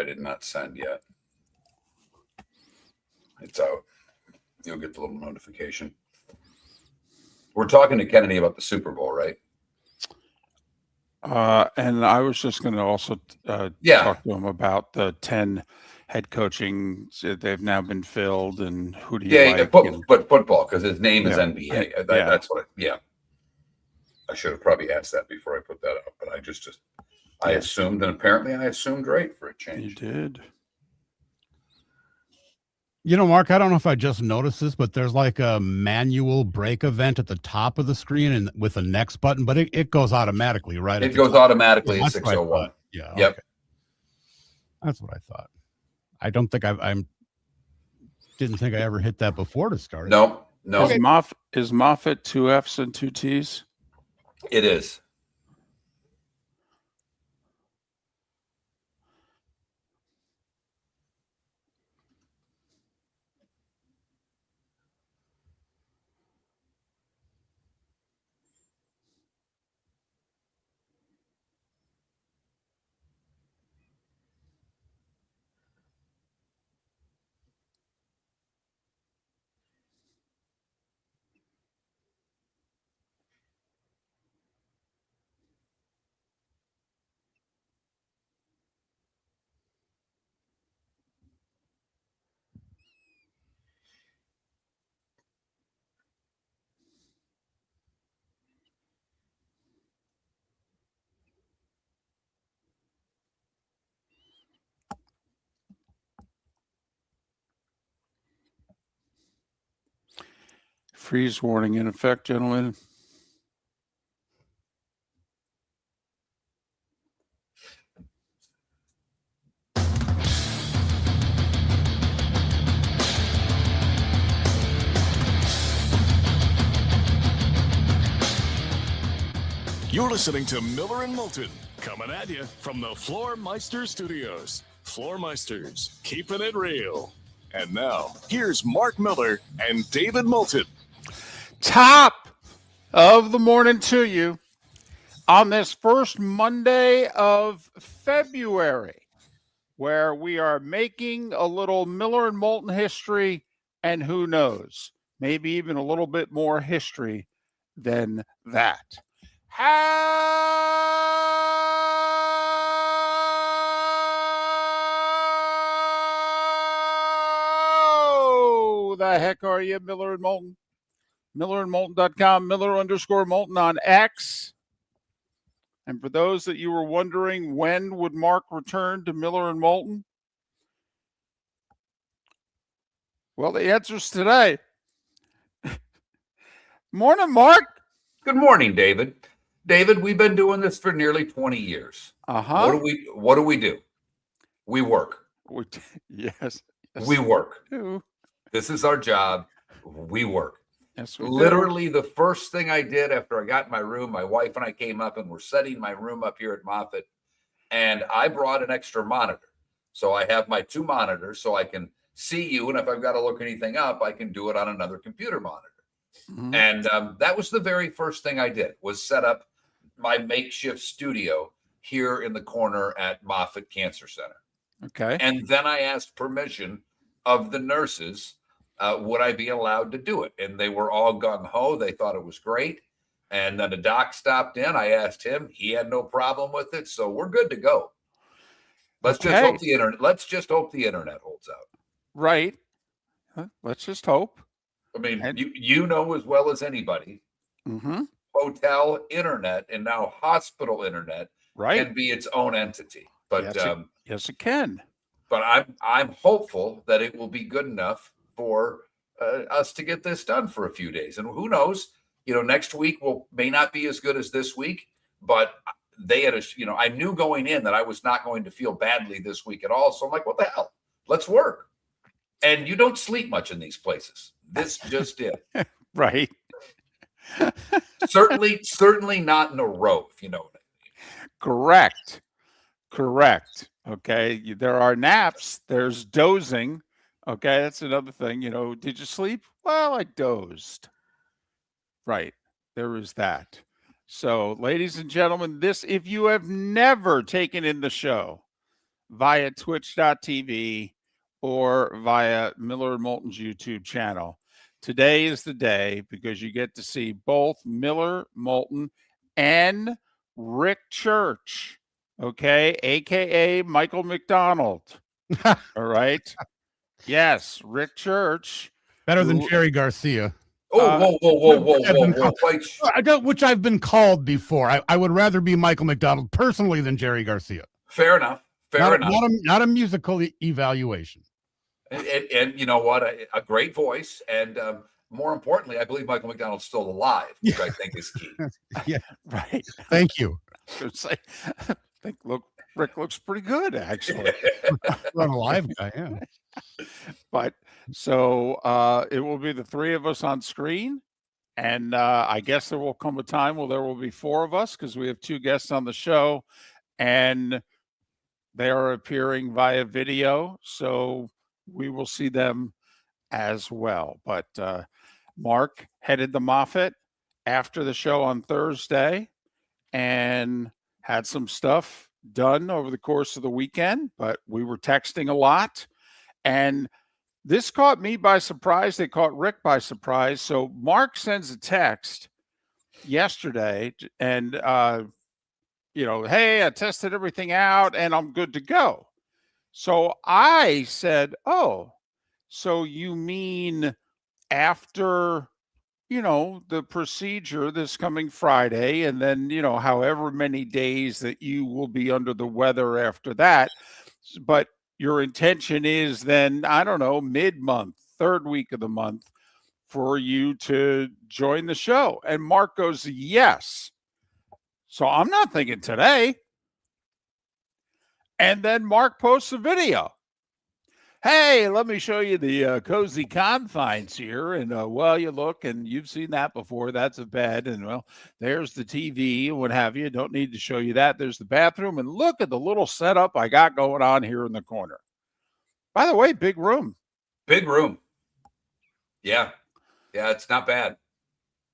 did not send yet. It's out. You'll get the little notification. We're talking to Kennedy about the Super Bowl, right? And I was just going to also talk to him about the 10 head coaching. They've now been filled, and who do you like? But football, because his name is NBA. That's what. I should have probably asked that before I put that up, but I assumed, and apparently I assumed right for a change. You did. You know, Mark, I don't know if I just noticed this, but there's like a manual break event at the top of the screen and with a next button, but it goes automatically, right? It goes automatically at 6:01. Yeah. Yep. Okay. That's what I thought. I don't think didn't think I ever hit that before to start. No. Is Moffat 2 F's and 2 T's? It is. Freeze warning in effect, gentlemen. You're listening to Miller and Moulton, coming at you from the Floormeister Studios. Floormeisters, keeping it real. And now, here's Mark Miller and David Moulton. Top of the morning to you on this first Monday of February, where we are making a little Miller and Moulton history, and who knows, maybe even a little bit more history than that. How the heck are you, Miller and Moulton? MillerandMoulton.com, Miller_Moulton on X. And for those that you were wondering, when would Mark return to Miller and Moulton? Well, the answer's today. Morning, Mark. Good morning, David. David, we've been doing this for nearly 20 years. Uh-huh. What do we do? We work. Yes. We work. Do. This is our job. We work. Yes, we Literally, the first thing I did after I got in my room, my wife and I came up and we're setting my room up here at Moffat, and I brought an extra monitor. So I have my 2 monitors so I can see you, and if I've got to look anything up, I can do it on another computer monitor. Mm-hmm. And that was the very first thing I did, was set up my makeshift studio here in the corner at Moffat Cancer Center. Okay. And then I asked permission of the nurses, would I be allowed to do it? And they were all gung-ho. They thought it was great. And then the doc stopped in. I asked him. He had no problem with it. So we're good to go. Let's just hope the internet holds out. Right. Let's just hope. I mean, you know as well as anybody, hotel internet and now hospital internet can be its own entity. But yes, it can. But I'm hopeful that it will be good enough for us to get this done for a few days. And who knows? Next week may not be as good as this week. But they had I knew going in that I was not going to feel badly this week at all. So I'm like, what the hell? Let's work. And you don't sleep much in these places. This just did. Right. Certainly not in a row, if you know what I mean. Correct. Okay. There are naps. There's dozing. Okay. That's another thing. Did you sleep? Well, I dozed. Right. There is that. So, ladies and gentlemen, if you have never taken in the show, via twitch.tv or via Miller and Moulton's YouTube channel. Today is the day because you get to see both Miller, Moulton, and Rick Church, okay, aka Michael McDonald. All right. Yes, Rick Church. Better than Jerry Garcia. Whoa. Which I've been called before. I would rather be Michael McDonald personally than Jerry Garcia. Fair enough. Not a musical evaluation. And you know what? A great voice. And more importantly, I believe Michael McDonald's still alive, which I think is key. Yeah, right. Thank you. Rick looks pretty good, actually. Run a live guy, yeah. But so it will be the three of us on screen. And I guess there will come a time where there will be four of us because we have two guests on the show and they are appearing via video. So we will see them as well. But Mark headed to Moffett after the show on Thursday and had some stuff done over the course of the weekend, but we were texting a lot. And this caught me by surprise. They caught Rick by surprise. So Mark sends a text yesterday and, hey, I tested everything out and I'm good to go. So I said, oh, so you mean after, the procedure this coming Friday, and then, however many days that you will be under the weather after that. But your intention is then, I don't know, mid-month, third week of the month for you to join the show. And Mark goes, yes. So I'm not thinking today. And then Mark posts a video. Hey, let me show you the cozy confines here. And you look and you've seen that before. That's a bed. And there's the TV and what have you. Don't need to show you that. There's the bathroom. And look at the little setup I got going on here in the corner. By the way, big room. Big room. Yeah. Yeah, it's not bad.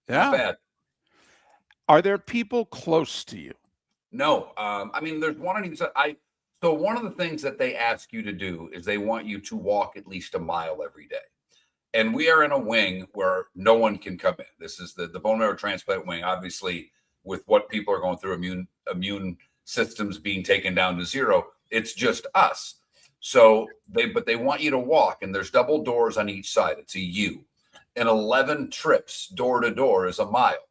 Yeah. Not bad. Are there people close to you? No. There's one on each side. So one of the things that they ask you to do is they want you to walk at least a mile every day. And we are in a wing where no one can come in. This is the bone marrow transplant wing. Obviously, with what people are going through, immune systems being taken down to zero, it's just us. So they want you to walk, and there's double doors on each side. It's a U. And 11 trips door to door is a mile.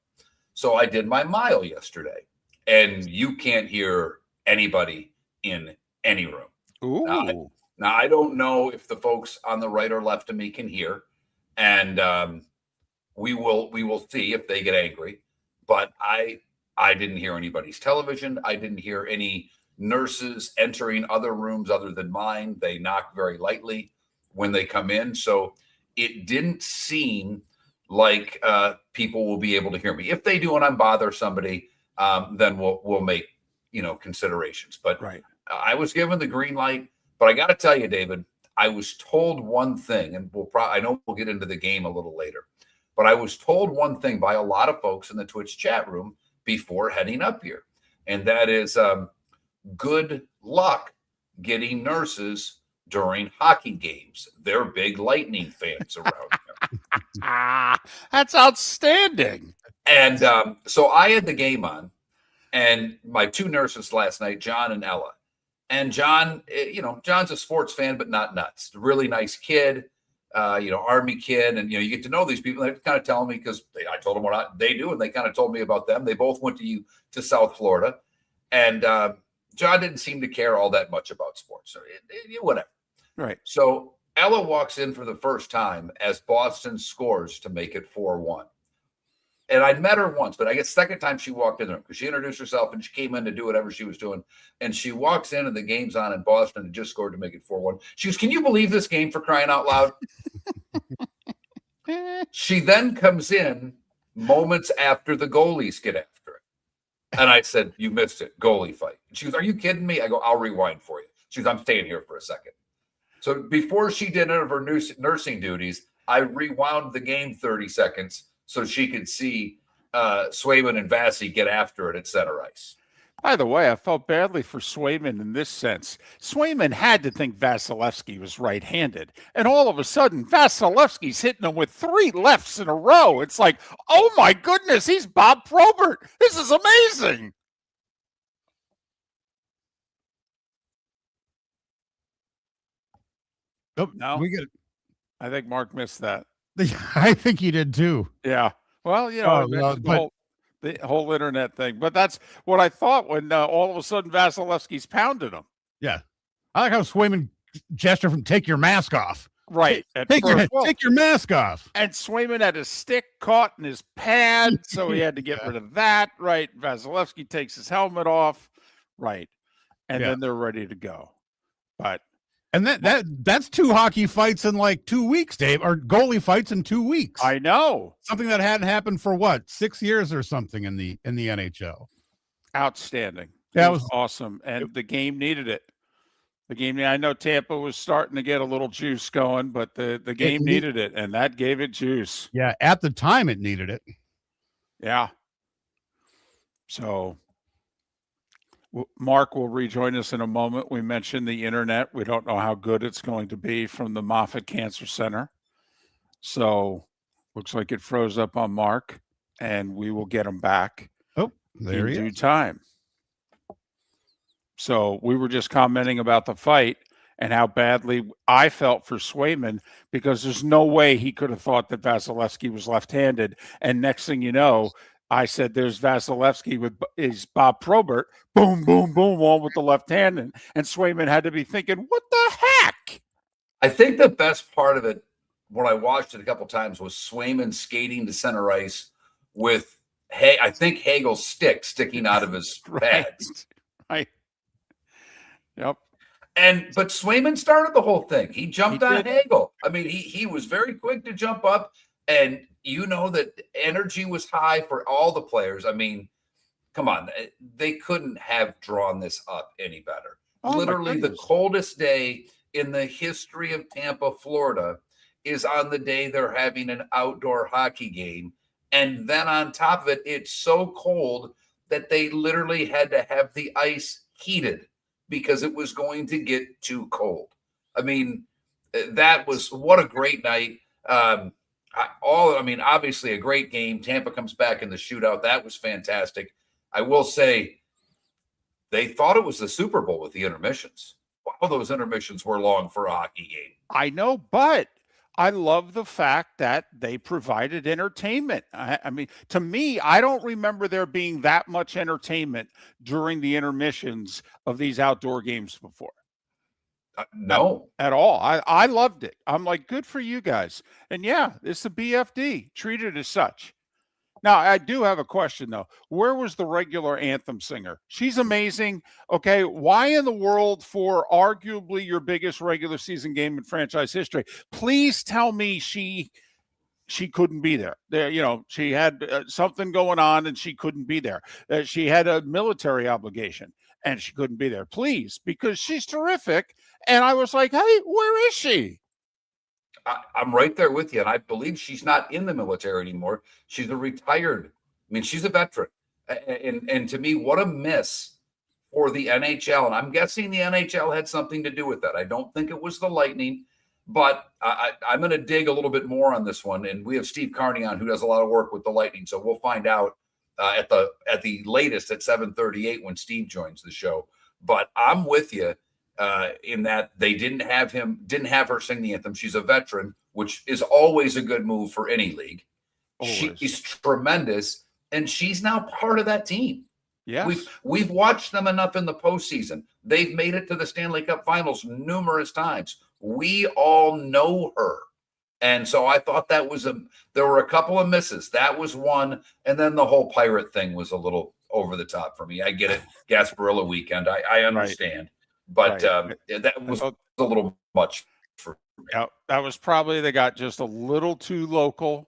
So I did my mile yesterday, and you can't hear anybody in any room. Ooh. Now, I don't know if the folks on the right or left of me can hear, and we will see if they get angry. But I didn't hear anybody's television. I didn't hear any nurses entering other rooms other than mine. They knock very lightly when they come in, so it didn't seem like people will be able to hear me. If they do and I'm bother somebody, then we'll make considerations. But right. I was given the green light, but I got to tell you, David, I was told one thing, and I know we'll get into the game a little later, but I was told one thing by a lot of folks in the Twitch chat room before heading up here, and that is good luck getting nurses during hockey games. They're big Lightning fans around here. That's outstanding. And so I had the game on, and my two nurses last night, John and Ella. And John, John's a sports fan, but not nuts. Really nice kid, Army kid. And, you get to know these people. They're kind of telling me because I told them what they do, and they kind of told me about them. They both went to South Florida. And John didn't seem to care all that much about sports. Or whatever. Right. So Ella walks in for the first time as Boston scores to make it 4-1. And I'd met her once, but I guess second time she walked in there because she introduced herself and she came in to do whatever she was doing. And she walks in and the game's on in Boston and just scored to make it 4-1. She goes, "Can you believe this game, for crying out loud?" She then comes in moments after the goalies get after it. And I said, "You missed it. Goalie fight." And she goes, "Are you kidding me?" I go, "I'll rewind for you." She goes, "I'm staying here for a second." So before she did any of her nursing duties, I rewound the game 30 seconds so she could see Swayman and Vassy get after it at center ice. By the way, I felt badly for Swayman in this sense. Swayman had to think Vasilevsky was right-handed, and all of a sudden, Vasilevsky's hitting him with 3 lefts in a row. It's like, oh my goodness, he's Bob Probert. This is amazing. Nope. No, We get. I think Mark missed that. I think he did too. Yeah. Well, you know, the whole internet thing. But that's what I thought when all of a sudden Vasilevsky's pounded him. Yeah. I like how Swayman gestured from take your mask off. Right. Take your mask off. And Swayman had his stick caught in his pad, so he had to get rid of that. Right. Vasilevsky takes his helmet off. Right. And then they're ready to go. But and that's 2 hockey fights in like 2 weeks, Dave, or goalie fights in 2 weeks. I know. Something that hadn't happened for what, 6 years or something in the NHL. Outstanding. Yeah, it was awesome. And the game needed it. The game, I know Tampa was starting to get a little juice going, but the game needed it, and that gave it juice. Yeah, at the time it needed it. Yeah. So Mark will rejoin us in a moment. We mentioned the internet. We don't know how good it's going to be from the Moffitt Cancer Center. So looks like it froze up on Mark, and we will get him back in due time. So we were just commenting about the fight and how badly I felt for Swayman, because there's no way he could have thought that Vasilevsky was left-handed. And next thing you know, I said, there's Vasilevsky is Bob Probert. Boom, boom, boom, one with the left hand. And Swayman had to be thinking, what the heck? I think the best part of it, when I watched it a couple times, was Swayman skating to center ice with, I think Hagel's stick sticking out of his pads. Right. Yep. But Swayman started the whole thing. He jumped on Hagel. I mean, he was very quick to jump up, and you know that energy was high for all the players. I mean, come on, they couldn't have drawn this up any better. Literally, the coldest day in the history of Tampa, Florida, is on the day they're having an outdoor hockey game, and then on top of it, it's so cold that they literally had to have the ice heated because it was going to get too cold. I mean, that was what a great night. Obviously a great game. Tampa comes back in the shootout. That was fantastic. I will say they thought it was the Super Bowl with the intermissions. Wow, those intermissions were long for a hockey game. I know, but I love the fact that they provided entertainment. I mean, to me, I don't remember there being that much entertainment during the intermissions of these outdoor games before. No. At all. I loved it. I'm like, good for you guys. And yeah, it's the BFD. Treat it as such. Now, I do have a question, though. Where was the regular anthem singer? She's amazing. Okay, why in the world, for arguably your biggest regular season game in franchise history, please tell me she couldn't be there. She had something going on and she couldn't be there. She had a military obligation and she couldn't be there. Please, because she's terrific. And I was like, hey, where is she? I'm right there with you. And I believe she's not in the military anymore. She's she's a veteran. And to me, what a miss for the NHL. And I'm guessing the NHL had something to do with that. I don't think it was the Lightning, but I'm going to dig a little bit more on this one. And we have Steve Carney on, who does a lot of work with the Lightning. So we'll find out at the latest at 7:38 when Steve joins the show. But I'm with you. In that they didn't have her sing the anthem. She's a veteran, which is always a good move for any league. Always. She's tremendous, and she's now part of that team. Yeah, we've watched them enough in the postseason. They've made it to the Stanley Cup Finals numerous times. We all know her, and so I thought there were a couple of misses. That was one, and then the whole pirate thing was a little over the top for me. I get it, Gasparilla weekend. I understand. Right. But that was a little much for me. Yeah, that was probably, they got just a little too local,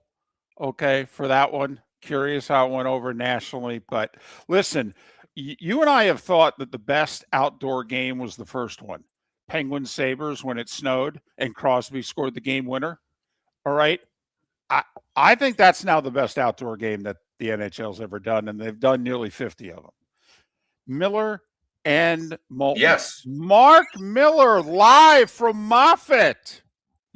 okay, for that one. Curious how it went over nationally. But listen, you and I have thought that the best outdoor game was the first one. Penguins Sabres when it snowed and Crosby scored the game winner. All right. I think that's now the best outdoor game that the NHL's ever done, and they've done nearly 50 of them. Miller and Moulton. Yes. Mark Miller live from Moffett.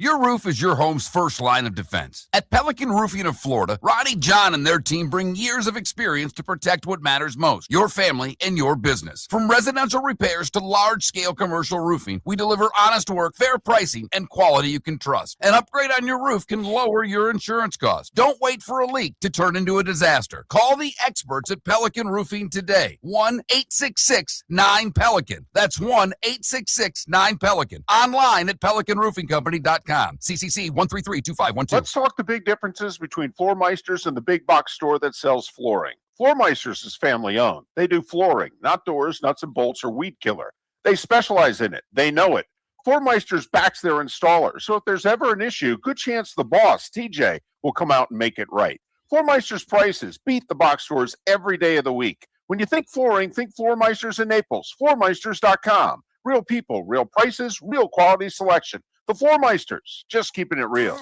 Your roof is your home's first line of defense. At Pelican Roofing of Florida, Ronnie, John, and their team bring years of experience to protect what matters most, your family and your business. From residential repairs to large-scale commercial roofing, we deliver honest work, fair pricing, and quality you can trust. An upgrade on your roof can lower your insurance costs. Don't wait for a leak to turn into a disaster. Call the experts at Pelican Roofing today. 1-866-9-PELICAN. That's 1-866-9-PELICAN. Online at pelicanroofingcompany.com. CCC 1332512. Let's talk the big differences between Floor Meisters and the big box store that sells flooring. Floor Meisters is family owned. They do flooring, not doors, nuts and bolts, or weed killer. They specialize in it. They know it. Floor Meisters backs their installer, so if there's ever an issue, good chance the boss, TJ, will come out and make it right. Floor Meisters prices beat the box stores every day of the week. When you think flooring, think Floor Meisters in Naples. Floormeisters.com. Real people, real prices, real quality selection. The Floor Meisters, just keeping it real.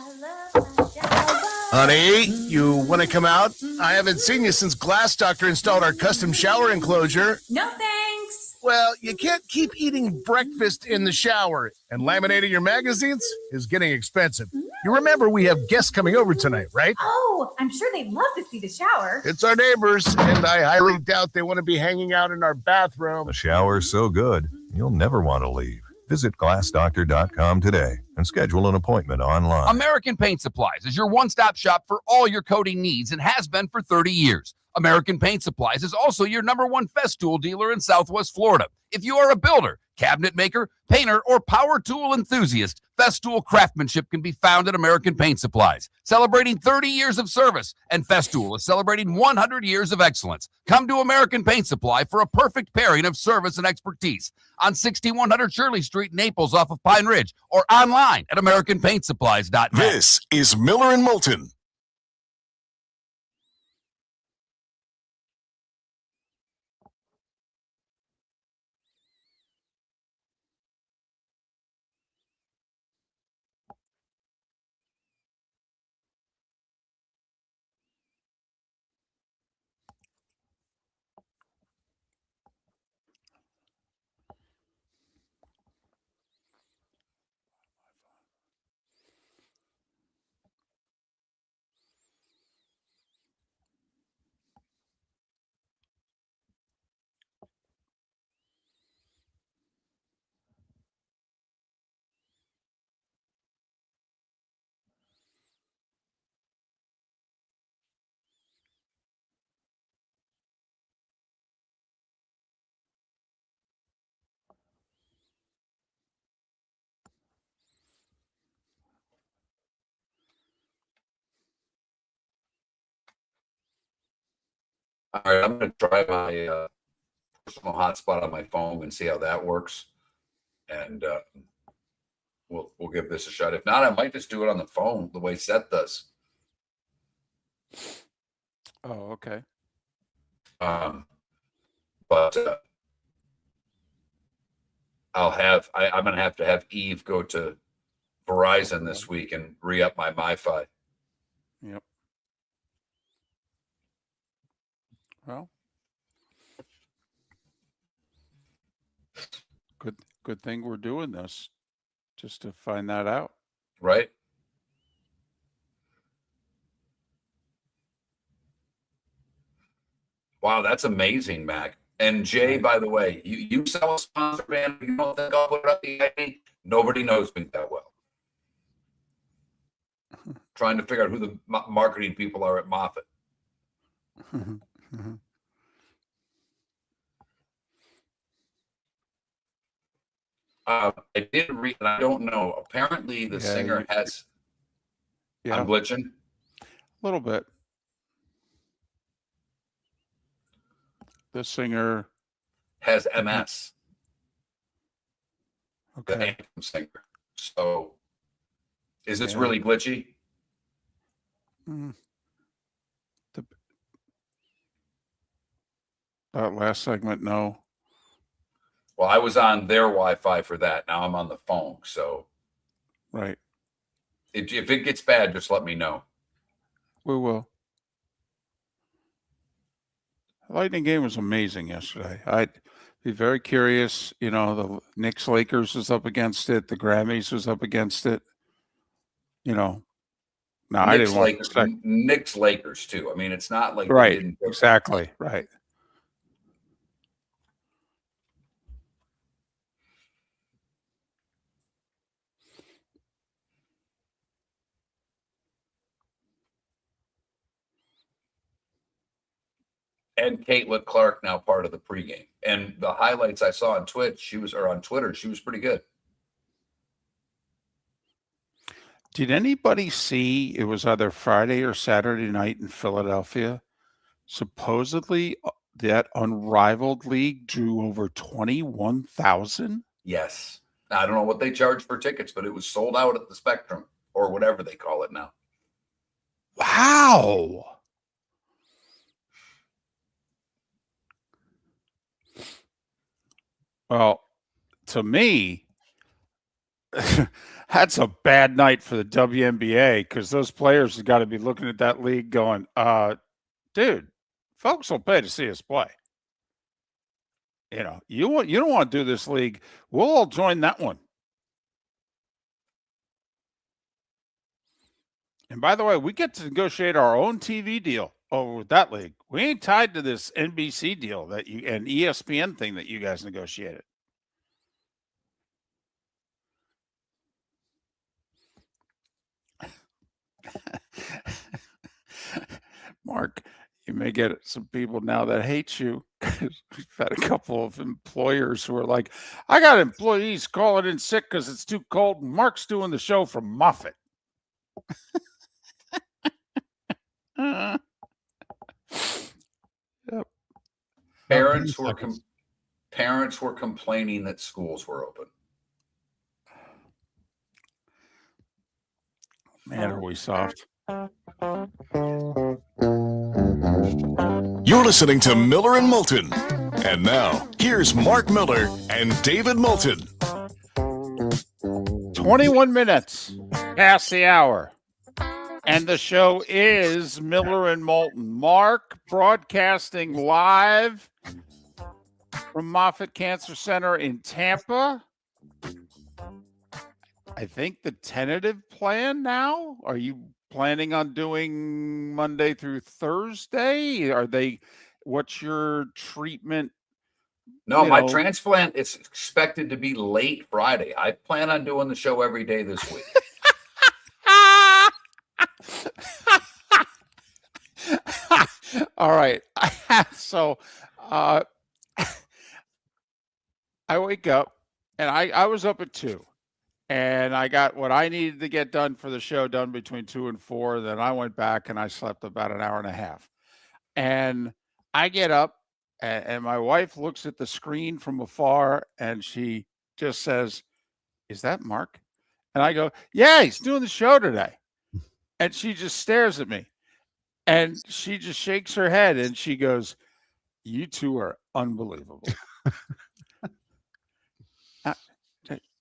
Honey, you want to come out? I haven't seen you since Glass Doctor installed our custom shower enclosure. No thanks. Well, you can't keep eating breakfast in the shower, and laminating your magazines is getting expensive. You remember we have guests coming over tonight, right? Oh, I'm sure they'd love to see the shower. It's our neighbors, and I highly doubt they want to be hanging out in our bathroom. The shower's so good, you'll never want to leave. Visit glassdoctor.com today and schedule an appointment online. American Paint Supplies is your one-stop shop for all your coating needs and has been for 30 years. American Paint Supplies is also your #1 Festool dealer in Southwest Florida. If you are a builder, cabinet maker, painter, or power tool enthusiast, Festool craftsmanship can be found at American Paint Supplies. Celebrating 30 years of service, and Festool is celebrating 100 years of excellence. Come to American Paint Supply for a perfect pairing of service and expertise on 6100 Shirley Street, Naples, off of Pine Ridge, or online at AmericanPaintSupplies.net. This is Miller and Moulton. All right, I'm going to try my personal hotspot on my phone and see how that works, and we'll give this a shot. If not, I might just do it on the phone the way Seth does. Oh, okay. But I'm going to have Eve go to Verizon this week and re-up my MiFi. Yep. Well, good thing we're doing this just to find that out. Right? Wow, that's amazing, Mac. And Jay, by the way, you sell a sponsor band, you don't think I'll put it up the ID? Nobody knows me that well. Trying to figure out who the marketing people are at Moffett. I did read, and I don't know. Apparently, the singer has. Yeah, I'm glitching. a little bit. The singer Has MS. The Okay. anthem singer. So, is this really glitchy? Mm. That last segment, no. Well, I was on their Wi-Fi for that. Now I'm on the phone. So, Right. if it gets bad, just let me know. We will. Lightning game was amazing yesterday. I'd be very curious. The Knicks Lakers was up against it. The Grammys was up against it. No, I didn't want Knicks Lakers too. I mean, it's not like right. They didn't Exactly right. And Caitlin Clark now part of the pregame. And the highlights I saw on Twitch, on Twitter, she was pretty good. Did anybody see it was either Friday or Saturday night in Philadelphia? Supposedly that unrivaled league drew over 21,000. Yes. I don't know what they charge for tickets, but it was sold out at the Spectrum or whatever they call it now. Wow. Well, to me, that's a bad night for the WNBA because those players have got to be looking at that league going, dude, folks will pay to see us play. You don't want to do this league. We'll all join that one. And by the way, we get to negotiate our own TV deal over with that league. We ain't tied to this NBC deal and ESPN thing that you guys negotiated. Mark, you may get some people now that hate you. We've had a couple of employers who are like, I got employees calling in sick because it's too cold, and Mark's doing the show from Moffett. Yep. Parents were complaining that schools were open. Man, are we soft. You're listening to Miller and Moulton. And now, here's Mark Miller and David Moulton. 21 minutes past the hour. And the show is Miller and Moulton. Mark broadcasting live from Moffitt Cancer Center in Tampa. I think the tentative plan now, are you planning on doing Monday through Thursday? What's your treatment? No, my transplant is expected to be late Friday. I plan on doing the show every day this week. All right. So I wake up and I was up at 2 and I got what I needed to get done for the show done between 2 and 4. Then I went back and I slept about an hour and a half. And I get up and my wife looks at the screen from afar and she just says, "Is that Mark?" And I go, "Yeah, he's doing the show today." And she just stares at me and she just shakes her head and she goes, "You two are unbelievable."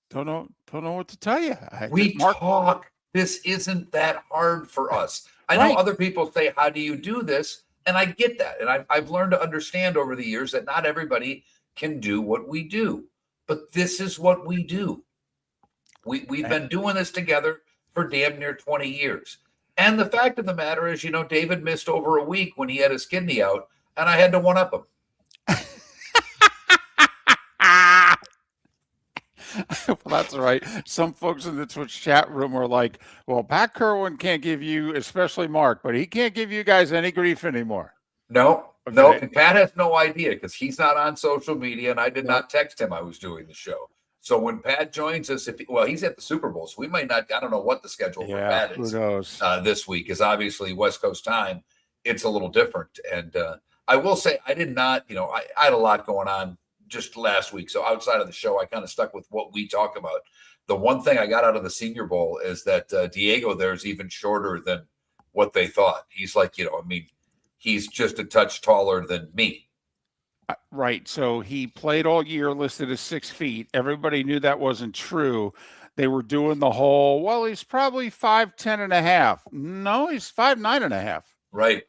Don't know what to tell you. Talk. This isn't that hard for us. I know other people say, "How do you do this?" And I get that. And I've learned to understand over the years that not everybody can do what we do. But this is what we do. We've been doing this together for damn near 20 years. And the fact of the matter is, David missed over a week when he had his kidney out, and I had to one-up him. Well, that's right. Some folks in the Twitch chat room are like, well, Pat Kerwin can't give you, especially Mark, but he can't give you guys any grief anymore. No. And Pat has no idea because he's not on social media, and I did not text him I was doing the show. So when Pat joins us, he's at the Super Bowl, so we might not, I don't know what the schedule for Pat is who knows? This week, is obviously West Coast time. It's a little different. And I will say I did not, I had a lot going on just last week. So outside of the show, I kind of stuck with what we talk about. The one thing I got out of the Senior Bowl is that Diego there is even shorter than what they thought. He's like, he's just a touch taller than me. Right. So he played all year listed as 6 feet. Everybody knew that wasn't true. They were doing the whole, well, he's probably 5'10" and a half. No, he's 5'9" and a half. Right.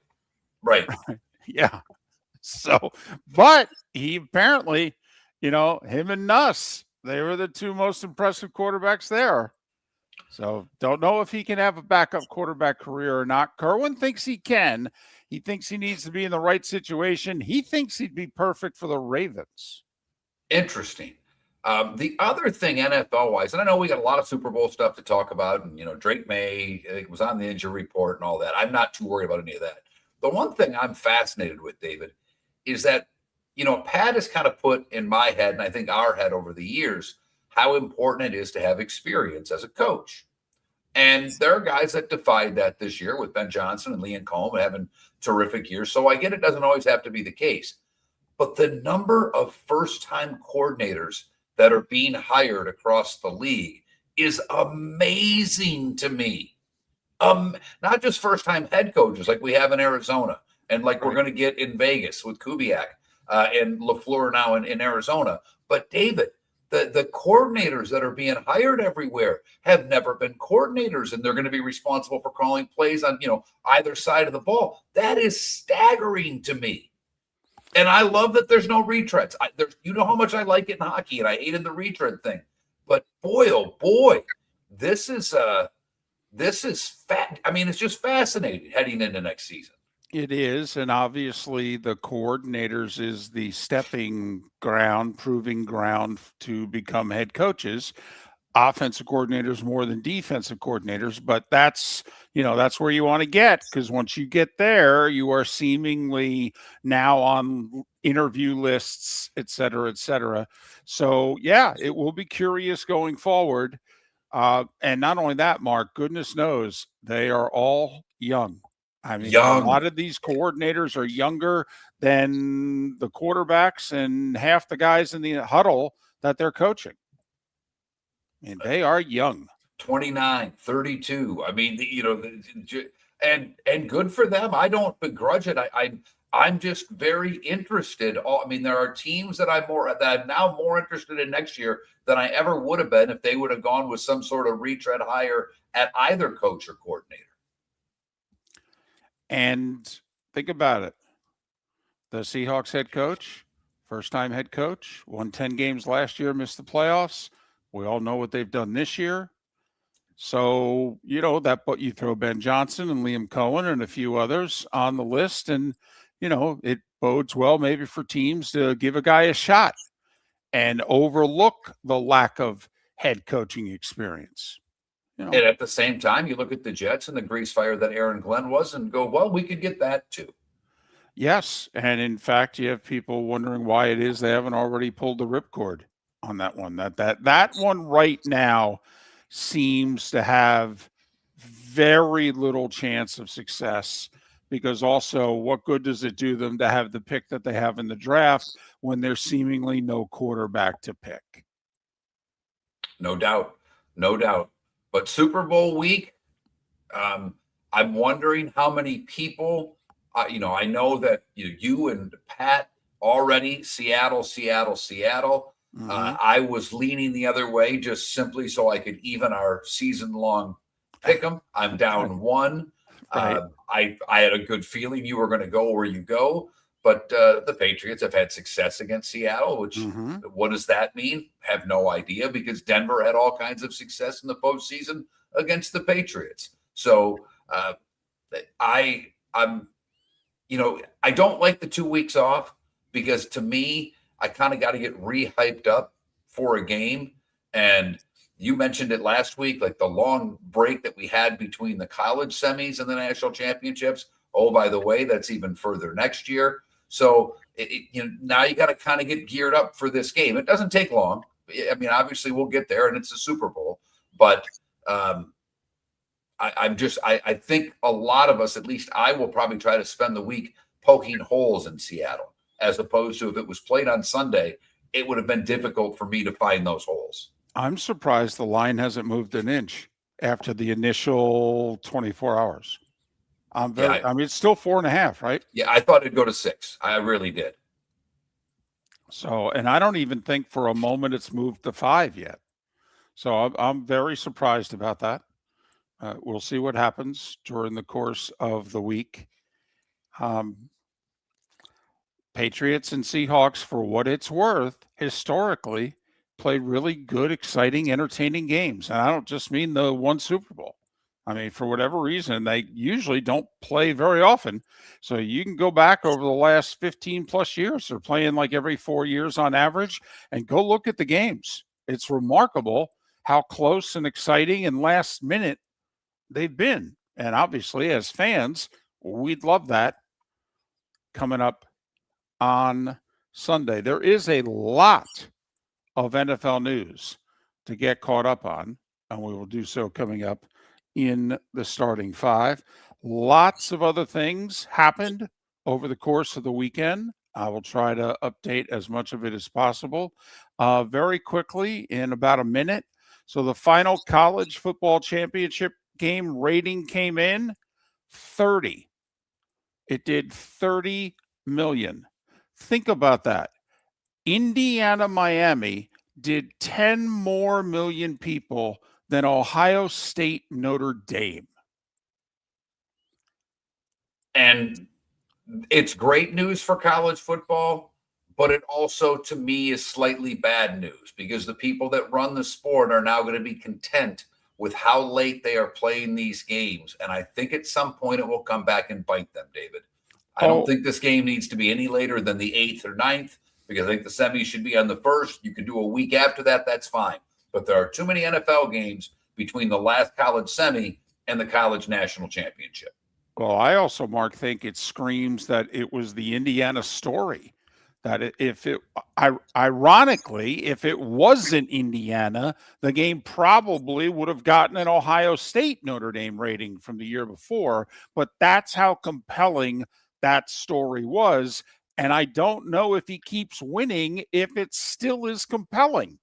Yeah. So, but he apparently, him and Nuss, they were the two most impressive quarterbacks there. So don't know if he can have a backup quarterback career or not. Kerwin thinks he can. He thinks he needs to be in the right situation. He thinks he'd be perfect for the Ravens. Interesting. The other thing NFL wise, and I know we got a lot of Super Bowl stuff to talk about, and Drake May was on the injury report and all that. I'm not too worried about any of that. The one thing I'm fascinated with, David, is that Pat has kind of put in my head, and I think our head over the years, how important it is to have experience as a coach. And there are guys that defied that this year with Ben Johnson and Liam Cohen having terrific years. So I get it doesn't always have to be the case. But the number of first-time coordinators that are being hired across the league is amazing to me. Not just first-time head coaches like we have in Arizona and like we're going to get in Vegas with Kubiak and LaFleur now in Arizona. But David, the coordinators that are being hired everywhere have never been coordinators, and they're going to be responsible for calling plays on either side of the ball. That is staggering to me. And I love that there's no retreads. You know how much I like it in hockey, and I hated the retread thing. But boy, oh boy, this is fat. I mean, it's just fascinating heading into next season. It is, and obviously the coordinators is the stepping ground, proving ground to become head coaches. Offensive coordinators more than defensive coordinators, but that's where you want to get, because once you get there, you are seemingly now on interview lists, et cetera, et cetera. So yeah, it will be curious going forward. And not only that, Mark, goodness knows they are all young. I mean, a lot of these coordinators are younger than the quarterbacks and half the guys in the huddle that they're coaching. And they are young. 29, 32. I mean, and good for them. I don't begrudge it. I'm just very interested. I mean, there are teams that I'm now more interested in next year than I ever would have been if they would have gone with some sort of retread hire at either coach or coordinator. And think about it. The Seahawks head coach, first-time head coach, won 10 games last year, missed the playoffs. We all know what they've done this year. So, but you throw Ben Johnson and Liam Cohen and a few others on the list, and, it bodes well maybe for teams to give a guy a shot and overlook the lack of head coaching experience. And at the same time, you look at the Jets and the grease fire that Aaron Glenn was and go, well, we could get that too. Yes. And in fact, you have people wondering why it is they haven't already pulled the ripcord on that one. That one right now seems to have very little chance of success, because also what good does it do them to have the pick that they have in the draft when there's seemingly no quarterback to pick? No doubt. But Super Bowl week, I'm wondering how many people, I know that you and Pat already, Seattle. Mm-hmm. I was leaning the other way just simply so I could even our season-long pick 'em. I'm down one. Right. I had a good feeling you were going to go where you go, but the Patriots have had success against Seattle, which what does that mean? Have no idea, because Denver had all kinds of success in the postseason against the Patriots. So I don't like the 2 weeks off, because to me, I kind of got to get re-hyped up for a game. And you mentioned it last week, like the long break that we had between the college semis and the national championships. Oh, by the way, that's even further next year. So now you got to kind of get geared up for this game. It doesn't take long. I mean, obviously we'll get there, and it's a Super Bowl. But I think a lot of us, at least I will probably try to spend the week poking holes in Seattle, as opposed to if it was played on Sunday, it would have been difficult for me to find those holes. I'm surprised the line hasn't moved an inch after the initial 24 hours. I mean, it's still 4.5, right? Yeah, I thought it'd go to 6. I really did. So, and I don't even think for a moment it's moved to 5 yet. So I'm very surprised about that. We'll see what happens during the course of the week. Patriots and Seahawks, for what it's worth, historically played really good, exciting, entertaining games. And I don't just mean the one Super Bowl. I mean, for whatever reason, they usually don't play very often. So you can go back over the last 15 plus years. They're playing like every 4 years on average, and go look at the games. It's remarkable how close and exciting and last minute they've been. And obviously, as fans, we'd love that coming up on Sunday. There is a lot of NFL news to get caught up on, and we will do so coming up in the starting five. Lots of other things happened over the course of the weekend. I will try to update as much of it as possible very quickly in about a minute. So the final college football championship game rating came in 30. It did 30 million. Think about that. Indiana, Miami did 10 more million people than Ohio State, Notre Dame. And it's great news for college football, but it also, to me, is slightly bad news because the people that run the sport are now going to be content with how late they are playing these games. And I think at some point it will come back and bite them, David. I don't think this game needs to be any later than the 8th or 9th because I think the semis should be on the 1st. You can do a week after that. That's fine. But there are too many NFL games between the last college semi and the college national championship. Well, I also, Mark, think it screams that it was the Indiana story. That ironically, if it wasn't Indiana, the game probably would have gotten an Ohio State Notre Dame rating from the year before. But that's how compelling that story was. And I don't know if he keeps winning if it still is compelling.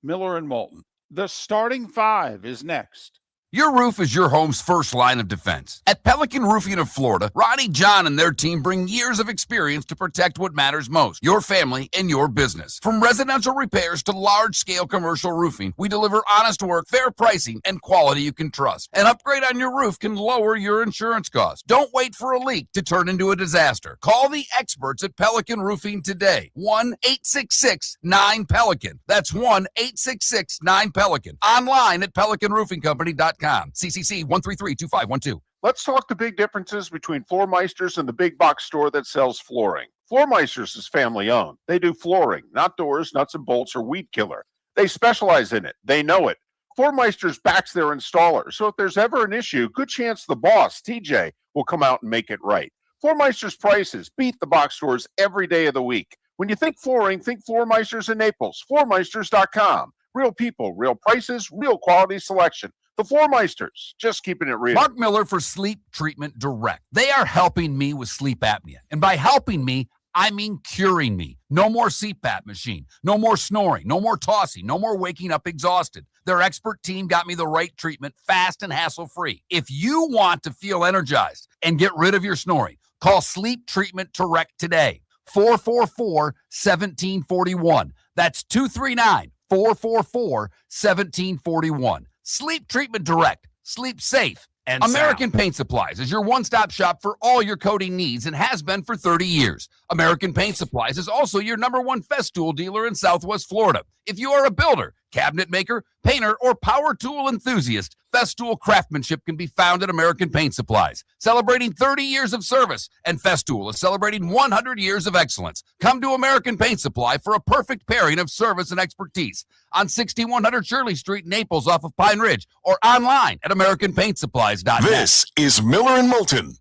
Miller and Moulton. The starting five is next. Your roof is your home's first line of defense. At Pelican Roofing of Florida, Ronnie John and their team bring years of experience to protect what matters most, your family and your business. From residential repairs to large-scale commercial roofing, we deliver honest work, fair pricing, and quality you can trust. An upgrade on your roof can lower your insurance costs. Don't wait for a leak to turn into a disaster. Call the experts at Pelican Roofing today. 1-866-9-PELICAN. That's 1-866-9-PELICAN. Online at pelicanroofingcompany.com. CCC 1332512. Let's talk the big differences between Floormeisters and the big box store that sells flooring. Floormeisters is family owned. They do flooring, not doors, nuts and bolts, or weed killer. They specialize in it. They know it. Floormeisters backs their installer, so if there's ever an issue, good chance the boss, TJ, will come out and make it right. Floormeisters prices beat the box stores every day of the week. When you think flooring, think Floormeisters in Naples. Floormeisters.com. Real people, real prices, real quality selection. The Floormeisters, just keeping it real. Mark Miller for Sleep Treatment Direct. They are helping me with sleep apnea. And by helping me, I mean curing me. No more CPAP machine. No more snoring. No more tossing. No more waking up exhausted. Their expert team got me the right treatment, fast and hassle-free. If you want to feel energized and get rid of your snoring, call Sleep Treatment Direct today. 444-1741. That's 239-444-1741. Sleep Treatment Direct. Sleep safe and American Paint Supplies is your one-stop shop for all your coating needs and has been for 30 years. American Paint Supplies is also your #1 Festool dealer in Southwest Florida. If you are a builder, cabinet maker, painter, or power tool enthusiast, Festool craftsmanship can be found at American Paint Supplies. Celebrating 30 years of service, and Festool is celebrating 100 years of excellence. Come to American Paint Supply for a perfect pairing of service and expertise on 6100 Shirley Street, Naples, off of Pine Ridge, or online at AmericanPaintSupplies.net. This is Miller and Moulton.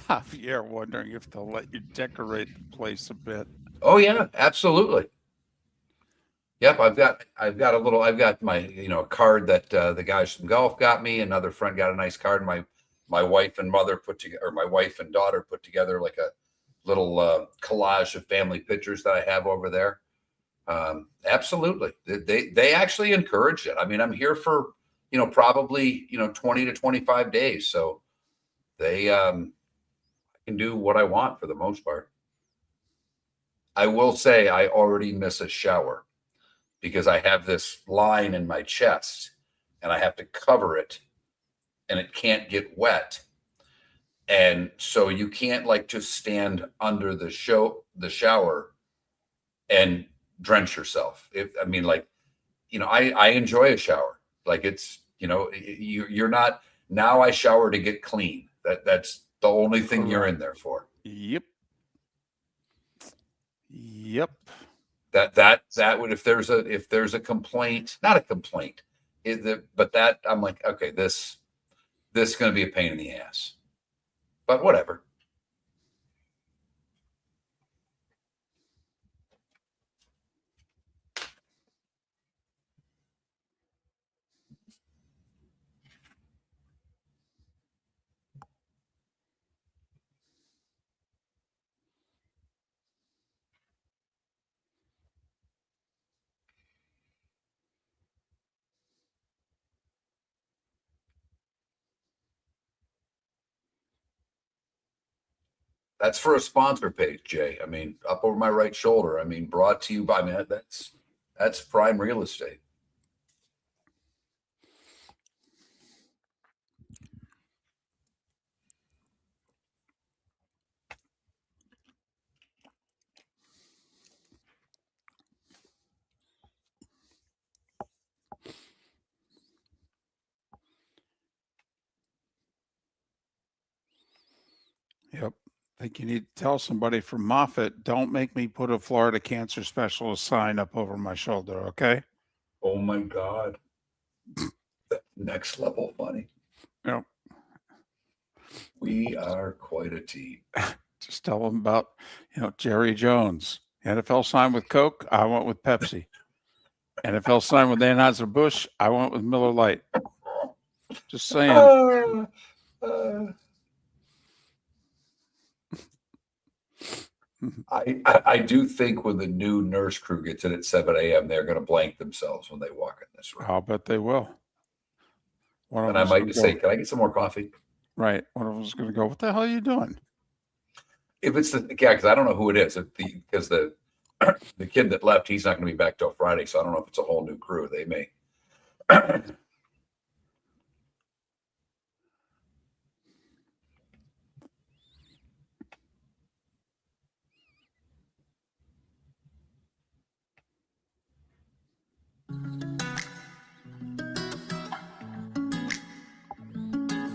Javier wondering if they'll let you decorate the place a bit. Oh yeah, absolutely. Yep, I've got my card that the guys from golf got me. Another friend got a nice card. My wife and mother put together, or my wife and daughter put together like a little collage of family pictures that I have over there. Absolutely, they actually encourage it. I mean, I'm here for probably 20 to 25 days, so they can do what I want for the most part. I will say I already miss a shower because I have this line in my chest and I have to cover it and it can't get wet. And so you can't like just stand under the shower and drench yourself. I enjoy a shower. Like it's, you're not, now I shower to get clean. That's the only thing you're in there for. Yep. That would, if there's a complaint, not a complaint, but that I'm like, okay, this is going to be a pain in the ass, but whatever. That's for a sponsor page, Jay. I mean, up over my right shoulder. I mean, brought to you by, that's prime real estate. Yep. I think you need to tell somebody from Moffat, don't make me put a Florida cancer specialist sign up over my shoulder, okay? Oh my God. Next level funny. Yep. We are quite a team. Just tell them about, Jerry Jones. NFL sign with Coke, I went with Pepsi. NFL sign with Anheuser-Busch, I went with Miller Lite. Just saying. I do think when the new nurse crew gets in at 7 a.m., they're going to blank themselves when they walk in this room. I'll bet they will. And I might just say, can I get some more coffee? Right. One of them's going to go, what the hell are you doing? If it's because I don't know who it is. Because the kid that left, he's not going to be back till Friday. So I don't know if it's a whole new crew. They may.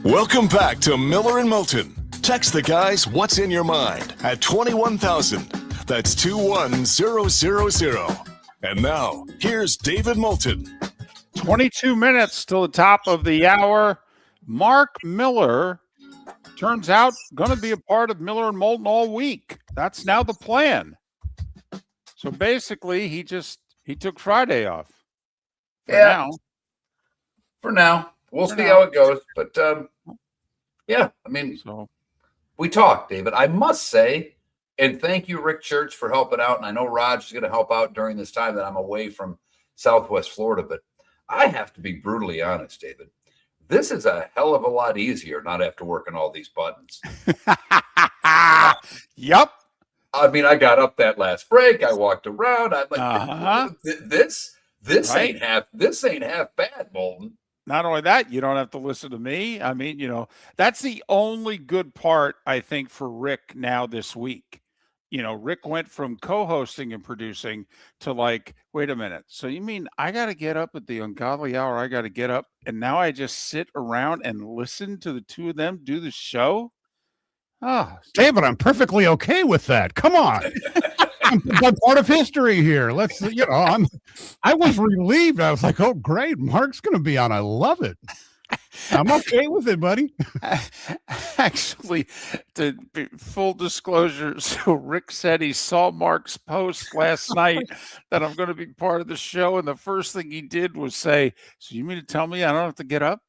Welcome back to Miller and Moulton. Text the guys what's in your mind at 21,000. That's 21000. And now, here's David Moulton. 22 minutes till the top of the hour. Mark Miller turns out going to be a part of Miller and Moulton all week. That's now the plan. So basically, he took Friday off. For now. We'll see how it goes. But I mean, we talked, David. I must say, and thank you, Rick Church, for helping out. And I know Raj is going to help out during this time that I'm away from Southwest Florida. But I have to be brutally honest, David. This is a hell of a lot easier not after working all these buttons. Yep. I mean, I got up that last break. I walked around. I'm like, this ain't half bad, Moulton. Not only that, you don't have to listen to me. I mean, that's the only good part, I think, for Rick now this week. Rick went from co-hosting and producing to like, wait a minute. So you mean I got to get up at the ungodly hour? I got to get up and now I just sit around and listen to the two of them do the show? Oh, David, I'm perfectly okay with that. Come on. I'm part of history here. I was relieved. I was like, oh, great. Mark's going to be on. I love it. I'm okay with it, buddy. Actually, to be full disclosure, so Rick said he saw Mark's post last night that I'm going to be part of the show, and the first thing he did was say, "So you mean to tell me I don't have to get up?"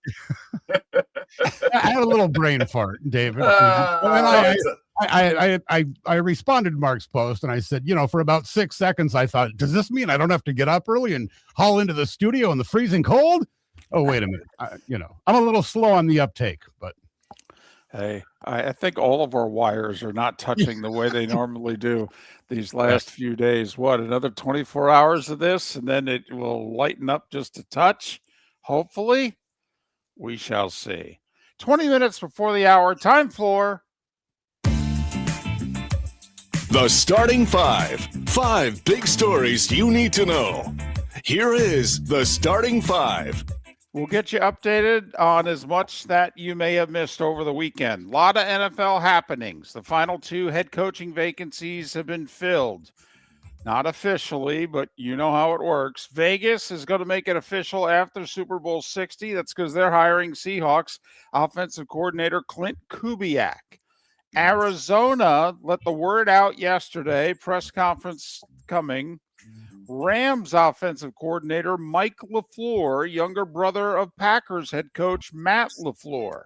I had a little brain fart, David. And then I responded to Mark's post and I said, for about 6 seconds, I thought, does this mean I don't have to get up early and haul into the studio in the freezing cold? Oh, wait a minute. I'm a little slow on the uptake, but Hey, I think all of our wires are not touching the way they normally do these last few days. What, another 24 hours of this, and then it will lighten up just a touch? Hopefully. We shall see. 20 minutes before the hour. Time for The Starting Five. 5 big stories you need to know. Here is The Starting Five. We'll get you updated on as much that you may have missed over the weekend. A lot of NFL happenings. The final 2 head coaching vacancies have been filled. Not officially, but you know how it works. Vegas is going to make it official after Super Bowl 60. That's because they're hiring Seahawks offensive coordinator Clint Kubiak. Arizona let the word out yesterday, press conference coming. Rams offensive coordinator Mike LaFleur, younger brother of Packers head coach Matt LaFleur,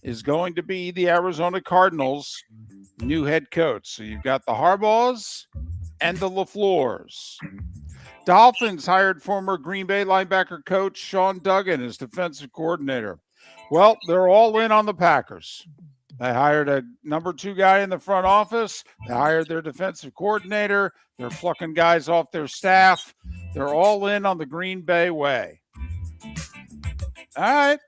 is going to be the Arizona Cardinals' new head coach. So you've got the Harbaughs and the LaFleurs. Dolphins hired former Green Bay linebacker coach Sean Duggan as defensive coordinator. Well, they're all in on the Packers. They hired a number 2 guy in the front office. They hired their defensive coordinator. They're plucking guys off their staff. They're all in on the Green Bay way. All right.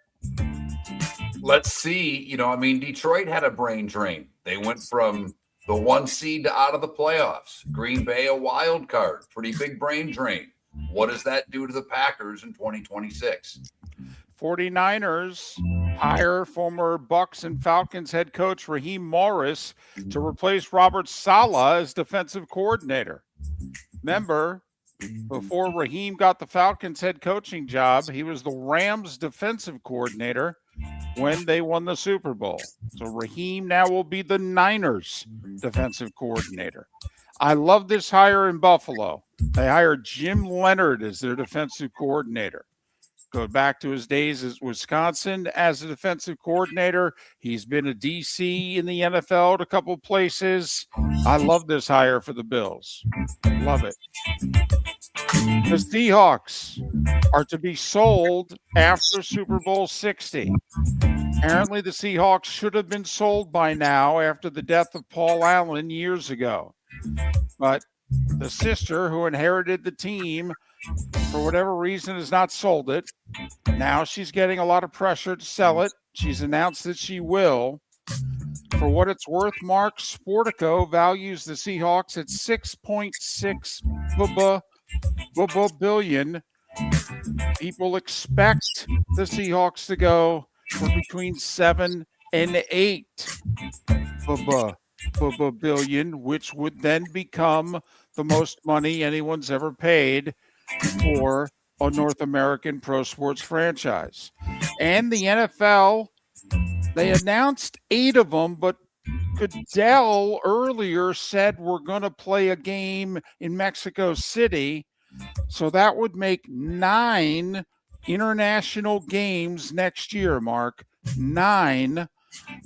Let's see. Detroit had a brain drain. They went from the 1 seed to out of the playoffs. Green Bay, a wild card. Pretty big brain drain. What does that do to the Packers in 2026? 49ers hire former Bucks and Falcons head coach Raheem Morris to replace Robert Saleh as defensive coordinator. Remember, before Raheem got the Falcons head coaching job, he was the Rams defensive coordinator when they won the Super Bowl. So Raheem now will be the Niners defensive coordinator. I love this hire in Buffalo. They hired Jim Leonard as their defensive coordinator. Go back to his days at Wisconsin as a defensive coordinator. He's been a DC in the NFL at a couple places. I love this hire for the Bills. Love it. The Seahawks are to be sold after Super Bowl 60. Apparently, the Seahawks should have been sold by now after the death of Paul Allen years ago. But the sister who inherited the team, for whatever reason, has not sold it. Now she's getting a lot of pressure to sell it. She's announced that she will. For what it's worth, Mark, Sportico values the Seahawks at $6.6 billion. People expect the Seahawks to go for between 7 and 8 billion, which would then become the most money anyone's ever paid for a North American pro sports franchise. And the NFL, they announced 8 of them, but Goodell earlier said we're going to play a game in Mexico City. So that would make 9 international games next year, Mark. 9.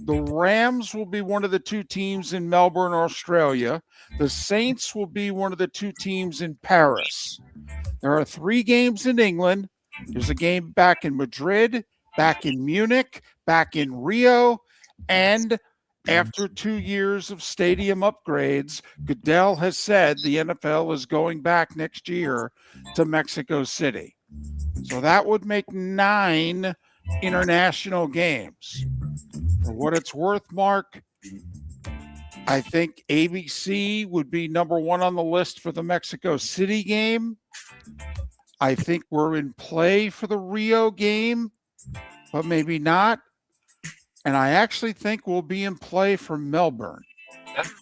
The Rams will be one of the 2 teams in Melbourne, Australia. The Saints will be one of the 2 teams in Paris. There are 3 games in England. There's a game back in Madrid, back in Munich, back in Rio, and after 2 years of stadium upgrades, Goodell has said the NFL is going back next year to Mexico City. So that would make 9 international games. For what it's worth, Mark, I think ABC would be number 1 on the list for the Mexico City game. I think we're in play for the Rio game, but maybe not. And I actually think we'll be in play for Melbourne.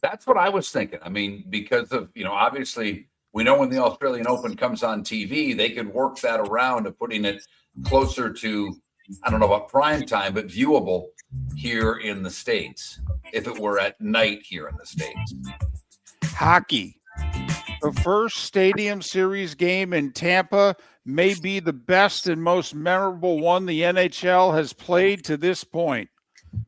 That's what I was thinking. I mean, because of, obviously we know when the Australian Open comes on TV, they could work that around to putting it closer to I don't know about prime time, but viewable here in the States if it were at night here in the States. Hockey. The first Stadium Series game in Tampa may be the best and most memorable one the NHL has played to this point.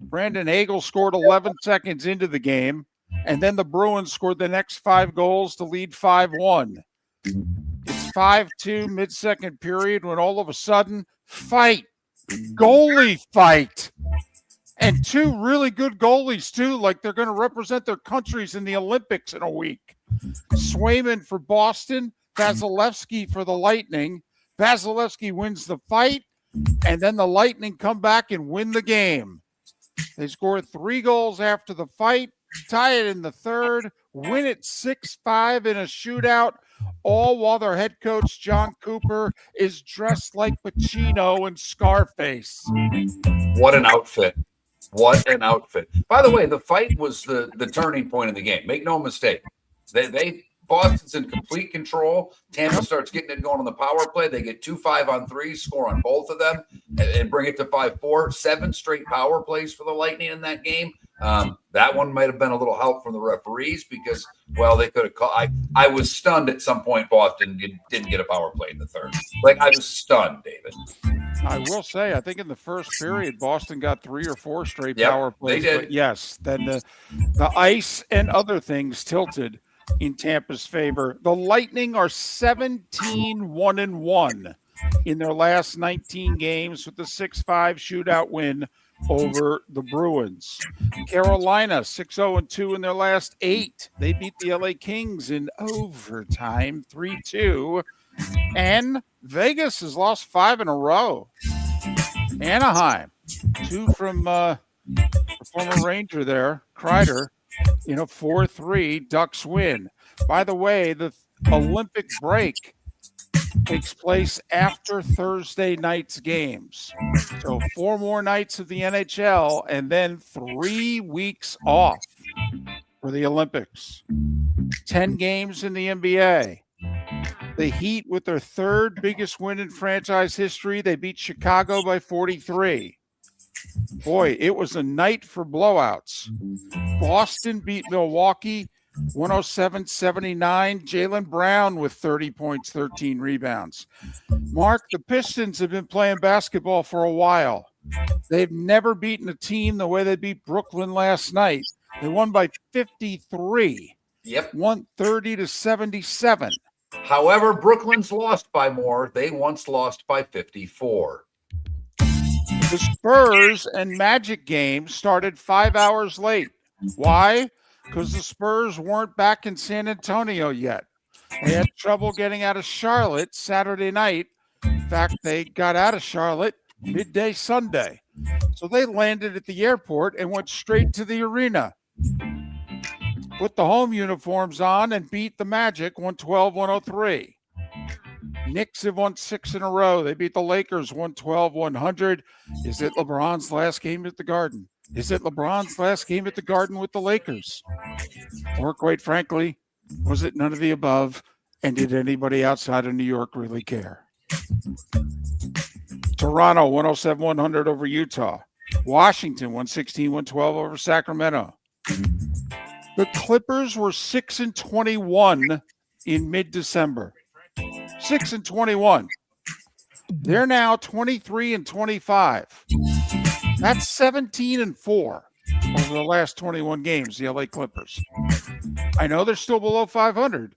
Brandon Hagel scored 11 seconds into the game, and then the Bruins scored the next 5 goals to lead 5-1. It's 5-2 mid-second period when all of a sudden, goalie fight. And 2 really good goalies, too, like they're going to represent their countries in the Olympics in a week. Swayman for Boston, Vasilevsky for the Lightning. Vasilevsky wins the fight, and then the Lightning come back and win the game. They score 3 goals after the fight, tie it in the third, win it 6-5 in a shootout, all while their head coach, John Cooper, is dressed like Pacino and Scarface. What an outfit. What an outfit. By the way, the fight was the turning point of the game. Make no mistake. Boston's in complete control. Tampa starts getting it going on the power play. They get 2 5-on-3s, score on both of them, and bring it to 5-4. 7 straight power plays for the Lightning in that game. That one might have been a little help from the referees because, well, they could have called. I was stunned at some point Boston didn't get a power play in the third. Like, I was stunned, David. I will say, I think in the first period, Boston got 3 or 4 straight power plays. They did. But yes, then the ice and other things tilted in Tampa's favor. The Lightning are 17-1-1 in their last 19 games with the 6-5 shootout win over the Bruins. Carolina 6-0-2 in their last 8. They beat the LA Kings in overtime 3-2. And Vegas has lost 5 in a row. Anaheim, 2 from the former Ranger there, Kreider, 4-3, Ducks win. By the way, the Olympic break takes place after Thursday night's games. So 4 more nights of the NHL and then 3 weeks off for the Olympics. 10 games in the NBA. The Heat, with their 3rd biggest win in franchise history, they beat Chicago by 43. Boy, it was a night for blowouts. Boston beat Milwaukee 107-79. Jaylen Brown with 30 points, 13 rebounds. Mark, the Pistons have been playing basketball for a while. They've never beaten a team the way they beat Brooklyn last night. They won by 53. Yep. 130-77. However, Brooklyn's lost by more. They once lost by 54. The Spurs and Magic game started 5 hours late. Why? Because the Spurs weren't back in San Antonio yet. They had trouble getting out of Charlotte Saturday night. In fact, they got out of Charlotte midday Sunday. So they landed at the airport and went straight to the arena. Put the home uniforms on and beat the Magic 112-103. Knicks have won 6 in a row. They beat the Lakers 112-100. Is it LeBron's last game at the Garden? Is it LeBron's last game at the Garden with the Lakers? Or quite frankly, was it none of the above? And did anybody outside of New York really care? Toronto 107-100 over Utah. Washington 116-112 over Sacramento. The Clippers were 6-21 in mid-December. 6-21. They're now 23-25. That's 17-4 over the last 21 games, the LA Clippers. I know they're still below 500,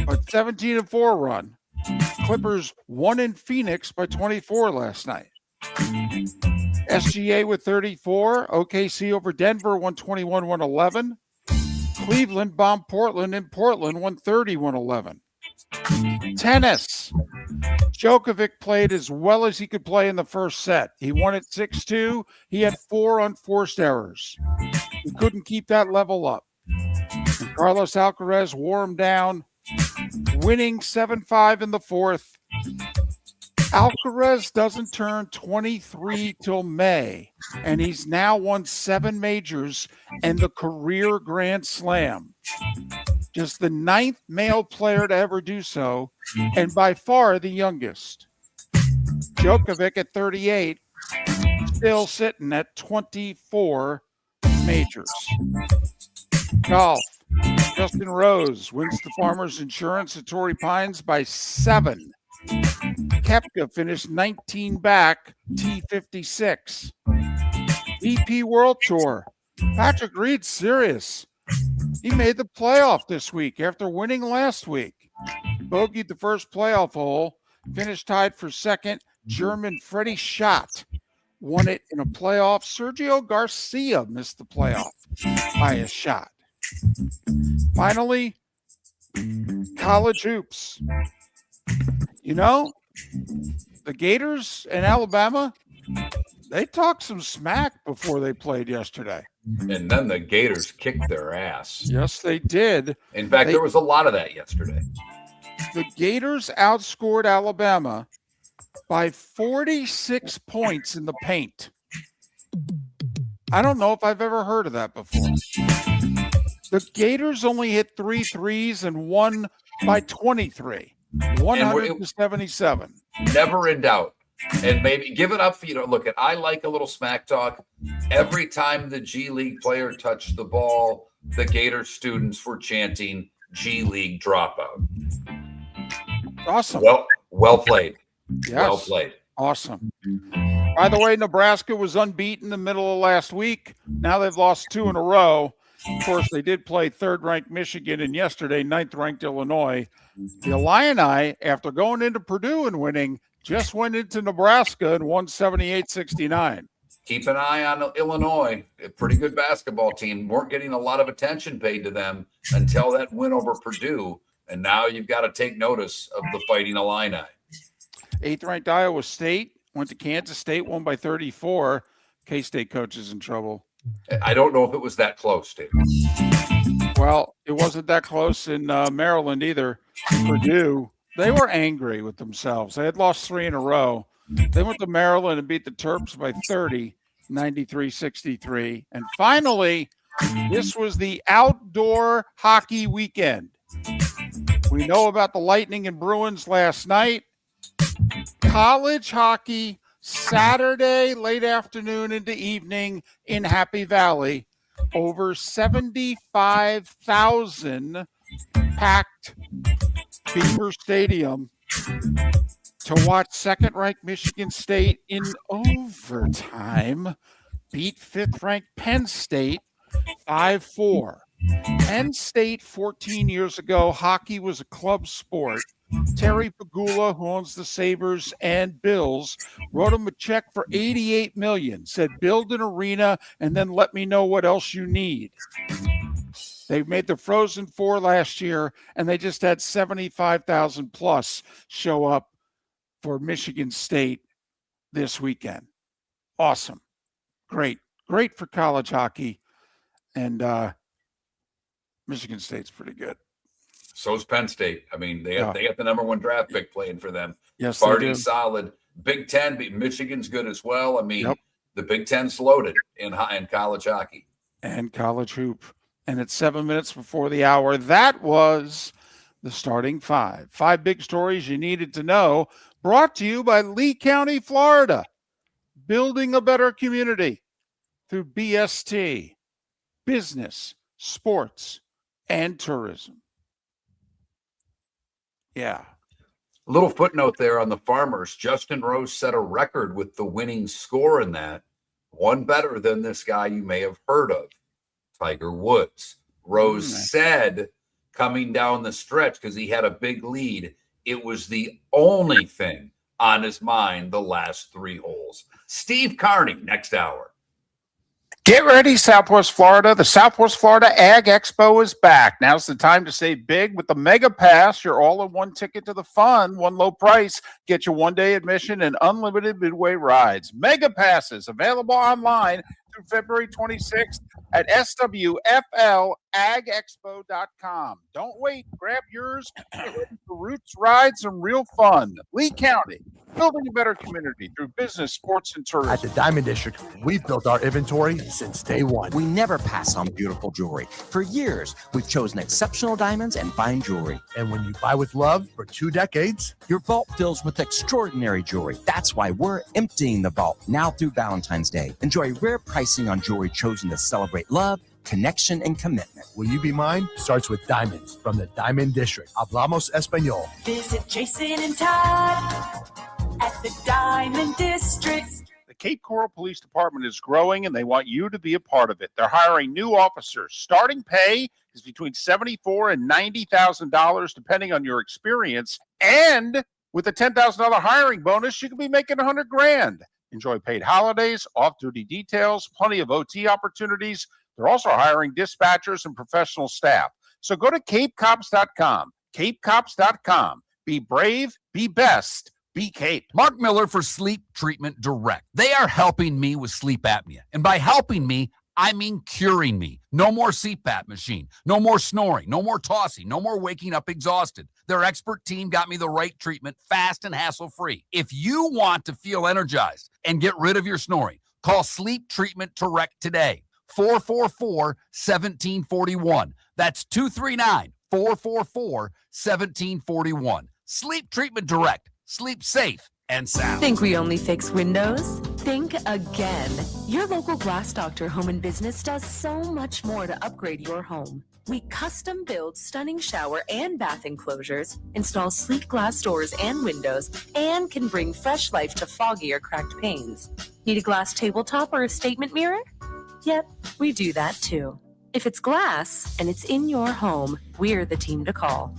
but 17-4 run. Clippers won in Phoenix by 24 last night. SGA with 34. OKC over Denver 121-111. Cleveland bombed Portland in Portland 130-111. Tennis. Djokovic played as well as he could play in the first set. He won at 6-2. He had 4 unforced errors. He couldn't keep that level up. And Carlos Alcaraz wore him down, winning 7-5 in the fourth. Alcaraz doesn't turn 23 till May, and he's now won 7 majors and the career Grand Slam. Just the 9th male player to ever do so, and by far the youngest. Djokovic at 38 still sitting at 24 majors. Golf. Justin Rose wins the Farmers Insurance at Torrey Pines by 7. Koepka finished 19 back, T56. DP World Tour. Patrick Reed's serious. He made the playoff this week after winning last week. Bogeyed the first playoff hole, finished tied for second. German Freddie Schott won it in a playoff. Sergio Garcia missed the playoff by a shot. Finally, college hoops. You know, the Gators in Alabama, they talked some smack before they played yesterday. And then the Gators kicked their ass. Yes, they did. In fact, there was a lot of that yesterday. The Gators outscored Alabama by 46 points in the paint. I don't know if I've ever heard of that before. The Gators only hit 3 threes and won by 23, 177. Never in doubt. And maybe give it up for look at. I like a little smack talk. Every time the G League player touched the ball, the Gator students were chanting G League dropout. Awesome. Well played. Yes. Well played. Awesome. By the way, Nebraska was unbeaten in the middle of last week. Now they've lost 2 in a row. Of course, they did play third-ranked Michigan and yesterday ninth-ranked Illinois. The Illini, after going into Purdue and winning, just went into Nebraska and won 78-69. Keep an eye on Illinois, a pretty good basketball team. Weren't getting a lot of attention paid to them until that win over Purdue. And now you've got to take notice of the Fighting Illini. 8th-ranked Iowa State went to Kansas State, won by 34. K-State coach is in trouble. I don't know if it was that close, Dave. Well, it wasn't that close in Maryland either. Purdue, they were angry with themselves. They had lost 3 in a row. They went to Maryland and beat the Terps by 30, 93-63. And finally, this was the outdoor hockey weekend. We know about the Lightning and Bruins last night. College hockey Saturday, late afternoon into evening in Happy Valley. Over 75,000 packed Beaver Stadium to watch second-ranked Michigan State in overtime beat fifth-ranked Penn State 5-4. Penn State 14 years ago, hockey was a club sport. Terry Pagula, who owns the Sabres and Bills, wrote him a check for $88 million, said build an arena and then let me know what else you need. They made the Frozen Four last year, and they just had 75,000 plus show up for Michigan State this weekend. Awesome. Great for college hockey. And Michigan State's pretty good. So's Penn State. I mean, they got the number 1 draft pick playing for them. Yes, Party solid. Big Ten, Michigan's good as well. I mean, The Big Ten's loaded in college hockey. And college hoop. And it's 7 minutes before the hour. That was the starting 5. 5 big stories you needed to know. Brought to you by Lee County, Florida. Building a better community through BST, business, sports, and tourism. Yeah. A little footnote there on the Farmers. Justin Rose set a record with the winning score in that. One better than this guy you may have heard of, Tiger Woods. Rose said coming down the stretch, because he had a big lead, it was the only thing on his mind the last 3 holes. Steve Carney, next hour. Get ready, Southwest Florida. The Southwest Florida Ag Expo is back. Now's the time to save big with the Mega Pass, your all-in-one ticket to the fun, one low price. Get your one-day admission and unlimited midway rides. Mega Passes available online through February 26th at swflagexpo.com. Don't wait. Grab yours. Get ready for roots, rides, and real fun. Lee County, building a better community through business, sports, and tourism. At the Diamond District, we've built our inventory since day one. We never pass on beautiful jewelry. For years, we've chosen exceptional diamonds and fine jewelry. And when you buy with love for 2 decades, your vault fills with extraordinary jewelry. That's why we're emptying the vault now through Valentine's Day. Enjoy rare pricing on jewelry chosen to celebrate love, connection, and commitment. Will you be mine? Starts with diamonds from the Diamond District. Hablamos Español. Visit Jason and Todd at the Diamond District. The Cape Coral Police Department is growing, and they want you to be a part of it. They're hiring new officers. Starting pay is between $74,000 and $90,000, depending on your experience. And with a $10,000 hiring bonus, you could be making $100,000. Enjoy paid holidays, off-duty details, plenty of OT opportunities. They're also hiring dispatchers and professional staff. So go to capecops.com, capecops.com. Be brave, be best, be Cape. Mark Miller for Sleep Treatment Direct. They are helping me with sleep apnea. And by helping me, I mean curing me. No more CPAP machine, no more snoring, no more tossing, no more waking up exhausted. Their expert team got me the right treatment, fast and hassle-free. If you want to feel energized and get rid of your snoring, call Sleep Treatment Direct today. 444-1741. That's 239-444-1741. Sleep Treatment Direct. Sleep safe and sound. Think we only fix windows? Think again. Your local Glass Doctor Home and Business does so much more to upgrade your home. We custom build stunning shower and bath enclosures, install sleek glass doors and windows, and can bring fresh life to foggy or cracked panes. Need a glass tabletop or a statement mirror? Yep, we do that too. If it's glass and it's in your home, we're the team to call.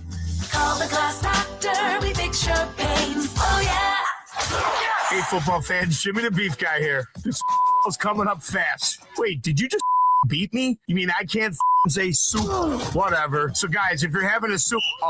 Call the Glass Doctor, we fix your pains. Oh yeah! Hey, football fans, Jimmy the Beef Guy here. This was coming up fast. Wait, did you just beat me? You mean I can't say soup? Whatever. So, guys, if you're having a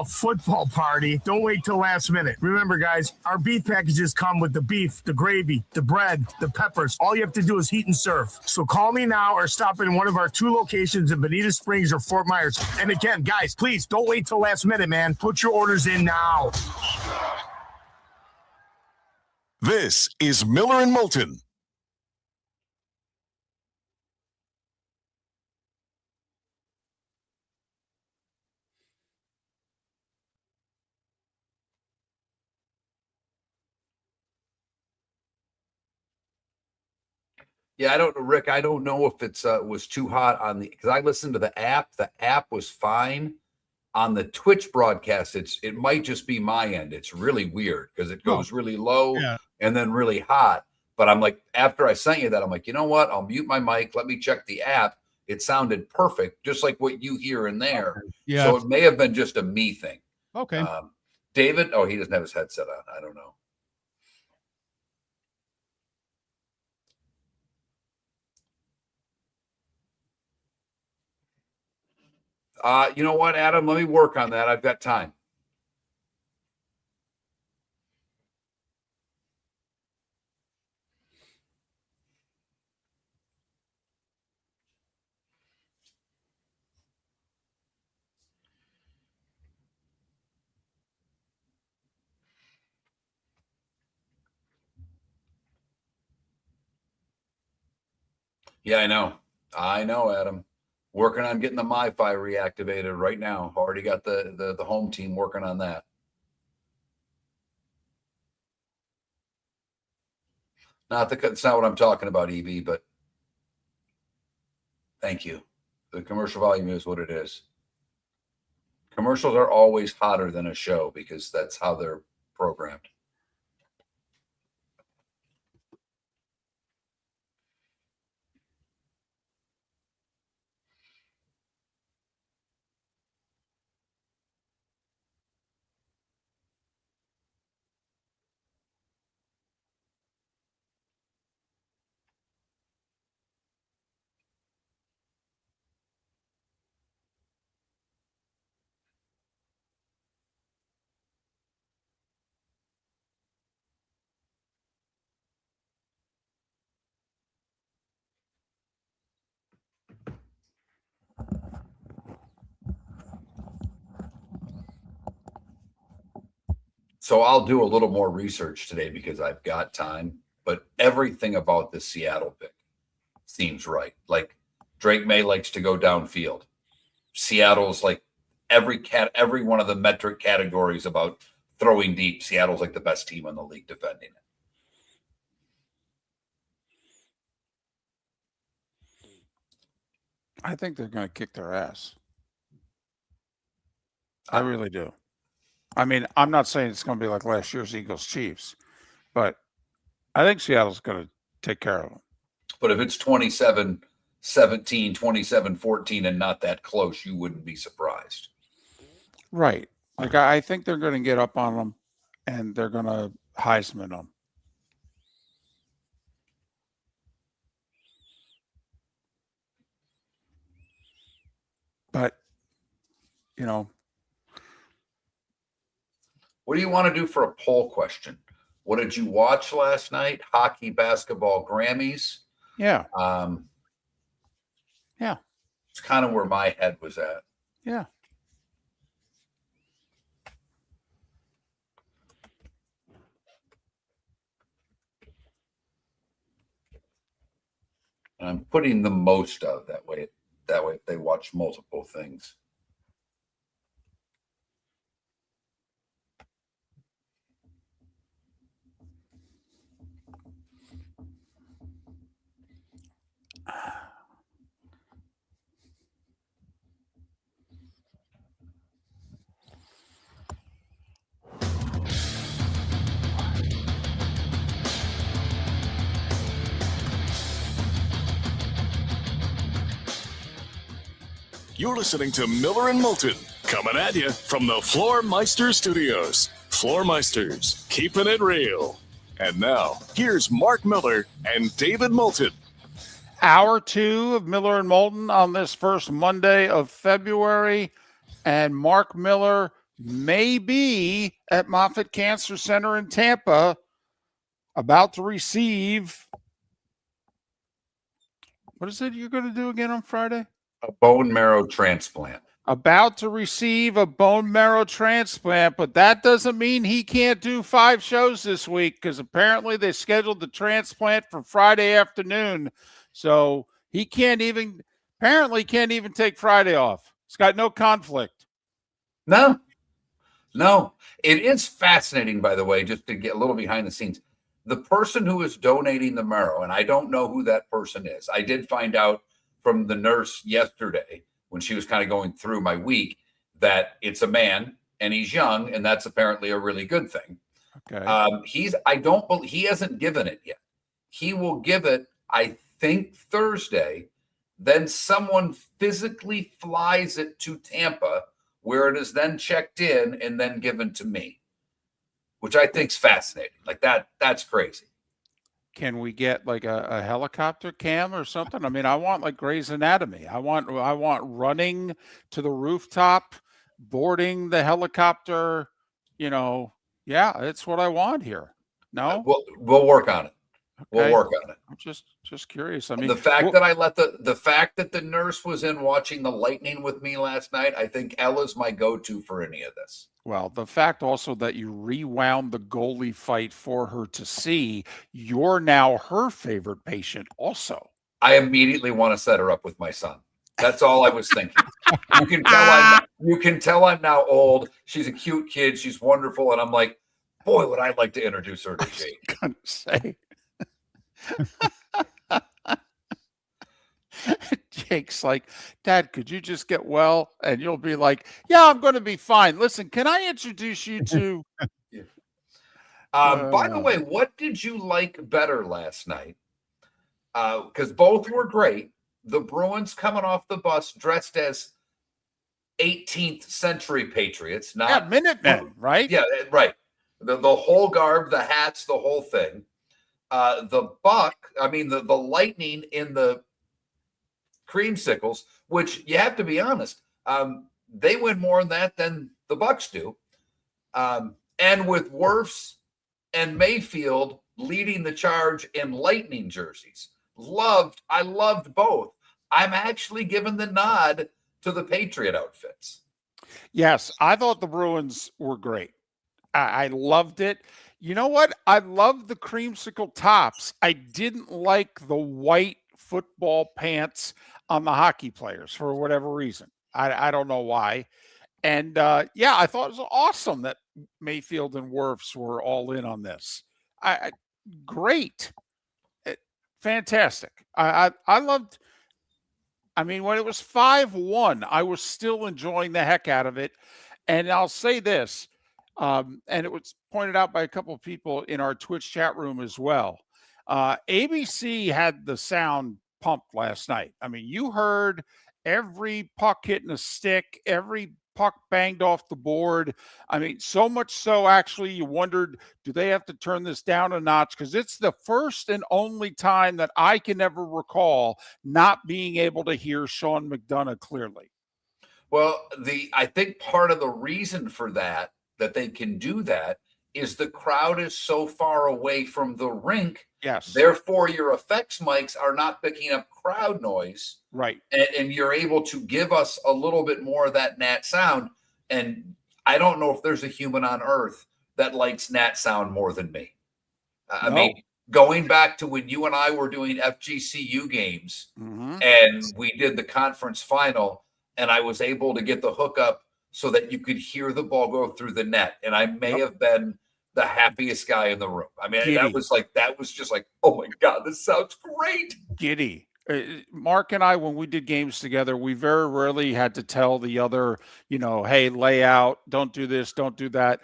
football party, don't wait till last minute. Remember, guys, our beef packages come with the beef, the gravy, the bread, the peppers. All you have to do is heat and serve. So call me now or stop in one of our 2 locations in Bonita Springs or Fort Myers. And again, guys, please don't wait till last minute, man. Put your orders in now. This is Miller and Moulton. Yeah, I don't know, Rick. I don't know if it's was too hot on the, because I listened to the app. The app was fine. On the Twitch broadcast, it might just be my end. It's really weird because it goes really low and then really hot. But I'm like, after I sent you that, I'm like, you know what? I'll mute my mic. Let me check the app. It sounded perfect, just like what you hear in there. Yeah. So it may have been just a me thing. Okay. David, he doesn't have his headset on. I don't know. You know what, Adam? Let me work on that. I've got time. Yeah, I know. I know, Adam. Working on getting the MiFi reactivated right now. Already got the home team working on that. It's not what I'm talking about, EB, but thank you. The commercial volume is what it is. Commercials are always hotter than a show because that's how they're programmed. So I'll do a little more research today because I've got time. But everything about the Seattle pick seems right. Like Drake May likes to go downfield. Seattle's like every one of the metric categories about throwing deep. Seattle's like the best team in the league defending it. I think they're going to kick their ass. I really do. I mean, I'm not saying it's going to be like last year's Eagles Chiefs, but I think Seattle's going to take care of them. But if it's 27-17, 27-14, and not that close, you wouldn't be surprised. Right. Like, I think they're going to get up on them, and they're going to Heisman them. But, you know. What do you want to do for a poll question? What did you watch last night? Hockey, basketball, Grammys? Yeah. Yeah. It's kind of where my head was at. Yeah. And I'm putting the most of that way they watch multiple things. You're listening to Miller and Moulton, coming at you from the Floor Meister Studios. Floor Meisters, keeping it real. And now, here's Mark Miller and David Moulton. Hour 2 of Miller and Moulton on this first Monday of February. And Mark Miller may be at Moffitt Cancer Center in Tampa, about to receive. What is it you're going to do again on Friday? A bone marrow transplant. About to receive a bone marrow transplant, but that doesn't mean he can't do 5 shows this week, because apparently they scheduled the transplant for Friday afternoon. So he can't even take Friday off. He's got no conflict. No. It is fascinating, by the way, just to get a little behind the scenes. The person who is donating the marrow, and I don't know who that person is. I did find out from the nurse yesterday when she was kind of going through my week that it's a man and he's young, and that's apparently a really good thing. Okay. He hasn't given it yet. He will give it, I think, Thursday. Then someone physically flies it to Tampa, where it is then checked in and then given to me, which I think is fascinating. Like that's crazy. Can we get like a helicopter cam or something? I mean, I want like Grey's Anatomy. I want running to the rooftop, boarding the helicopter. Yeah, it's what I want here. No, we'll work on it. Okay. We'll work on it. I'm just curious. I mean, the fact that the nurse was in watching the Lightning with me last night, I think Ella's my go-to for any of this. Well, the fact also that you rewound the goalie fight for her to see, you're now her favorite patient also. I immediately want to set her up with my son. That's all I was thinking. You can tell I'm now old. She's a cute kid. She's wonderful. And I'm like, boy, would I like to introduce her to Jake. I was gonna say. Jake's like, Dad, could you just get well? And you'll be like, yeah, I'm going to be fine. Listen, can I introduce you to? By the way, what did you like better last night? Because both were great. The Bruins coming off the bus dressed as 18th century Patriots, not Minutemen, right? Yeah, right. The whole garb, the hats, the whole thing. The Lightning in the creamsicles, which you have to be honest, they win more in that than the Bucks do. And with Wirfs and Mayfield leading the charge in Lightning jerseys. I loved both. I'm actually giving the nod to the Patriot outfits. Yes, I thought the Bruins were great. I loved it. You know what? I loved the creamsicle tops. I didn't like the white football pants on the hockey players for whatever reason. I don't know why. And yeah, I thought it was awesome that Mayfield and Wirfs were all in on this. Great. Fantastic. I loved. I mean, when it was 5-1, I was still enjoying the heck out of it. And I'll say this, and it was pointed out by a couple of people in our Twitch chat room as well. ABC had the sound pumped last night. I mean, you heard every puck hitting a stick, every puck banged off the board. I mean, so much so actually you wondered, do they have to turn this down a notch? Because it's the first and only time that I can ever recall not being able to hear Sean McDonough clearly. Well, I think part of the reason for that they can do that is the crowd is so far away from the rink. Yes. Therefore, your effects mics are not picking up crowd noise. Right. And you're able to give us a little bit more of that Nat sound. And I don't know if there's a human on earth that likes Nat sound more than me. I mean, going back to when you and I were doing FGCU games and we did the conference final, and I was able to get the hookup so that you could hear the ball go through the net. And I may have been the happiest guy in the room. I mean, that was just like, oh my God, this sounds great. Giddy. Mark and I, when we did games together, we very rarely had to tell the other, hey, lay out, don't do this, don't do that.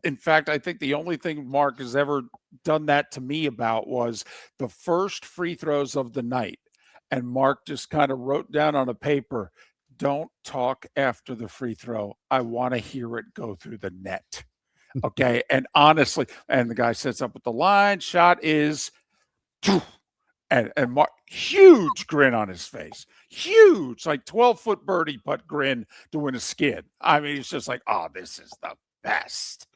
In fact, I think the only thing Mark has ever done that to me about was the first free throws of the night. And Mark just kind of wrote down on a paper, don't talk after the free throw. I want to hear it go through the net. Okay. And honestly, and the guy sets up with the line, shot is, and Mark, huge grin on his face, huge, like 12-foot birdie putt grin to win a skid. I mean, it's just like, oh, this is the best.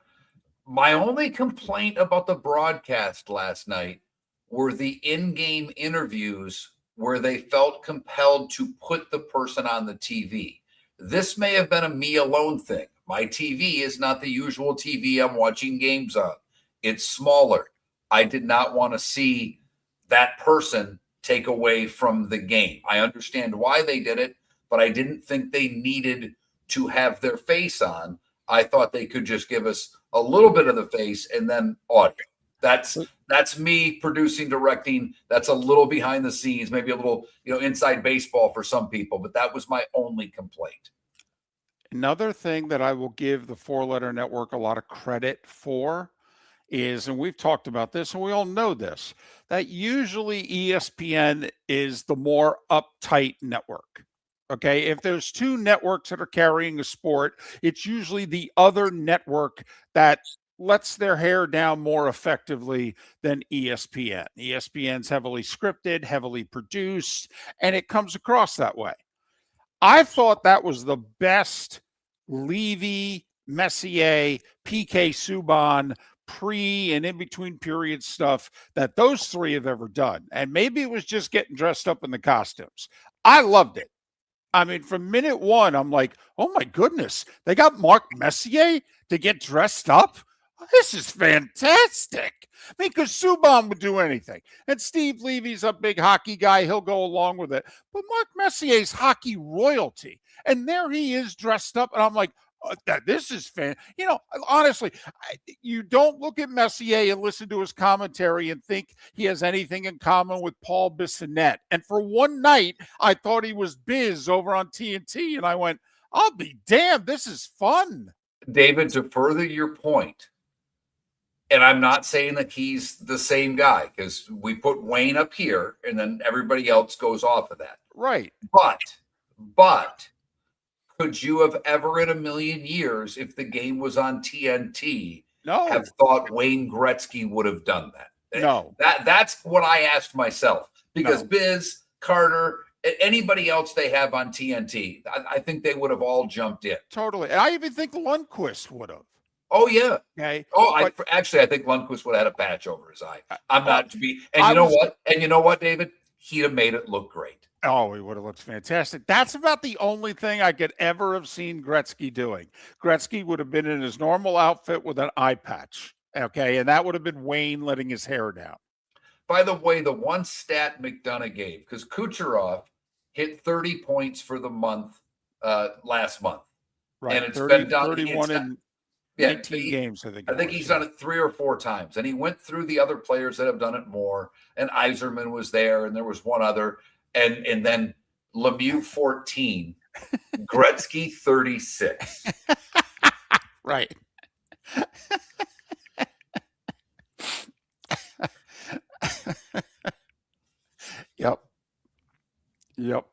My only complaint about the broadcast last night were the in-game interviews where they felt compelled to put the person on the TV. This may have been a me alone thing. My TV is not the usual TV I'm watching games on. It's smaller. I did not want to see that person take away from the game. I understand why they did it, but I didn't think they needed to have their face on. I thought they could just give us a little bit of the face and then audio. That's me producing, directing. That's a little behind the scenes, maybe a little, inside baseball for some people, but that was my only complaint. Another thing that I will give the Four Letter Network a lot of credit for is, and we've talked about this and we all know this, that usually ESPN is the more uptight network. Okay. If there's two networks that are carrying a sport, it's usually the other network that lets their hair down more effectively than ESPN. ESPN's heavily scripted, heavily produced, and it comes across that way. I thought that was the best Levy, Messier, PK Subban pre and in between period stuff that those three have ever done. And maybe it was just getting dressed up in the costumes. I loved it. I mean, from minute one, I'm like, oh my goodness, they got Mark Messier to get dressed up? This is fantastic. I mean, because Subban would do anything. And Steve Levy's a big hockey guy. He'll go along with it. But Mark Messier's hockey royalty. And there he is dressed up. And I'm like, this is fan. Honestly, you don't look at Messier and listen to his commentary and think he has anything in common with Paul Bissonnette. And for one night, I thought he was Biz over on TNT. And I went, I'll be damned. This is fun. David, to further your point, and I'm not saying that he's the same guy because we put Wayne up here and then everybody else goes off of that. Right. But could you have ever in a million years, if the game was on TNT, have thought Wayne Gretzky would have done that? No. That's what I asked myself because Biz, Carter, anybody else they have on TNT, I think they would have all jumped in. Totally. And I even think Lundqvist would have. Oh, yeah. Okay. I think Lundqvist would have had a patch over his eye. I'm not to be. And you know what? And you know what, David? He'd have made it look great. Oh, he would have looked fantastic. That's about the only thing I could ever have seen Gretzky doing. Gretzky would have been in his normal outfit with an eye patch. Okay. And that would have been Wayne letting his hair down. By the way, the one stat McDonough gave, because Kucherov hit 30 points for the month last month. Right. And it's 30, been done 31 in 19 games, I think he's done it 3 or 4 times. And he went through the other players that have done it more. And Yzerman was there, and there was one other. And then Lemieux 14, Gretzky 36. Right. Yep.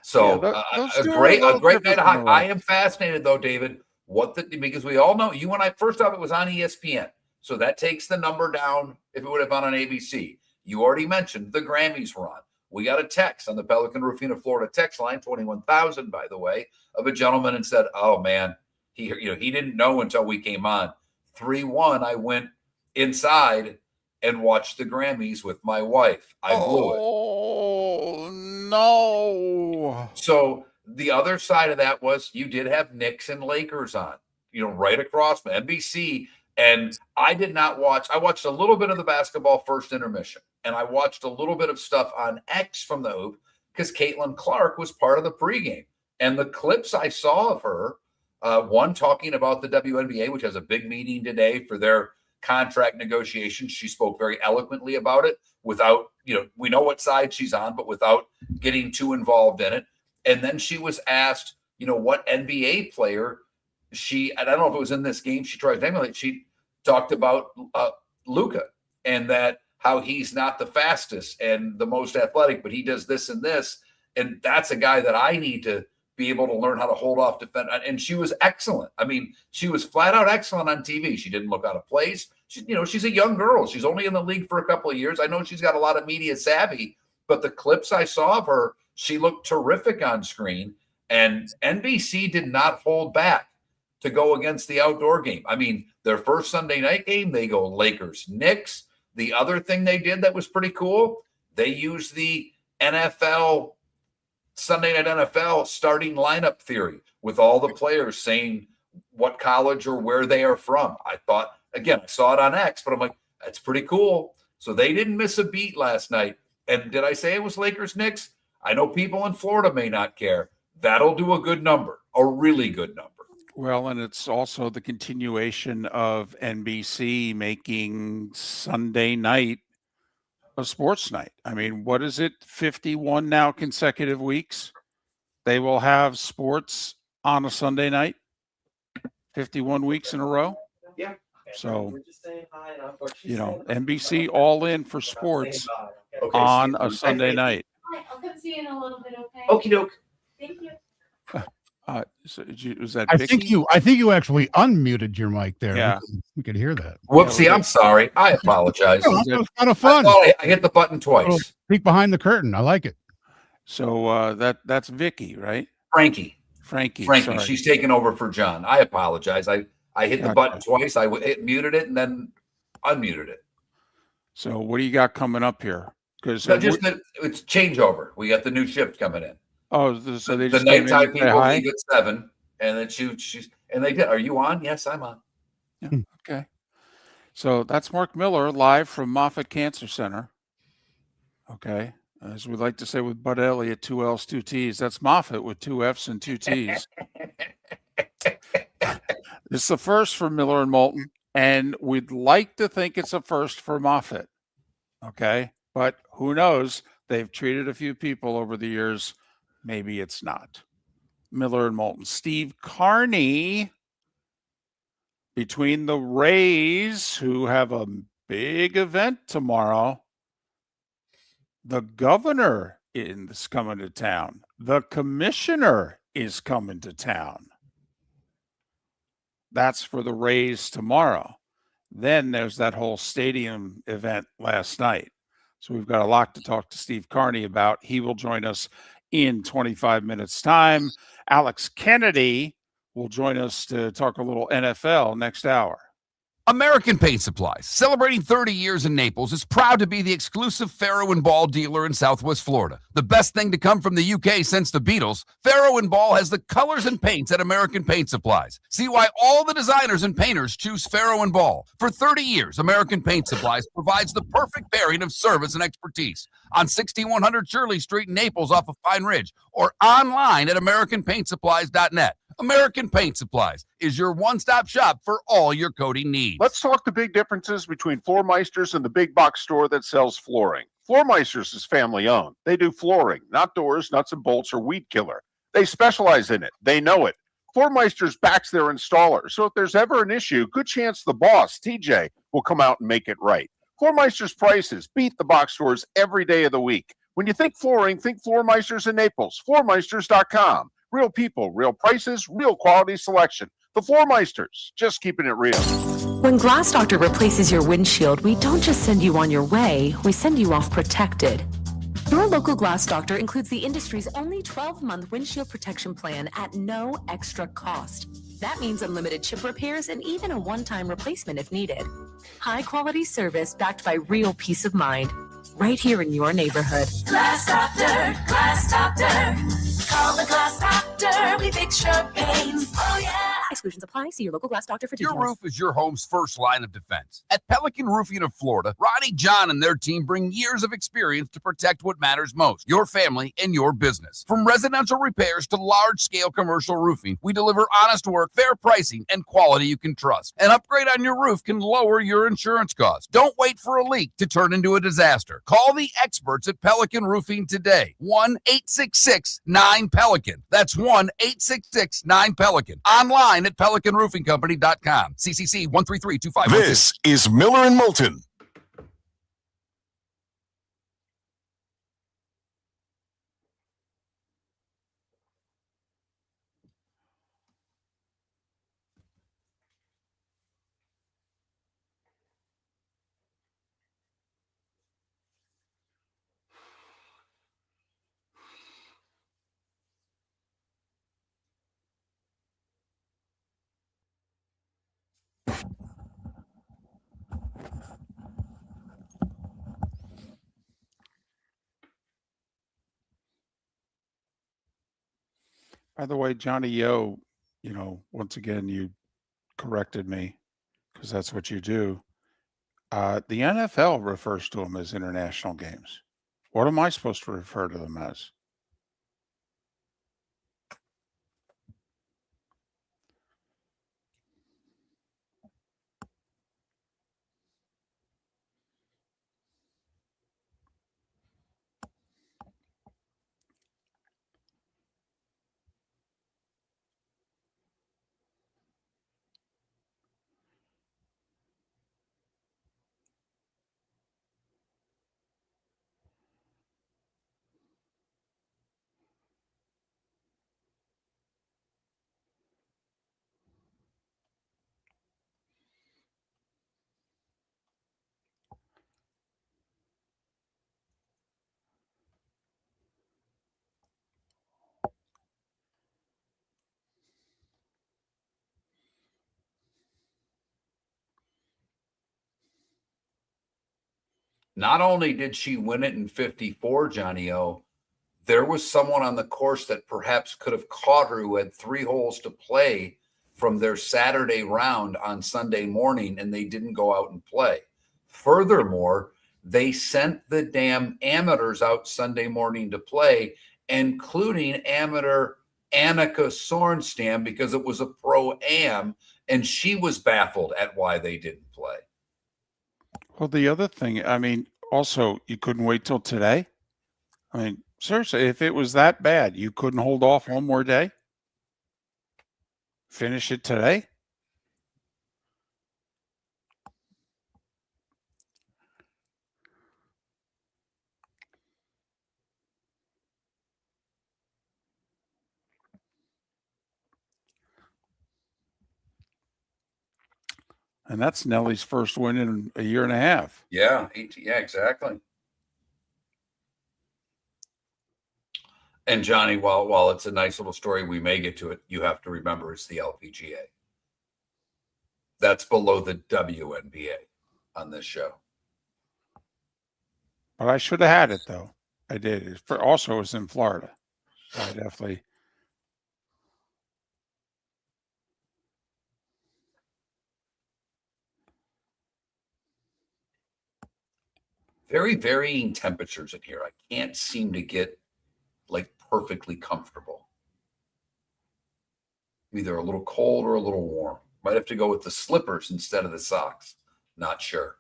So a great night of hockey. I am fascinated though, David. Because we all know you and I. First off, it was on ESPN, so that takes the number down. If it would have been on ABC, you already mentioned the Grammys were on. We got a text on the Pelican Rufina, Florida text line, 21,000, by the way, of a gentleman and said, "Oh man, he didn't know until we came on 3-1. I went inside and watched the Grammys with my wife. I blew it." Oh no! So the other side of that was you did have Knicks and Lakers on, right across from NBC. And I did not watch. I watched a little bit of the basketball first intermission, and I watched a little bit of stuff on X from the hoop because Caitlin Clark was part of the pregame. And the clips I saw of her, one talking about the WNBA, which has a big meeting today for their contract negotiations. She spoke very eloquently about it without, we know what side she's on, but without getting too involved in it. And then she was asked, what NBA player I don't know if it was in this game she tried to emulate. She talked about Luka and that how he's not the fastest and the most athletic, but he does this and this. And that's a guy that I need to be able to learn how to hold off defend. And she was excellent. I mean, she was flat out excellent on TV. She didn't look out of place. She's a young girl. She's only in the league for a couple of years. I know she's got a lot of media savvy, but the clips I saw of her, she looked terrific on screen. And NBC did not hold back to go against the outdoor game. I mean, their first Sunday night game, they go Lakers, Knicks. The other thing they did that was pretty cool, they used the NFL, Sunday Night NFL starting lineup theory with all the players saying what college or where they are from. I thought, again, I saw it on X, but I'm like, that's pretty cool. So they didn't miss a beat last night. And did I say it was Lakers, Knicks? I know people in Florida may not care. That'll do a good number, a really good number. Well, and it's also the continuation of NBC making Sunday night a sports night. I mean, what is it? 51 now consecutive weeks. They will have sports on a Sunday night, 51 weeks in a row. Yeah. So, NBC all in for sports on a Sunday night. I'll come see you in a little bit, okay? Okie doke. Thank you. So was that I Vicky? think you actually unmuted your mic there. Yeah. We could hear that. Whoopsie, I'm sorry. I apologize. No, that was kind of fun. I hit the button twice. Peek behind the curtain. I like it. So that's Vicky, right? Frankie. Sorry. She's taking over for John. I apologize. I hit the button twice. I muted it and then unmuted it. So what do you got coming up here? Because it's changeover. We got the new shift coming in. Oh, so they just the nighttime people leave at 7, and then she's and they did. Are you on? Yes, I'm on. Yeah. Okay. So that's Mark Miller live from Moffitt Cancer Center. Okay. As we like to say with Bud Elliott, 2 L's, 2 T's. That's Moffitt with 2 F's and 2 T's. It's the first for Miller and Moulton, and we'd like to think it's a first for Moffitt. Okay. But who knows? They've treated a few people over the years. Maybe it's not. Miller and Moulton. Steve Carney, between the Rays, who have a big event tomorrow, the governor is coming to town. The commissioner is coming to town. That's for the Rays tomorrow. Then there's that whole stadium event last night. So we've got a lot to talk to Steve Carney about. He will join us in 25 minutes time. Alex Kennedy will join us to talk a little NFL next hour. American Paint Supplies, celebrating 30 years in Naples, is proud to be the exclusive Farrow & Ball dealer in Southwest Florida. The best thing to come from the UK since the Beatles, Farrow & Ball has the colors and paints at American Paint Supplies. See why all the designers and painters choose Farrow & Ball. For 30 years, American Paint Supplies provides the perfect pairing of service and expertise on 6100 Shirley Street in Naples off of Pine Ridge or online at AmericanPaintSupplies.net. American Paint Supplies is your one-stop shop for all your coating needs. Let's talk the big differences between Floormeisters and the big box store that sells flooring. Floormeisters is family owned. They do flooring, not doors, nuts and bolts, or weed killer. They specialize in it. They know it. Floormeisters backs their installer, so if there's ever an issue, good chance the boss, TJ, will come out and make it right. Floormeisters prices beat the box stores every day of the week. When you think flooring, think Floormeisters in Naples. Floormeisters.com. Real people, real prices, real quality selection. The Floormeisters, just keeping it real. When Glass Doctor replaces your windshield, we don't just send you on your way, we send you off protected. Your local Glass Doctor includes the industry's only 12-month windshield protection plan at no extra cost. That means unlimited chip repairs and even a one-time replacement if needed. High-quality service backed by real peace of mind, right here in your neighborhood. Glass Doctor, Glass Doctor. Call the Glass Doctor. We fix your pains. Oh, yeah. Exclusions apply. See your local Glass Doctor for Your details. roof is your home's first line of defense. At Pelican Roofing of Florida, Ronnie, John, and their team bring years of experience to protect what matters most, your family and your business. From residential repairs to large-scale commercial roofing, we deliver honest work, fair pricing, and quality you can trust. An upgrade on your roof can lower your insurance costs. Don't wait for a leak to turn into a disaster. Call the experts at Pelican Roofing today. 1-866-9-PELICAN. That's 1-866-9-PELICAN. Online at PelicanRoofingCompany.com. CCC 1332512. This is Miller and Moulton. By the way, Johnny Yo, once again, you corrected me because that's what you do. The NFL refers to them as international games. What am I supposed to refer to them as? Not only did she win it in 54, Johnny O, there was someone on the course that perhaps could have caught her who had 3 holes to play from their Saturday round on Sunday morning, and they didn't go out and play. Furthermore, they sent the damn amateurs out Sunday morning to play, including amateur Annika Sorenstam, because it was a pro-am, and she was baffled at why they didn't play. Well, the other thing, also, you couldn't wait till today? Seriously, if it was that bad, you couldn't hold off one more day? Finish it today? And that's Nellie's first win in a year and a half. Yeah, exactly. And Johnny, while it's a nice little story, we may get to it, you have to remember it's the LPGA. That's below the WNBA on this show. But I should have had it, though. I did. Also, it was in Florida. So I definitely. Very varying temperatures in here. I can't seem to get like perfectly comfortable. Either a little cold or a little warm. Might have to go with the slippers instead of the socks. Not sure.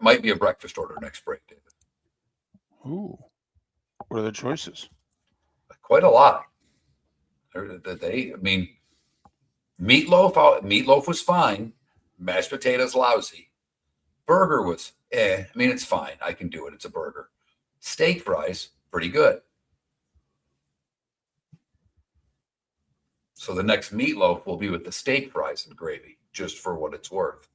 Might be a breakfast order next break, David. Ooh. What are the choices? Quite a lot. Meatloaf was fine. Mashed potatoes lousy. Burger was it's fine. I can do it. It's a burger. Steak fries, pretty good. So the next meatloaf will be with the steak fries and gravy, just for what it's worth.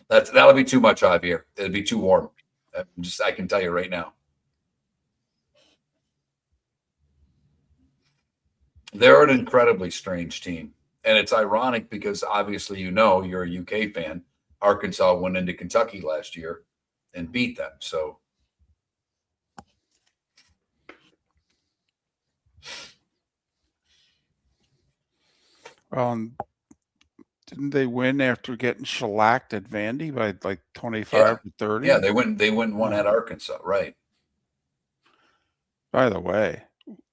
That'll be too much, Javier. It'll be too warm. I can tell you right now. They're an incredibly strange team. And it's ironic because obviously, you're a UK fan. Arkansas went into Kentucky last year and beat them. So didn't they win after getting shellacked at Vandy by like 25 to 30? Yeah, they went one at Arkansas, right? By the way,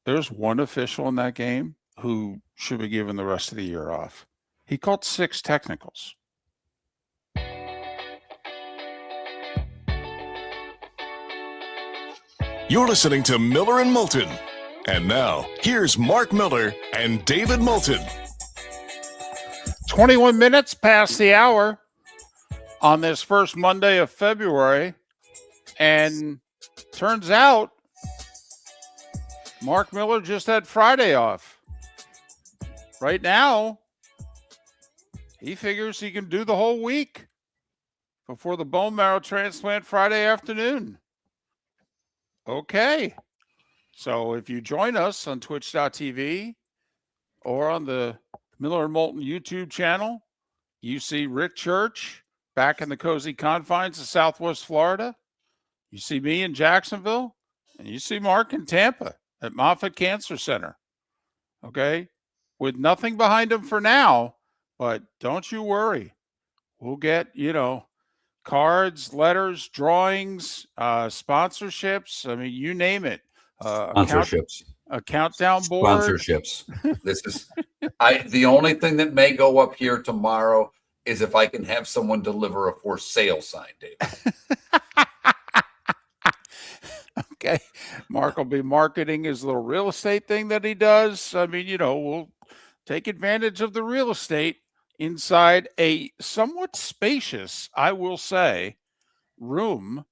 there's one official in that game who should be given the rest of the year off. He called 6 technicals. You're listening to Miller and Moulton. And now, here's Mark Miller and David Moulton. 21 minutes past the hour on this first Monday of February. And turns out Mark Miller just had Friday off. Right now, he figures he can do the whole week before the bone marrow transplant Friday afternoon. Okay. So if you join us on twitch.tv or on the Miller and Moulton YouTube channel, you see Rick Church back in the cozy confines of Southwest Florida. You see me in Jacksonville, and you see Mark in Tampa at Moffitt Cancer Center. Okay? With nothing behind him for now, but don't you worry. We'll get, cards, letters, drawings, sponsorships. I mean, you name it. Sponsorships. A countdown board. Sponsorships. This is the only thing that may go up here tomorrow is if I can have someone deliver a for sale sign, David. Okay. Mark will be marketing his little real estate thing that he does. I mean, we'll take advantage of the real estate inside a somewhat spacious, I will say, room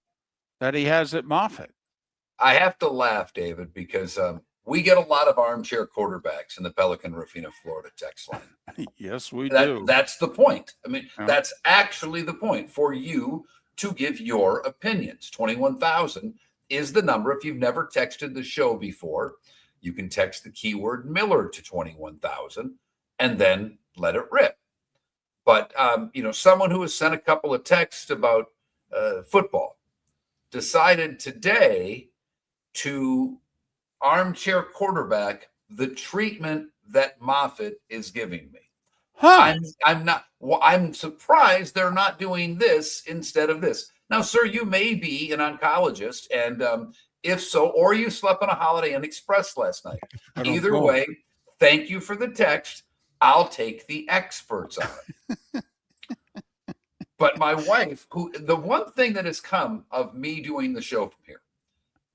that he has at Moffitt. I have to laugh, David, because we get a lot of armchair quarterbacks in the Pelican Rufino, Florida text line. Yes, we do. That's the point. I mean, that's actually the point for you to give your opinions. 21,000 is the number. If you've never texted the show before, you can text the keyword Miller to 21,000 and then let it rip. But, someone who has sent a couple of texts about football decided today to armchair quarterback the treatment that Moffitt is giving me. I'm surprised they're not doing this instead of this. Now, sir, you may be an oncologist, and if so, or you slept on a Holiday Inn Express last night. Either way, thank you for the text. I'll take the experts on it. But my wife, the one thing that has come of me doing the show from here,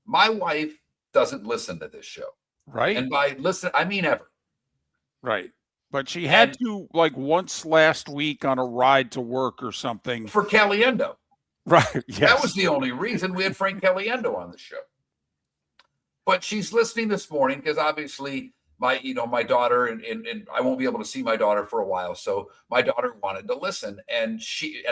my wife doesn't listen to this show. Right. And by listen, I mean ever. Right. But she had to once last week on a ride to work or something. For Caliendo. Right. Yes. That was the only reason we had Frank Caliendo on the show. But she's listening this morning because obviously my daughter, and I won't be able to see my daughter for a while. So my daughter wanted to listen, and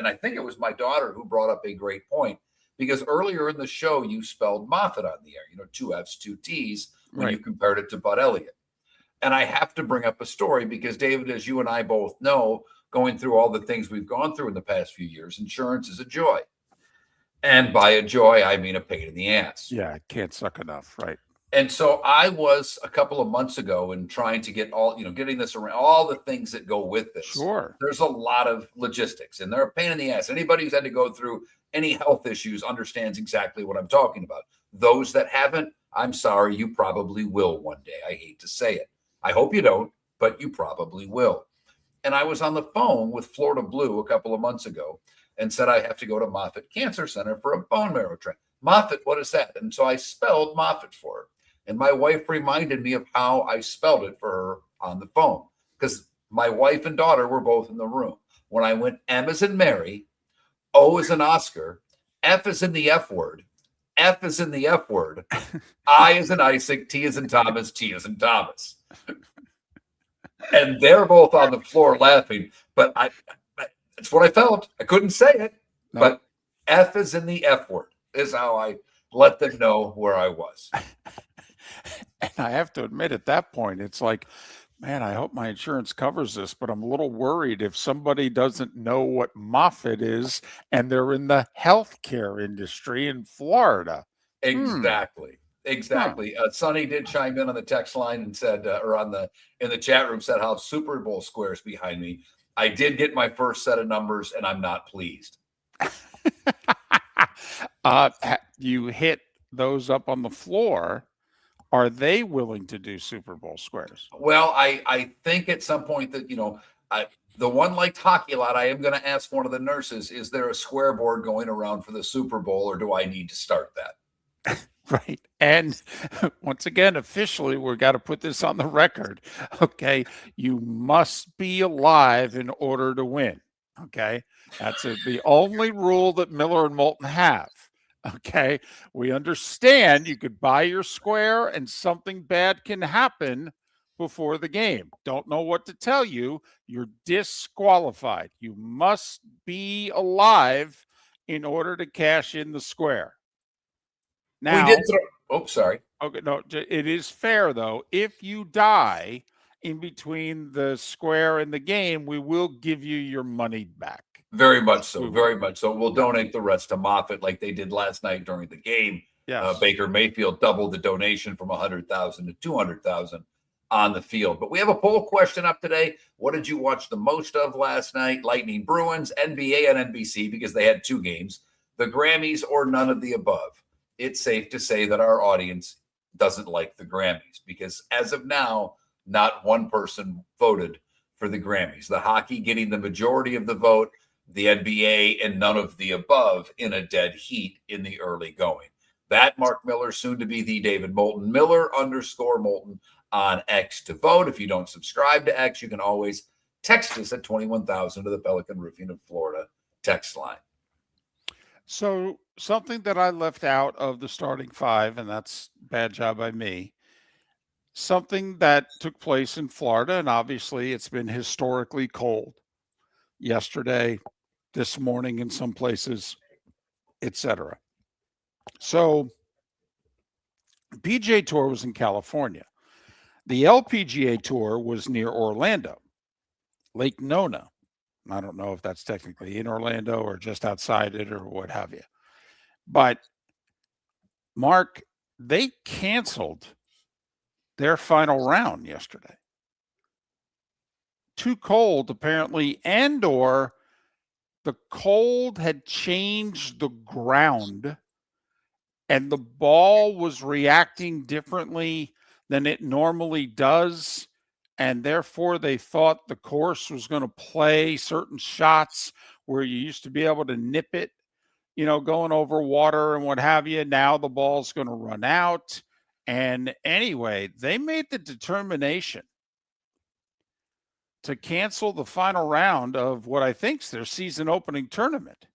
I think it was my daughter who brought up a great point, because earlier in the show you spelled Moffat on the air, 2 F's, 2 T's, when you compared it to Bud Elliott. And I have to bring up a story because, David, as you and I both know, going through all the things we've gone through in the past few years, insurance is a joy. And by a joy, I mean a pain in the ass. Yeah, it can't suck enough, right? And so I was a couple of months ago and trying to get getting this around, all the things that go with this. Sure. There's a lot of logistics and they're a pain in the ass. Anybody who's had to go through any health issues understands exactly what I'm talking about. Those that haven't, I'm sorry, you probably will one day. I hate to say it. I hope you don't, but you probably will. And I was on the phone with Florida Blue a couple of months ago and said, I have to go to Moffitt Cancer Center for a bone marrow transplant. Moffitt, what is that? And so I spelled Moffitt for her. And my wife reminded me of how I spelled it for her on the phone, because my wife and daughter were both in the room. When I went M as in Mary, O as in Oscar, F as in the F word, F as in the F word, I as in Isaac, T as in Thomas, T as in Thomas. And they're both on the floor laughing, but it's what I felt. I couldn't say it, but F as in the F word is how I let them know where I was. And I have to admit, at that point, it's like, man, I hope my insurance covers this, but I'm a little worried if somebody doesn't know what Moffitt is and they're in the healthcare industry in Florida. Exactly. Sonny did chime in on the text line and said, in the chat room, said how Super Bowl squares behind me. I did get my first set of numbers and I'm not pleased. You hit those up on the floor. Are they willing to do Super Bowl squares? Well, I think at some point that, the one liked hockey a lot, I am going to ask one of the nurses, is there a square board going around for the Super Bowl, or do I need to start that? Right. And once again, officially, we've got to put this on the record. Okay. You must be alive in order to win. Okay. That's the only rule that Miller and Moulton have. Okay. We understand you could buy your square and something bad can happen before the game. Don't know what to tell you. You're disqualified. You must be alive in order to cash in the square. Now, we did sorry. Okay, no, it is fair though. If you die in between the square and the game, we will give you your money back. Very much so. Very much so. We'll donate the rest to Moffitt like they did last night during the game. Yes. Baker Mayfield doubled the donation from $100,000 to $200,000 on the field. But we have a poll question up today. What did you watch the most of last night? Lightning Bruins, NBA and NBC, because they had 2 games, the Grammys, or none of the above. It's safe to say that our audience doesn't like the Grammys, because as of now, not one person voted for the Grammys. The hockey getting the majority of the vote, the NBA, and none of the above in a dead heat in the early going. That Mark Miller, soon to be the David Moulton, Miller_Moulton on X to vote. If you don't subscribe to X, you can always text us at 21,000 to the Pelican Roofing of Florida text line. So something that I left out of the starting 5, and that's bad job by me, something that took place in Florida, and obviously it's been historically cold yesterday, this morning in some places, etc. So PGA Tour was in California. The LPGA Tour was near Orlando, Lake Nona. I don't know if that's technically in Orlando or just outside it or what have you. But, Mark, they canceled their final round yesterday. Too cold, apparently, and/or the cold had changed the ground and the ball was reacting differently than it normally does. And therefore, they thought the course was going to play certain shots where you used to be able to nip it, going over water and what have you. Now the ball's going to run out. And anyway, they made the determination to cancel the final round of what I think is their season opening tournament.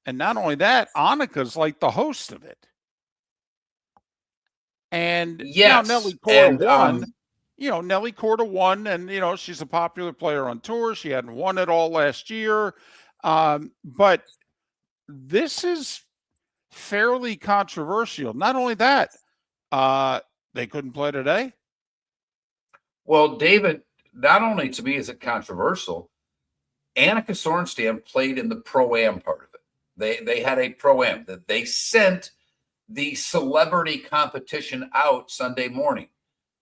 And not only that, Annika's like the host of it. And now Yes. Nelly Korda And won. Nelly Korda won, and she's a popular player on tour. She hadn't won it all last year, but this is fairly controversial. Not only that, they couldn't play today. well, David, not only to me is it controversial, Annika Sorenstam played in the pro-am part of it. They had a pro-am that they sent the celebrity competition out Sunday morning.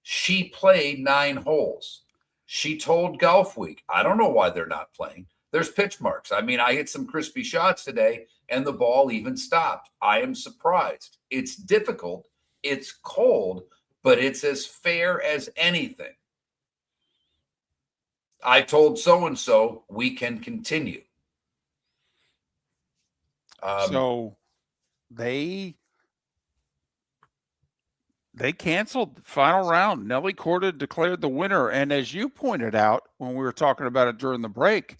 She played 9 holes. She told Golf Week, I don't know why they're not playing. There's pitch marks. I mean, I hit some crispy shots today and the ball even stopped. I am surprised. It's difficult. It's cold, but it's as fair as anything. I told so-and-so we can continue. So they canceled the final round. Nelly Korda declared the winner. And as you pointed out when we were talking about it during the break,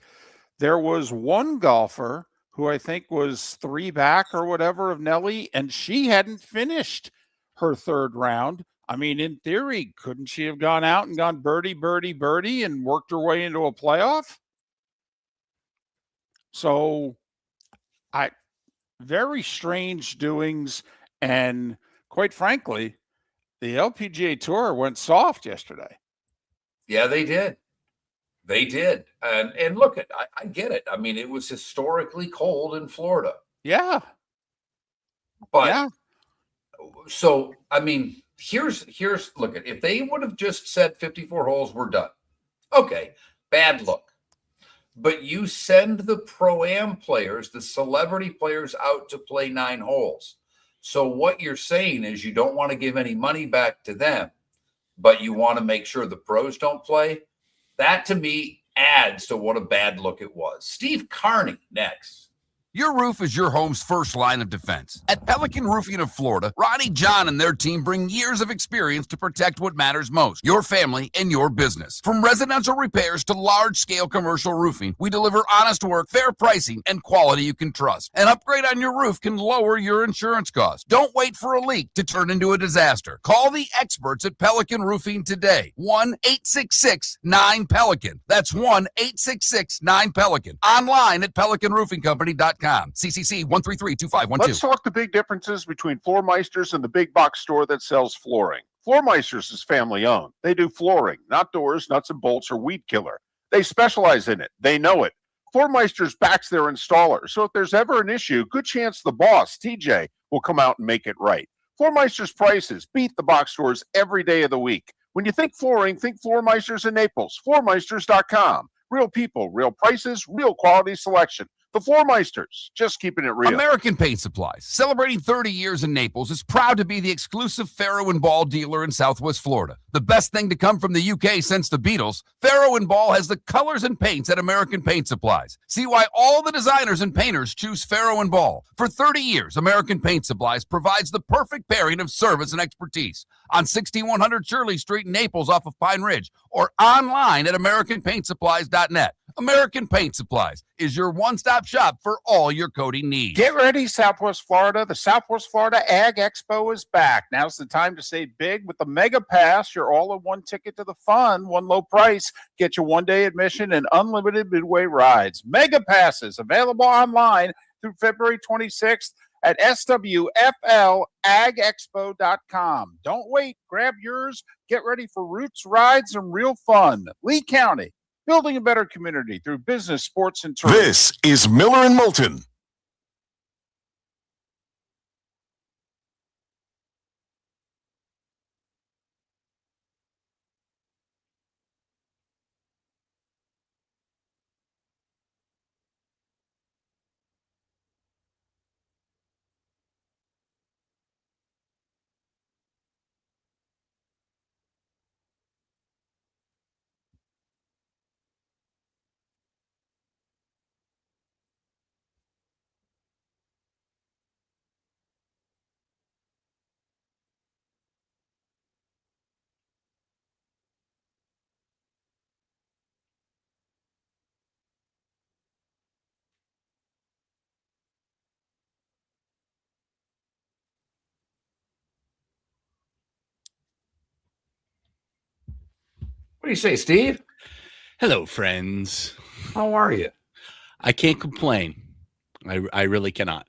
there was one golfer who I think was 3 back or whatever of Nelly, and she hadn't finished her 3rd round. I mean, in theory, couldn't she have gone out and gone birdie, birdie, birdie and worked her way into a playoff? So very strange doings. And quite frankly, the LPGA Tour went soft yesterday. Yeah, they did. They did. And look, I get it. I mean, it was historically cold in Florida. Yeah. But yeah. So, I mean, here's look at if they would have just said 54 holes, we're done. Okay, bad look. But you send the pro-am players, the celebrity players out to play 9 holes. So what you're saying is you don't want to give any money back to them, but you want to make sure the pros don't play. That to me adds to what a bad look it was. Steve Carney next. Your roof is your home's first line of defense. At Pelican Roofing of Florida, Ronnie John and their team bring years of experience to protect what matters most, your family and your business. From residential repairs to large-scale commercial roofing, we deliver honest work, fair pricing, and quality you can trust. An upgrade on your roof can lower your insurance costs. Don't wait for a leak to turn into a disaster. Call the experts at Pelican Roofing today. 1-866-9-PELICAN. That's 1-866-9-PELICAN. Online at PelicanRoofingCompany.com. CCC 1332512. Let's talk the big differences between Floor Meisters and the big box store that sells flooring. Floor Meisters is family owned. They do flooring, not doors, nuts and bolts, or weed killer. They specialize in it. They know it. Floor Meisters backs their installer, so if there's ever an issue, good chance the boss, TJ, will come out and make it right. Floor Meisters prices beat the box stores every day of the week. When you think flooring, think Floor Meisters in Naples. FloorMeisters.com. Real people, real prices, real quality selection. The Floor Meisters, just keeping it real. American Paint Supplies, celebrating 30 years in Naples, is proud to be the exclusive Faro and Ball dealer in Southwest Florida. The best thing to come from the UK since the Beatles, Faro and Ball has the colors and paints at American Paint Supplies. See why all the designers and painters choose Faro and Ball. For 30 years, American Paint Supplies provides the perfect pairing of service and expertise. On 6100 Shirley Street in Naples off of Pine Ridge, or online at AmericanPaintSupplies.net. American Paint Supplies is your one-stop shop for all your coating needs. Get ready, Southwest Florida. The Southwest Florida Ag Expo is back. Now's the time to save big with the Mega Pass. Your all-in-one ticket to the fun, one low price. Get you one-day admission and unlimited midway rides. Mega Passes available online through February 26th at swflagexpo.com. Don't wait. Grab yours. Get ready for roots, rides, and real fun. Lee County, building a better community through business, sports, and tourism. This is Miller and Moulton. do you say, Steve? Hello, friends. How are you? I can't complain. I really cannot.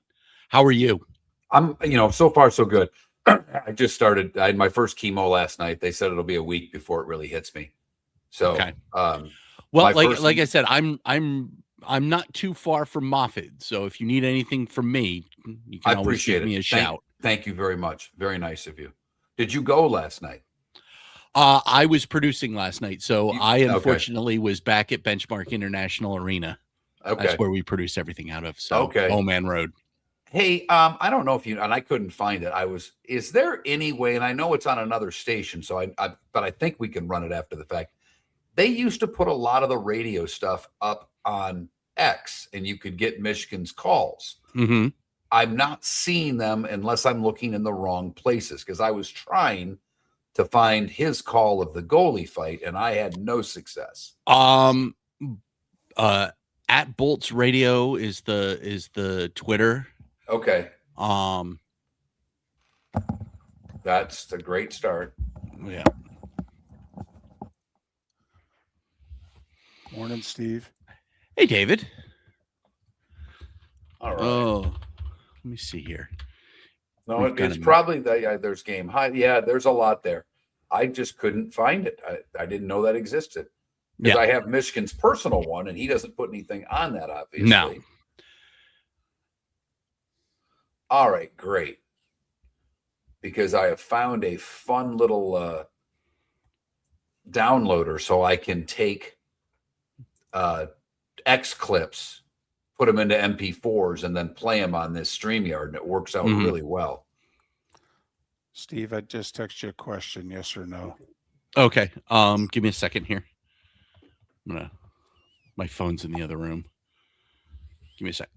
How are you? I'm, so far so good. I just started. I had my first chemo last night. They said it'll be a week before it really hits me. So, Okay. well, like I said, I'm not too far from Moffat. So if you need anything from me, you can always give me a shout. Thank you very much. Very nice of you. Did you go last night? I was producing last night, so I unfortunately was back at Benchmark International Arena. Okay. That's where we produce everything out of. So, Bowman Road. Hey, I don't know if you, and I couldn't find it. Is there any way, and I know it's on another station, so but I think we can run it after the fact. They used to put a lot of the radio stuff up on X, and you could get Michigan's calls. Mm-hmm. I'm not seeing them unless I'm looking in the wrong places, because I was trying to find his call of the goalie fight, and I had no success. At Bolts Radio is the Twitter. Okay. That's a great start. Yeah. Morning, Steve. Hey, David. All right. Oh, let me see here. No, it's probably there's game high. Yeah, there's a lot there. I just couldn't find it. I didn't know that existed. Because I have Michigan's personal one, and he doesn't put anything on that, obviously. No. All right, great. Because I have found a fun little downloader so I can take X clips, put them into MP4s, and then play them on this StreamYard, and it works out really well. Steve, I just texted you a question, yes or no? Okay. Give me a second here. My phone's in the other room. Give me a sec.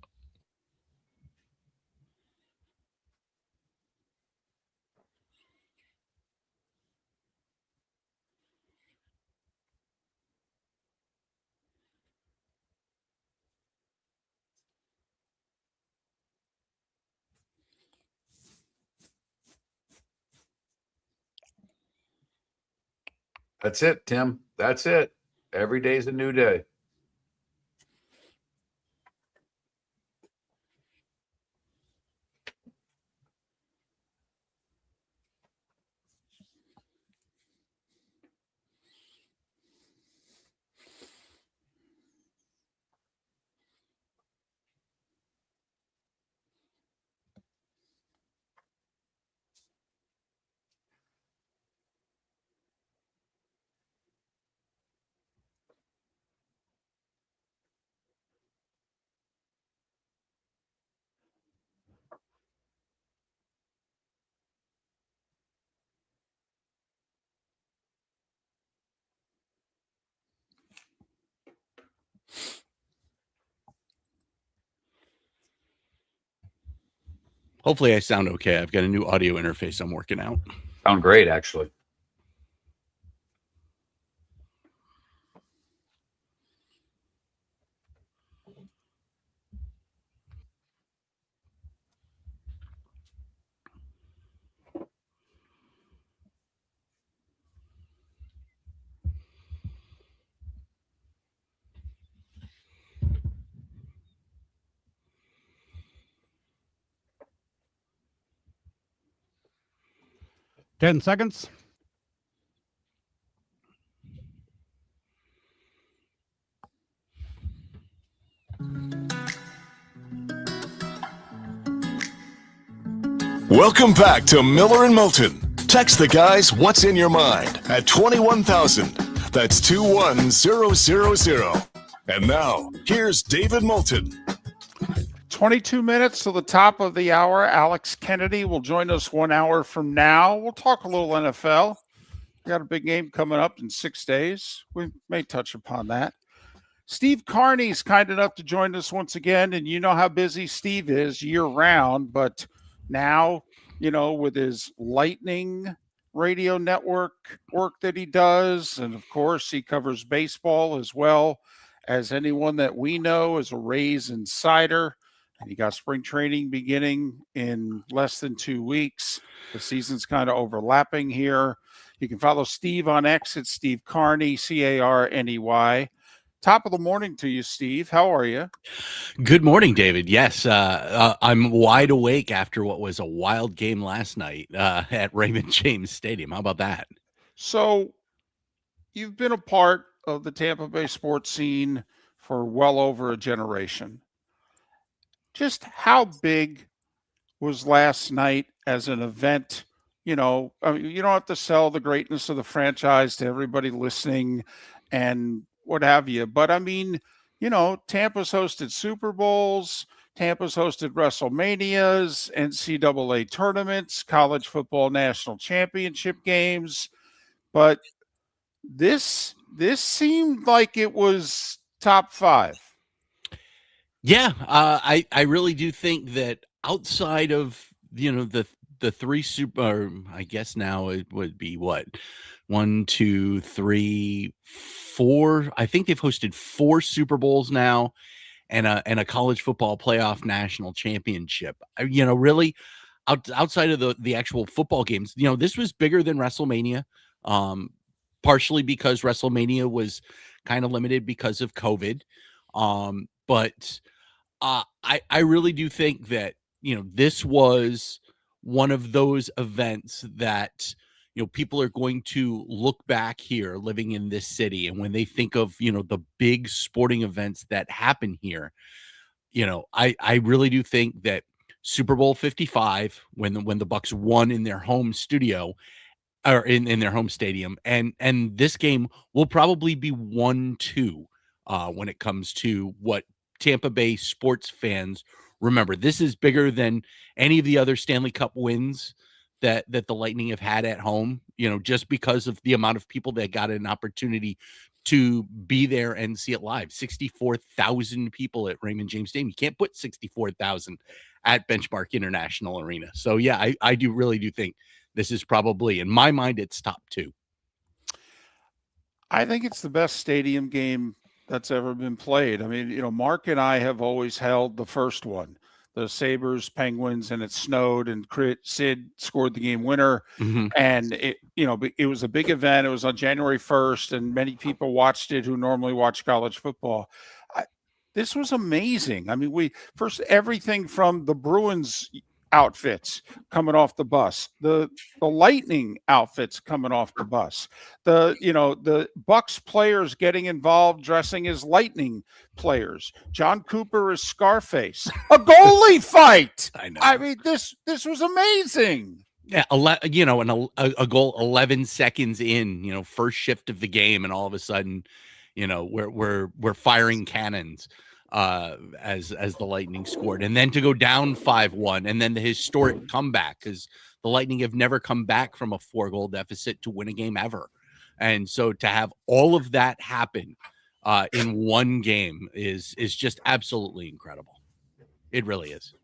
That's it, Tim. That's it. Every day's a new day. Hopefully I sound okay. I've got a new audio interface I'm working out. Sound great, actually. Ten seconds. Welcome back to Miller and Moulton. Text the guys what's in your mind at 21,000. That's 21000. And now, here's David Moulton. 22 minutes to the top of the hour. Alex Kennedy will join us 1 hour from now. We'll talk a little NFL. We got a big game coming up in 6 days. We may touch upon that. Steve Carney is kind enough to join us once again, and you know how busy Steve is year-round, but now, with his Lightning radio network work that he does, and of course he covers baseball as well as anyone that we know as a Rays insider. And you got spring training beginning in less than 2 weeks. The season's kind of overlapping here. You can follow Steve on X at Steve Carney, Carney. Top of the morning to you, Steve. How are you? Good morning, David. Yes, I'm wide awake after what was a wild game last night at Raymond James Stadium. How about that? So you've been a part of the Tampa Bay sports scene for well over a generation. Just how big was last night as an event? You know, I mean, you don't have to sell the greatness of the franchise to everybody listening and what have you. But I mean, you know, Tampa's hosted Super Bowls, Tampa's hosted WrestleManias, NCAA tournaments, college football national championship games. But this seemed like it was top 5. Yeah, I really do think that outside of the 3 super, I guess now it would be what 1, 2, 3, 4. I think they've hosted 4 Super Bowls now, and a college football playoff national championship. Really, outside of the actual football games, this was bigger than WrestleMania. Partially because WrestleMania was kind of limited because of COVID, but. I really do think that, this was one of those events that, people are going to look back here living in this city. And when they think of, the big sporting events that happen here, I really do think that Super Bowl 55, when the Bucks won in their home studio or in their home stadium, and this game will probably be 1-2 when it comes to what Tampa Bay sports fans remember. This is bigger than any of the other Stanley Cup wins that the Lightning have had at home, just because of the amount of people that got an opportunity to be there and see it live. 64,000 people at Raymond James Stadium. You can't put 64,000 at Benchmark International Arena. So yeah, I really do think this is probably, in my mind, it's top 2. I think it's the best stadium game that's ever been played. I mean, Mark and I have always held the first one, the Sabres, Penguins, and it snowed, and Sid scored the game winner. Mm-hmm. And it was a big event. It was on January 1st, and many people watched it who normally watch college football. This was amazing. I mean, everything from the Bruins outfits coming off the bus, the Lightning outfits coming off the bus, the Bucks players getting involved dressing as Lightning players, John Cooper as Scarface, a goalie fight. I know. I mean, this was amazing. Yeah, a goal 11 seconds in, first shift of the game, and all of a sudden, we're firing cannons as the Lightning scored, and then to go down 5-1, and then the historic comeback, because the Lightning have never come back from a 4-goal deficit to win a game ever. And so to have all of that happen in one game is just absolutely incredible. It really is.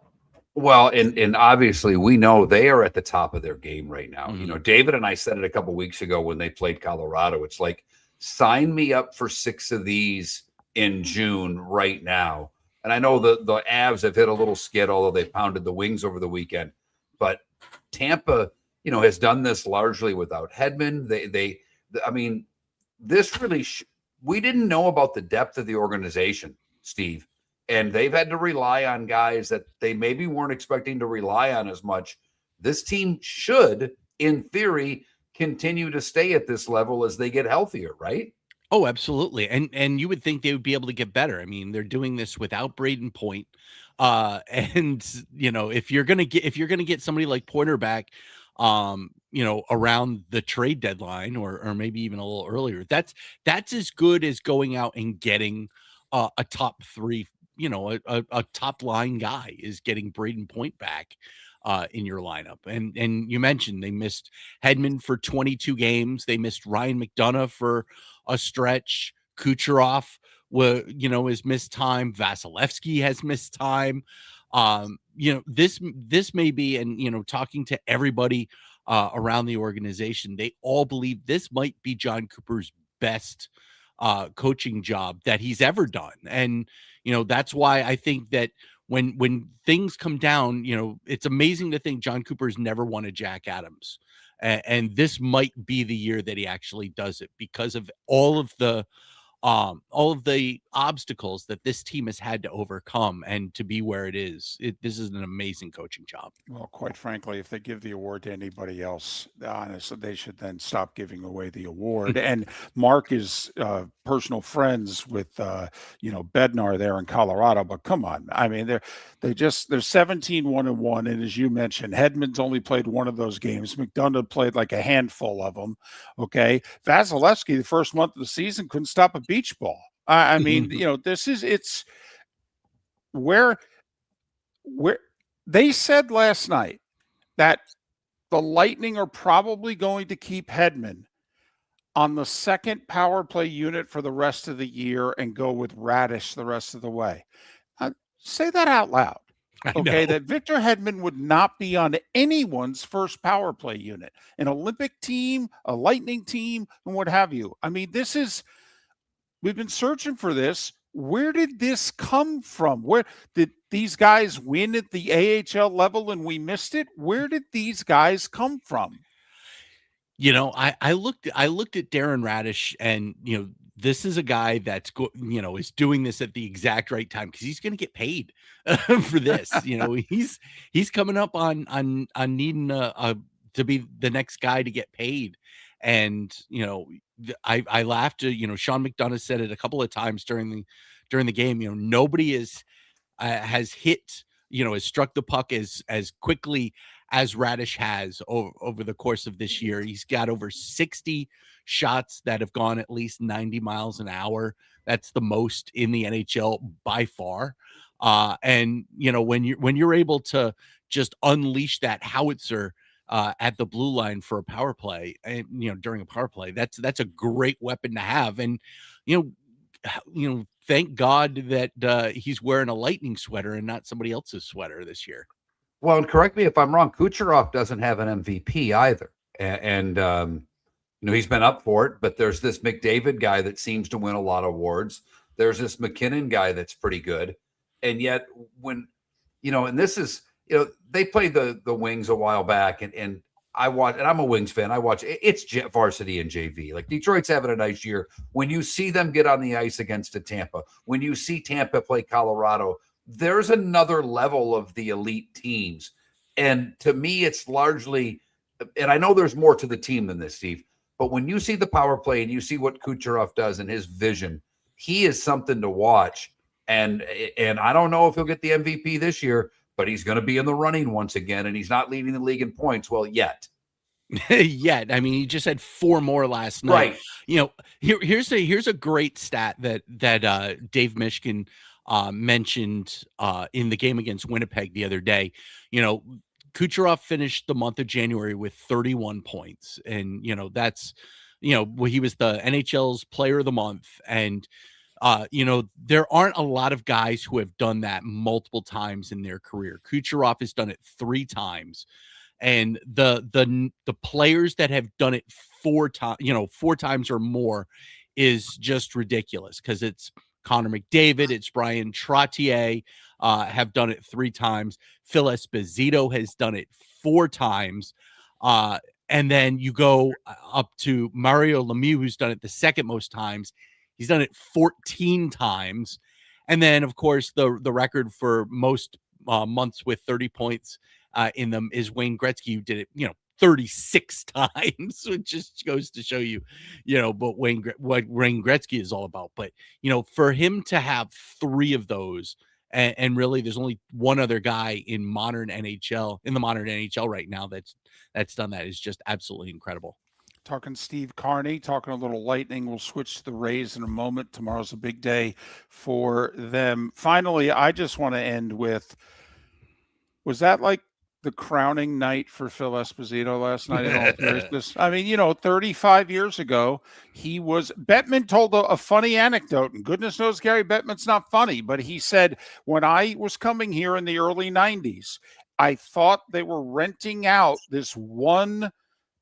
Well, and obviously we know they are at the top of their game right now. Mm-hmm. David and I said it a couple weeks ago when they played Colorado. It's like, sign me up for 6 of these in June right now. And I know the Avs have hit a little skid, although they pounded the Wings over the weekend. But Tampa, has done this largely without Hedman. I mean, this really, we didn't know about the depth of the organization, Steve. And they've had to rely on guys that they maybe weren't expecting to rely on as much. This team should, in theory, continue to stay at this level as they get healthier, right? Oh, absolutely. And you would think they would be able to get better. I mean, they're doing this without Braden Point. And if you're gonna get somebody like Pointer back, around the trade deadline or maybe even a little earlier, that's as good as going out and getting a top 3, a top line guy is getting Braden Point back in your lineup. And you mentioned they missed Hedman for 22 games. They missed Ryan McDonough for a stretch. Kucherov has missed time. Vasilevsky has missed time. This may be, and talking to everybody around the organization, they all believe this might be John Cooper's best coaching job that he's ever done. And that's why I think that when things come down, it's amazing to think John Cooper's never won a Jack Adams. And this might be the year that he actually does it because of all of the obstacles that this team has had to overcome and to be where it is. This is an amazing coaching job. Well, quite frankly, if they give the award to anybody else, honestly, they should then stop giving away the award. And Mark is personal friends with Bednar there in Colorado. But come on, I mean, they're 17-1-1, and as you mentioned, Hedman's only played one of those games. McDonough played like a handful of them. Okay, Vasilevsky, the first month of the season, couldn't stop a beach ball. I mean, it's where they said last night that the Lightning are probably going to keep Hedman on the second power play unit for the rest of the year and go with Radish the rest of the way. Say that out loud. Okay, that Victor Hedman would not be on anyone's first power play unit, an Olympic team, a Lightning team, and what have you. I mean, we've been searching for this. Where did this come from? Where did these guys win at the AHL level and we missed it? Where did these guys come from? I looked at Darren Radish, and this is a guy that's is doing this at the exact right time because he's going to get paid for this. He's coming up on needing to be the next guy to get paid. And I laughed. Sean McDonough said it a couple of times during the game. Nobody has hit, has struck the puck as quickly as Radish has over the course of this year. He's got over 60 shots that have gone at least 90 miles an hour. That's the most in the NHL by far. And when you're able to just unleash that howitzer at the blue line for a power play, and during a power play, that's a great weapon to have. And thank God that he's wearing a Lightning sweater and not somebody else's sweater this year. Well, and correct me if I'm wrong, Kucherov doesn't have an MVP either. And he's been up for it, but there's this McDavid guy that seems to win a lot of awards. There's this McKinnon guy that's pretty good. And yet when, and this is, they played the Wings a while back, and I watch, and I'm a Wings fan. I watch it's varsity and JV. Like Detroit's having a nice year. When you see them get on the ice against a Tampa, when you see Tampa play Colorado, there's another level of the elite teams. And to me, it's largely, and I know there's more to the team than this, Steve, but when you see the power play and you see what Kucherov does and his vision, he is something to watch. And I don't know if he'll get the MVP this year, but he's going to be in the running once again, and he's not leading the league in points. Well, yet. Yet. I mean, he just had 4 more last night. Right. Here's a great stat that Dave Mishkin mentioned in the game against Winnipeg the other day. Kucherov finished the month of January with 31 points, and that's he was the NHL's player of the month. And there aren't a lot of guys who have done that multiple times in their career. Kucherov has done it 3 times, and the players that have done it 4 times or more is just ridiculous, because it's Connor McDavid, it's Brian Trottier have done it 3 times. Phil Esposito has done it 4 times. And then you go up to Mario Lemieux, who's done it the second most times. He's done it 14 times. And then, of course, the record for most months with 30 points in them is Wayne Gretzky, who did it, 36 times, which just goes to show you, what Wayne Gretzky is all about. But, for him to have 3 of those, and really there's only one other guy in the modern NHL right now that's done that, is just absolutely incredible. Talking Steve Carney, talking a little Lightning. We'll switch to the Rays in a moment. Tomorrow's a big day for them. Finally, I just want to end with, was that like the crowning night for Phil Esposito last night in all seriousness? I mean, 35 years ago, Bettman told a funny anecdote, and goodness knows Gary Bettman's not funny, but he said, when I was coming here in the early 90s, I thought they were renting out this one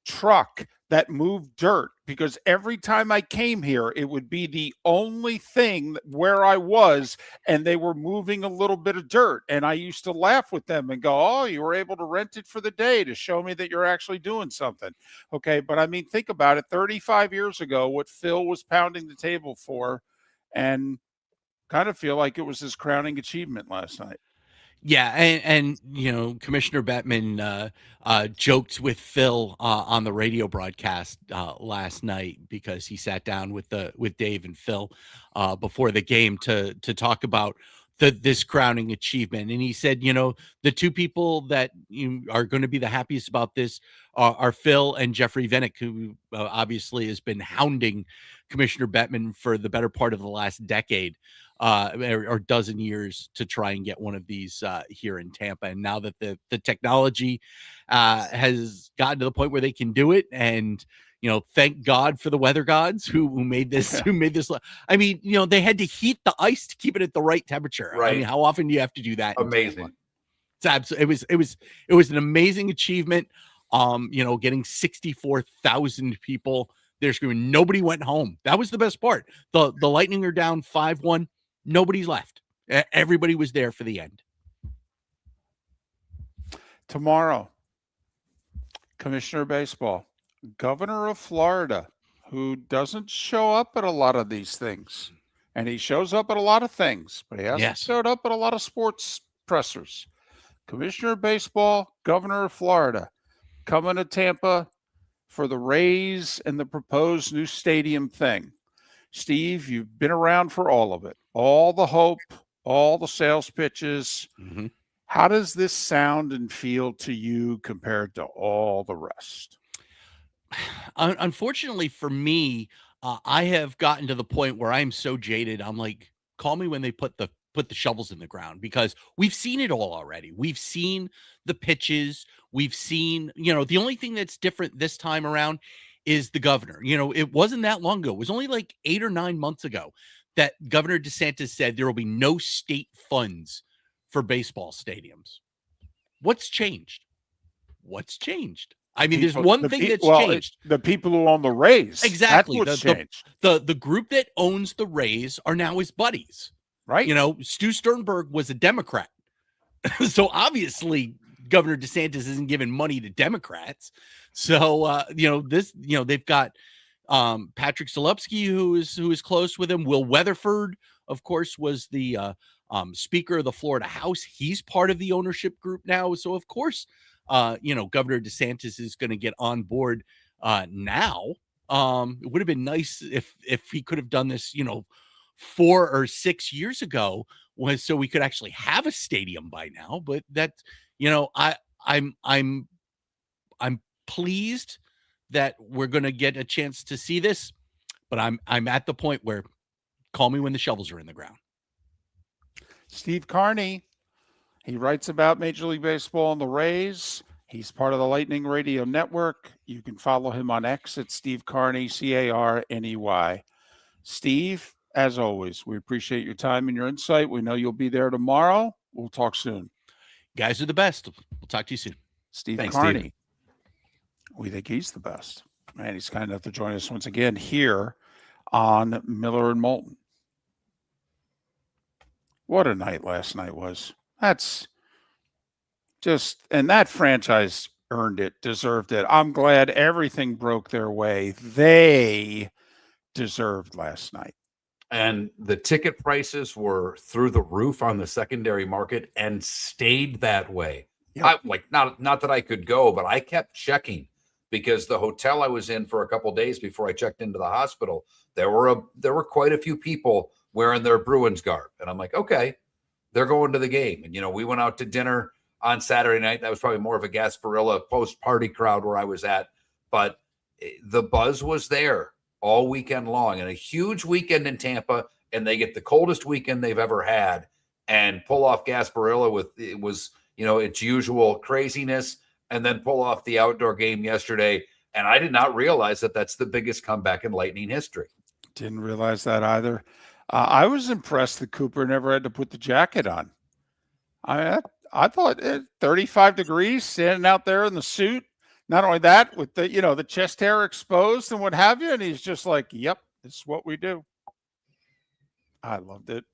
truck that moved dirt, because every time I came here, it would be the only thing where I was, and they were moving a little bit of dirt. And I used to laugh with them and go, "Oh, you were able to rent it for the day to show me that you're actually doing something." Okay. But I mean, think about it. 35 years ago, what Phil was pounding the table for, and kind of feel like it was his crowning achievement last night. Yeah, and Commissioner Bettman joked with Phil on the radio broadcast last night, because he sat down with Dave and Phil before the game to talk about this crowning achievement. And he said, the two people that are going to be the happiest about this are Phil and Jeffrey Vennick, who obviously has been hounding Commissioner Bettman for the better part of the last decade. Or dozen years to try and get one of these here in Tampa. And now that the technology has gotten to the point where they can do it, and thank God for the weather gods who made this. Who made this? I mean, they had to heat the ice to keep it at the right temperature. Right. I mean, how often do you have to do that? Amazing. It's absolutely. It was an amazing achievement. Getting 64,000 people there screaming. Nobody went home. That was the best part. The Lightning are down 5-1. Nobody's left. Everybody was there for the end. Tomorrow, Commissioner of Baseball, Governor of Florida, who doesn't show up at a lot of these things. And he shows up at a lot of things, but he hasn't showed up at a lot of sports pressers. Commissioner of Baseball, Governor of Florida, coming to Tampa for the Rays and the proposed new stadium thing. Steve, you've been around for all of it, all the hope, all the sales pitches. Mm-hmm. How does this sound and feel to you compared to all the rest? Unfortunately for me, I have gotten to the point where I'm so jaded. I'm like, call me when they put the shovels in the ground, because we've seen it all already. We've seen the pitches. We've seen, the only thing that's different this time around is the governor. It wasn't that long ago. It was only like 8 or 9 months ago that Governor DeSantis said there will be no state funds for baseball stadiums. What's changed? I mean, there's one thing that's changed. The people who own the Rays. Exactly. That's what's changed. The group that owns the Rays are now his buddies. Right. Stu Sternberg was a Democrat. So obviously Governor DeSantis isn't giving money to Democrats. So, they've got Patrick Zalewski, who is close with him. Will Weatherford, of course, was the Speaker of the Florida House. He's part of the ownership group now. So, of course, Governor DeSantis is going to get on board now. It would have been nice if he could have done this, 4 or 6 years ago, so we could actually have a stadium by now. But that, I'm pleased that we're going to get a chance to see this, but I'm at the point where call me when the shovels are in the ground. Steve Carney, he writes about Major League Baseball and the Rays. He's part of the Lightning Radio Network. You can follow him on X at Steve Carney, Carney. Steve, as always, we appreciate your time and your insight. We know you'll be there tomorrow. We'll talk soon. Guys are the best. We'll talk to you soon. Steve Carney. We think he's the best. And he's kind enough to join us once again here on Miller and Moulton. What a night last night was. That's just, and that franchise earned it, deserved it. I'm glad everything broke their way. They deserved last night. And the ticket prices were through the roof on the secondary market and stayed that way. Yep. Not that I could go, but I kept checking, because the hotel I was in for a couple of days before I checked into the hospital, there were quite a few people wearing their Bruins garb. And I'm like, okay, they're going to the game. And, we went out to dinner on Saturday night. That was probably more of a Gasparilla post-party crowd where I was at. But the buzz was there all weekend long, and a huge weekend in Tampa, and they get the coldest weekend they've ever had and pull off Gasparilla with its usual craziness, and then pull off the outdoor game yesterday. And I did not realize that that's the biggest comeback in Lightning history. Didn't realize that either. I was impressed that Cooper never had to put the jacket on. I thought 35 degrees, standing out there in the suit, Not only that, with the the chest hair exposed and what have you, and he's just like, "Yep, this is what we do." I loved it.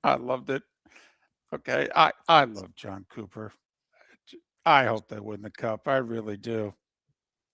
I loved it. Okay, I love John Cooper. I hope they win the cup. I really do.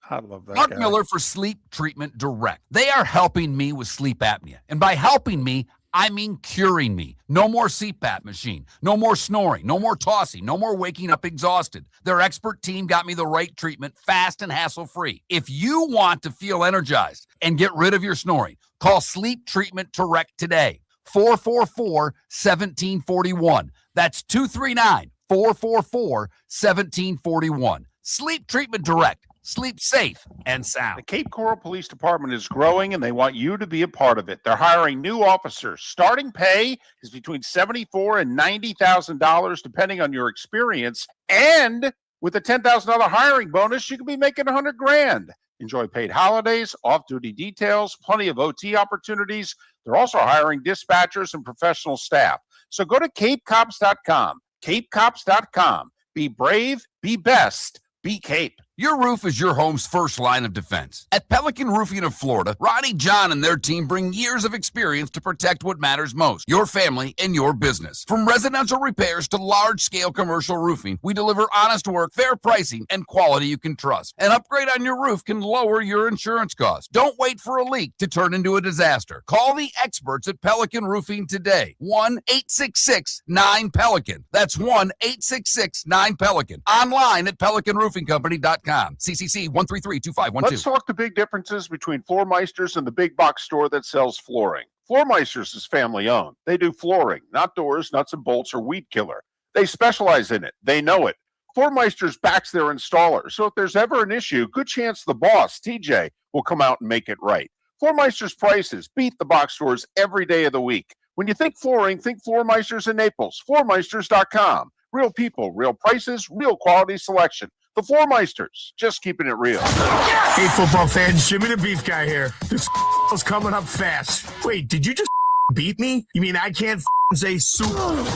I love that Mark guy. Miller for Sleep Treatment Direct. They are helping me with sleep apnea. And by helping me, I mean curing me. No more CPAP machine. No more snoring. No more tossing. No more waking up exhausted. Their expert team got me the right treatment fast and hassle-free. If you want to feel energized and get rid of your snoring, call Sleep Treatment Direct today. 444-1741. That's 239-444-1741. Sleep Treatment Direct. Sleep safe and sound. The Cape Coral Police Department is growing, and they want you to be a part of it. They're hiring new officers. Starting pay is between $74,000 and $90,000, depending on your experience. And with a $10,000 hiring bonus, you can be making $100,000. Enjoy paid holidays, off-duty details, plenty of OT opportunities. They're also hiring dispatchers and professional staff. So go to CapeCops.com. CapeCops.com. Be brave, be best, be Cape. Your roof is your home's first line of defense. At Pelican Roofing of Florida, Ronnie John and their team bring years of experience to protect what matters most, your family and your business. From residential repairs to large-scale commercial roofing, we deliver honest work, fair pricing, and quality you can trust. An upgrade on your roof can lower your insurance costs. Don't wait for a leak to turn into a disaster. Call the experts at Pelican Roofing today. 1-866-9-PELICAN. That's 1-866-9-PELICAN. Online at PelicanRoofingCompany.com. CCC 1332512. Let's talk the big differences between Floormeisters and the big box store that sells flooring. Floormeisters is family owned. They do flooring, not doors, nuts and bolts, or weed killer. They specialize in it. They know it. Floormeisters backs their installer, so if there's ever an issue, good chance the boss, TJ, will come out and make it right. Floormeister's prices beat the box stores every day of the week. When you think flooring, think Floormeisters in Naples. Floormeisters.com. Real people, real prices, real quality selection. The Floormeisters, just keeping it real. Hey, football fans, Jimmy the Beef Guy here. This is coming up fast. Wait, did you just beat me? You mean I can't say soup?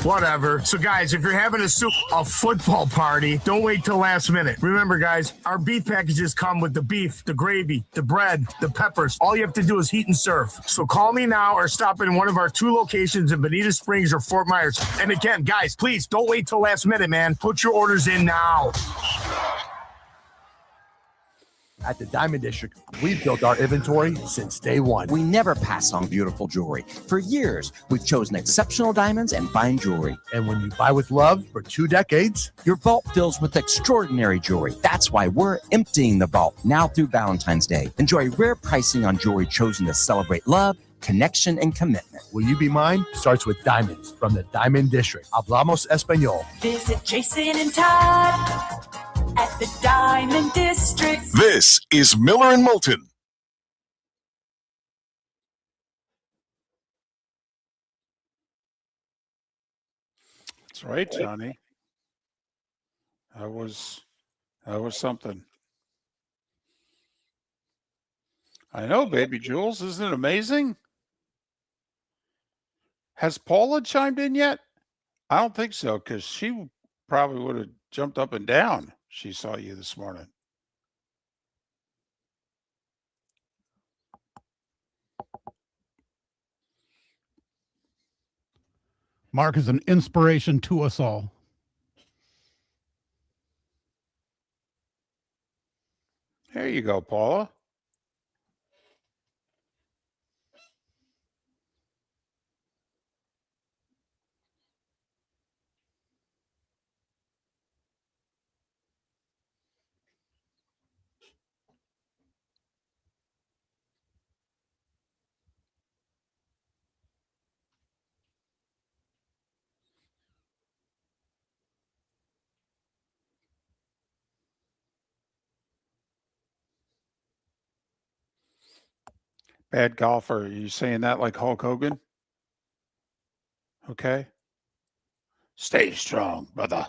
Whatever. So, guys, if you're having a football party, don't wait till last minute. Remember, guys, our beef packages come with the beef, the gravy, the bread, the peppers. All you have to do is heat and serve. So call me now or stop in one of our 2 locations in Bonita Springs or Fort Myers. And again, guys, please don't wait till last minute, man. Put your orders in now. At the Diamond District, we've built our inventory since day one. We never pass on beautiful jewelry. For years, we've chosen exceptional diamonds and fine jewelry. And when you buy with love for 2 decades, your vault fills with extraordinary jewelry. That's why we're emptying the vault now through Valentine's Day. Enjoy rare pricing on jewelry chosen to celebrate love, connection, and commitment. Will you be mine? Starts with diamonds from the Diamond District. Hablamos Español. Visit Jason and Todd at the Diamond District. This is Miller and Moulton. That's right, Johnny. That was something. I know, baby Jules. Isn't it amazing? Has Paula chimed in yet? I don't think so, because she probably would have jumped up and down. She saw you this morning. Mark is an inspiration to us all. There you go, Paula. Bad golfer. Are you saying that like Hulk Hogan? Okay. Stay strong, brother.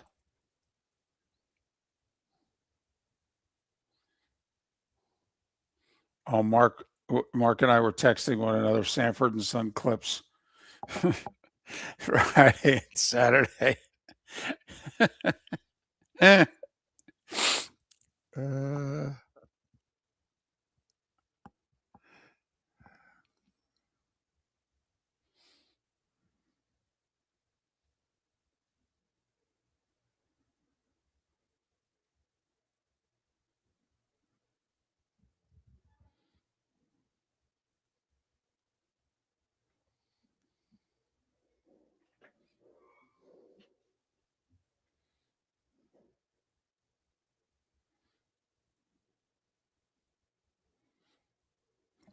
Oh, Mark and I were texting one another Sanford and Son clips. Friday and Saturday.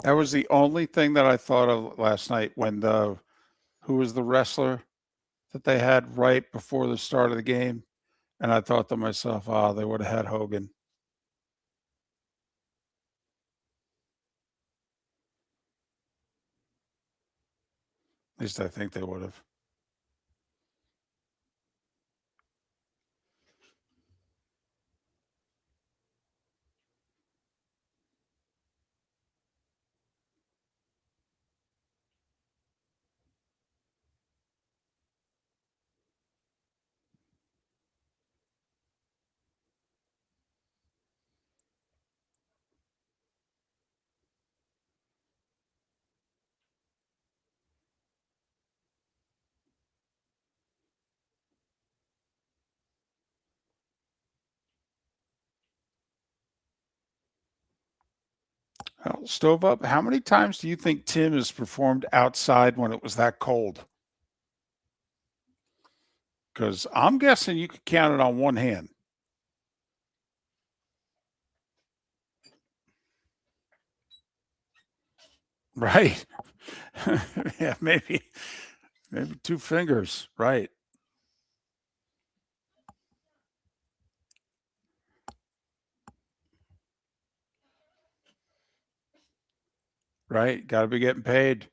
That was the only thing that I thought of last night when who was the wrestler that they had right before the start of the game? And I thought to myself, they would have had Hogan. At least I think they would have. Well, Stove Up, how many times do you think Tim has performed outside when it was that cold? Because I'm guessing you could count it on one hand. Right. Yeah, maybe two fingers. Right. Right. Got to be getting paid.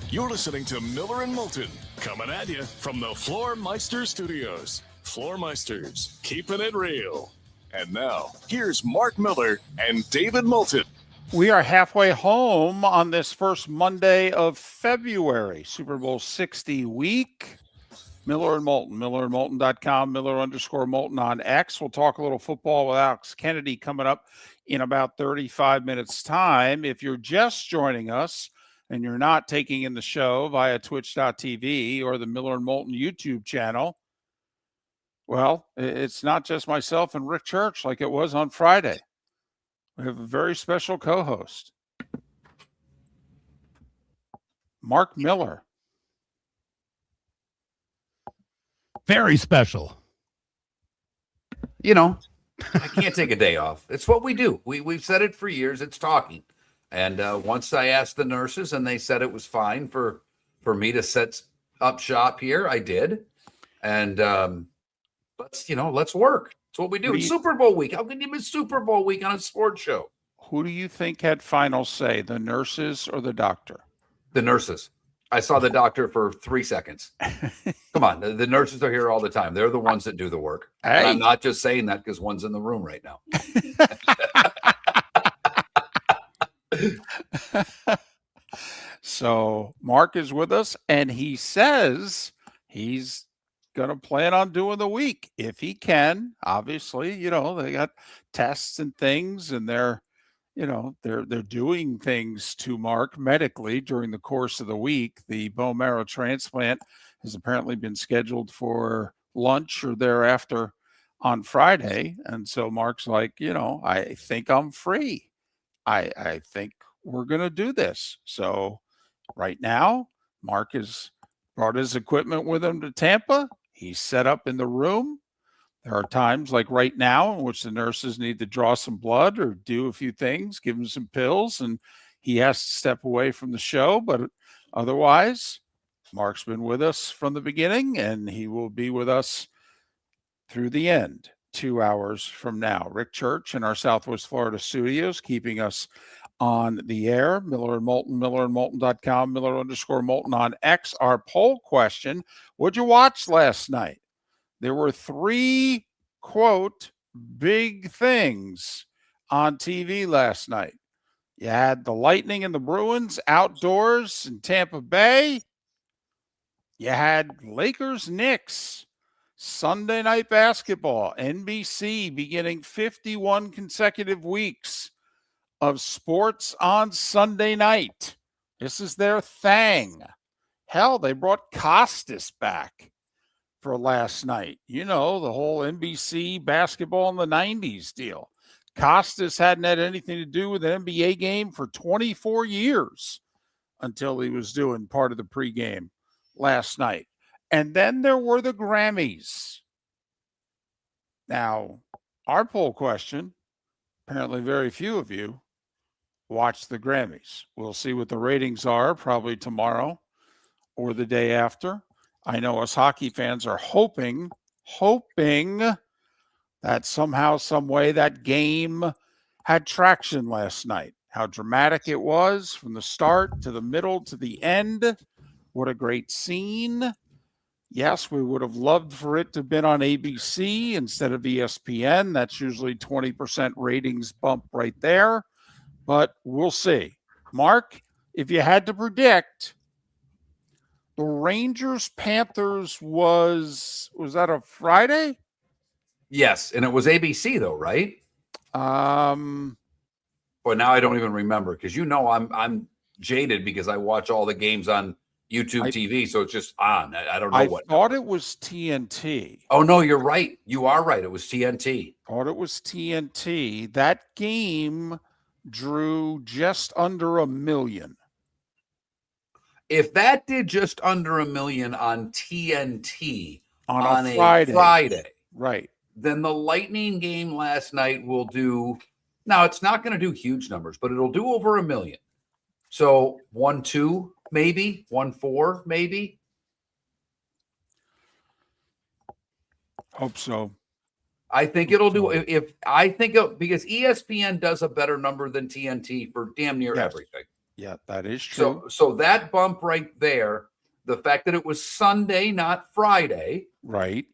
You're listening to Miller and Moulton, coming at you from the Floor Studios. Floor Meisters, keeping it real. And now, here's Mark Miller and David Moulton. We are halfway home on this first Monday of February, Super Bowl 60 week. Miller and Moulton, millerandmoulton.com, Miller_Moulton on X. We'll talk a little football with Alex Kennedy coming up in about 35 minutes' time. If you're just joining us and you're not taking in the show via twitch.tv or the Miller and Moulton YouTube channel, well, it's not just myself and Rick Church like it was on Friday. We have a very special co-host, Mark Miller. Very special. You know, I can't take a day off. It's what we do. We've said it for years. It's talking. And once I asked the nurses and they said it was fine for me to set up shop here, I did. And let's work. It's what we do. It's Super Bowl week. How can you miss Super Bowl week on a sports show? Who do you think had final say, the nurses or the doctor? The nurses. I saw the doctor for 3 seconds. Come on. The nurses are here all the time. They're the ones that do the work. Hey. And I'm not just saying that because one's in the room right now. So Mark is with us, and he says he's going to plan on doing the week if he can. Obviously, they got tests and things, and they're doing things to Mark medically during the course of the week. The bone marrow transplant has apparently been scheduled for lunch or thereafter on Friday. And so Mark's like, I think I'm free. I think we're going to do this. So right now, Mark has brought his equipment with him to Tampa. He's set up in the room. There are times like right now in which the nurses need to draw some blood or do a few things, give him some pills, and he has to step away from the show. But otherwise, Mark's been with us from the beginning, and he will be with us through the end. 2 hours from now. Rick Church in our Southwest Florida studios, keeping us on the air. Miller and Moulton, millerandmoulton.com, Miller_Moulton on X. Our poll question: what'd you watch last night? There were 3, quote, big things on TV last night. You had the Lightning and the Bruins outdoors in Tampa Bay. You had Lakers Knicks. Sunday night basketball, NBC beginning 51 consecutive weeks of sports on Sunday night. This is their thing. Hell, they brought Costas back for last night. You know, the whole NBC basketball in the 90s deal. Costas hadn't had anything to do with an NBA game for 24 years until he was doing part of the pregame last night. And then there were the Grammys. Now, our poll question, apparently very few of you watched the Grammys. We'll see what the ratings are probably tomorrow or the day after. I know us hockey fans are hoping that somehow, some way, that game had traction last night. How dramatic it was from the start to the middle to the end. What a great scene. Yes, we would have loved for it to have been on ABC instead of ESPN. That's usually 20% ratings bump right there. But we'll see. Mark, if you had to predict, the Rangers-Panthers was that a Friday? Yes, and it was ABC though, right? Well, now I don't even remember because I'm jaded because I watch all the games on YouTube TV, so it's just on. I don't know what. I thought it was TNT. Oh no, you're right. You are right. It was TNT. Thought it was TNT. That game drew just under 1 million. If that did just under 1 million on TNT on a Friday, right? Then the Lightning game last night will do. Now it's not going to do huge numbers, but it'll do over 1 million. So 1-2, maybe 1-4, maybe. Hope so. I think it'll do. Because ESPN does a better number than TNT for damn near everything. Yeah, that is true. So that bump right there, the fact that it was Sunday, not Friday, right,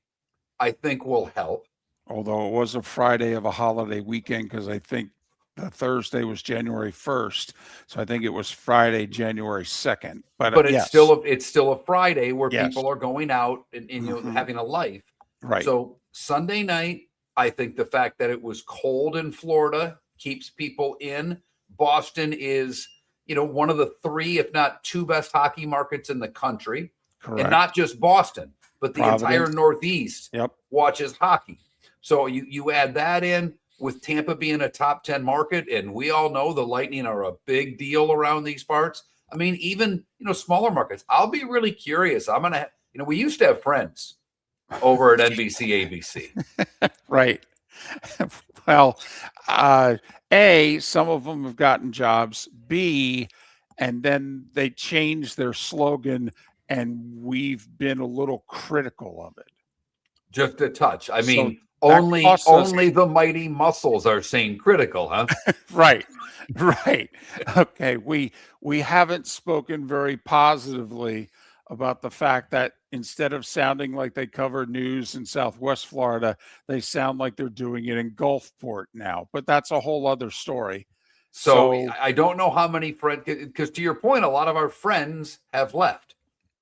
I think will help. Although it was a Friday of a holiday weekend, because I think the Thursday was January 1st, so I think it was Friday, January 2nd. But it's still a Friday where people are going out and having a life. Right. So Sunday night, I think the fact that it was cold in Florida keeps people in. Boston is, one of the 3, if not 2 best hockey markets in the country. Correct. And not just Boston, but the entire Northeast watches hockey. So you add that in with Tampa being a top 10 market, and we all know the Lightning are a big deal around these parts. I mean, even, smaller markets. I'll be really curious. I'm going to, we used to have friends over at NBC, ABC. Right. Well, A, some of them have gotten jobs. B, and then they changed their slogan, and we've been a little critical of it. Just a touch. I mean, only the mighty muscles are saying critical, huh? Right. Okay. We haven't spoken very positively about the fact that instead of sounding like they cover news in Southwest Florida, they sound like they're doing it in Gulfport now. But that's a whole other story. So I don't know how many friends, because to your point, a lot of our friends have left.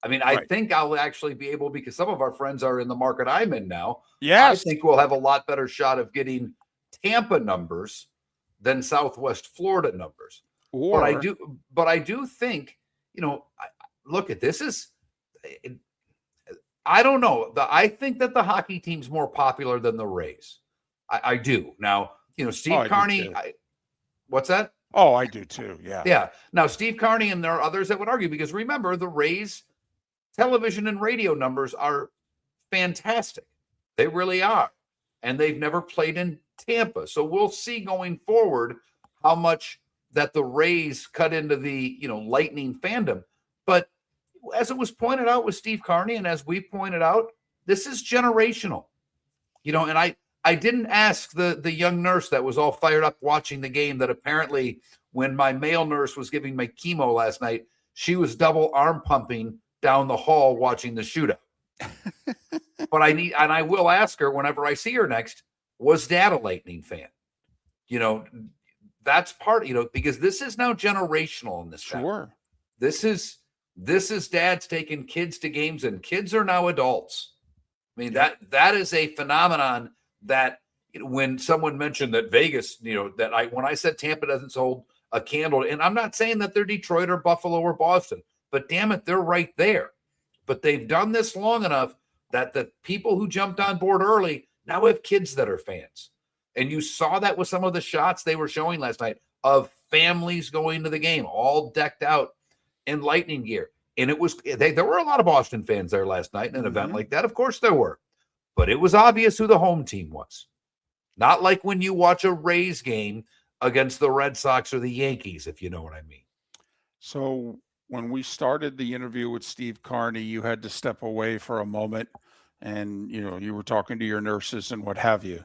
I mean, I think I'll actually be able, because some of our friends are in the market I'm in now. Yes. I think we'll have a lot better shot of getting Tampa numbers than Southwest Florida numbers. But I do think, look at this I don't know. I think that the hockey team's more popular than the Rays. I do. Now, Steve Carney. What's that? Oh, I do too. Yeah. Yeah. Now, Steve Carney, and there are others that would argue, because remember, the Rays television and radio numbers are fantastic. They really are. And they've never played in Tampa. So we'll see going forward how much that the Rays cut into the, Lightning fandom. But as it was pointed out with Steve Carney, and as we pointed out, this is generational. And I didn't ask the young nurse that was all fired up watching the game that apparently when my male nurse was giving my chemo last night, she was double arm pumping down the hall watching the shootout. But I will ask her whenever I see her next, was Dad a Lightning fan? That's part, because this is now generational in this family. Sure. This is dads taking kids to games, and kids are now adults. I mean, that is a phenomenon that when someone mentioned that Vegas, when I said Tampa doesn't hold a candle, and I'm not saying that they're Detroit or Buffalo or Boston, but damn it, they're right there. But they've done this long enough that the people who jumped on board early now have kids that are fans. And you saw that with some of the shots they were showing last night of families going to the game, all decked out in Lightning gear. And there were a lot of Boston fans there last night in an event like that. Of course there were. But it was obvious who the home team was. Not like when you watch a Rays game against the Red Sox or the Yankees, if you know what I mean. So when we started the interview with Steve Carney, you had to step away for a moment and, you were talking to your nurses and what have you.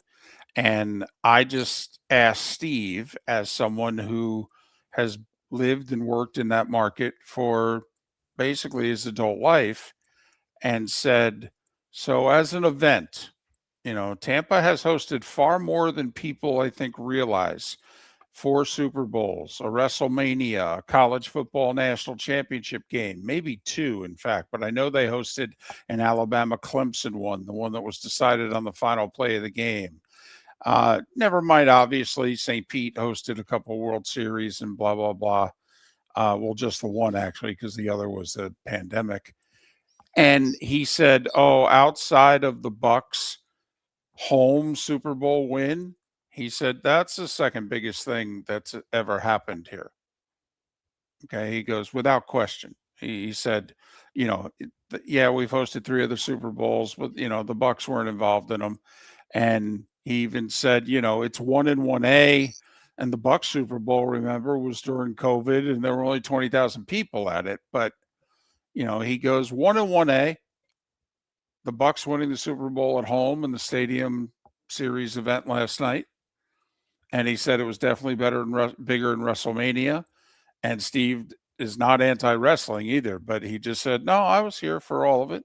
And I just asked Steve, as someone who has lived and worked in that market for basically his adult life, and said, so as an event, Tampa has hosted far more than people, I think, realize. 4 Super Bowls, a WrestleMania, a college football national championship game, maybe 2, in fact. But I know they hosted an Alabama-Clemson one, the one that was decided on the final play of the game. Never mind, obviously, St. Pete hosted a couple World Series and blah, blah, blah. Well, just the one, actually, because the other was the pandemic. And he said, outside of the Bucs home Super Bowl win, he said, that's the second biggest thing that's ever happened here. Okay. He goes, without question. He said, we've hosted 3 other Super Bowls, but, the Bucs weren't involved in them. And he even said, it's 1 in 1A. And the Bucs Super Bowl, remember, was during COVID and there were only 20,000 people at it. But, he goes 1 in 1A, the Bucs winning the Super Bowl at home in the Stadium Series event last night. And he said it was definitely bigger than WrestleMania. And Steve is not anti-wrestling either, but he just said, no, I was here for all of it.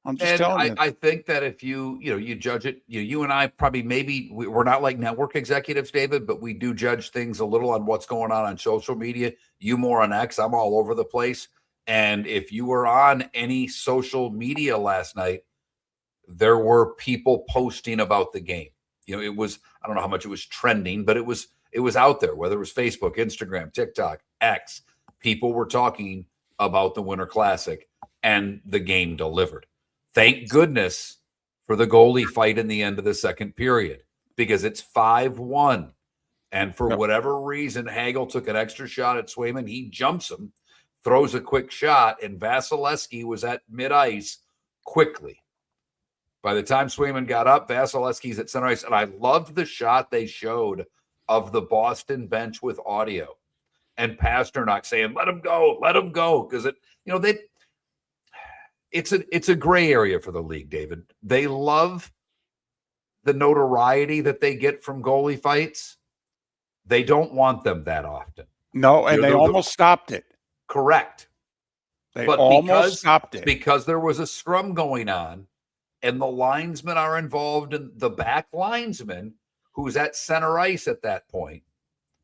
I'm just telling you. I think that if you judge it, you and I probably we're not like network executives, David, but we do judge things a little on what's going on social media. You more on X, I'm all over the place. And if you were on any social media last night, there were people posting about the game. It was, I don't know how much it was trending, but it was out there, whether it was Facebook, Instagram, TikTok, X. People were talking about the Winter Classic, and the game delivered. Thank goodness for the goalie fight in the end of the second period, because it's 5-1. And for whatever reason, Hagel took an extra shot at Swayman. He jumps him, throws a quick shot, and Vasilevsky was at mid-ice quickly. By the time Swayman got up, Vasilevsky's at center ice, and I loved the shot they showed of the Boston bench with audio and Pasternak saying, let him go, because it's a gray area for the league, David. They love the notoriety that they get from goalie fights. They don't want them that often. No, and they almost stopped it. Correct. But almost stopped it. Because there was a scrum going on, and the linesmen are involved in the back linesman who's at center ice at that point,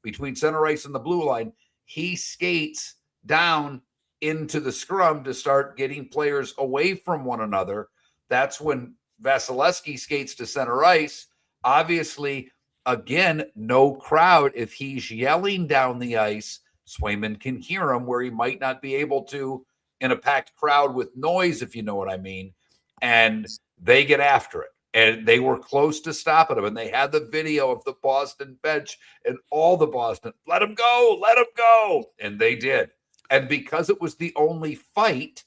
between center ice and the blue line. He skates down into the scrum to start getting players away from one another. That's when Vasilevsky skates to center ice. Obviously, again, no crowd. If he's yelling down the ice, Swayman can hear him where he might not be able to in a packed crowd with noise, if you know what I mean. And they get after it. And they were close to stopping him. And they had the video of the Boston bench and all the Boston, let him go. And they did. And because it was the only fight,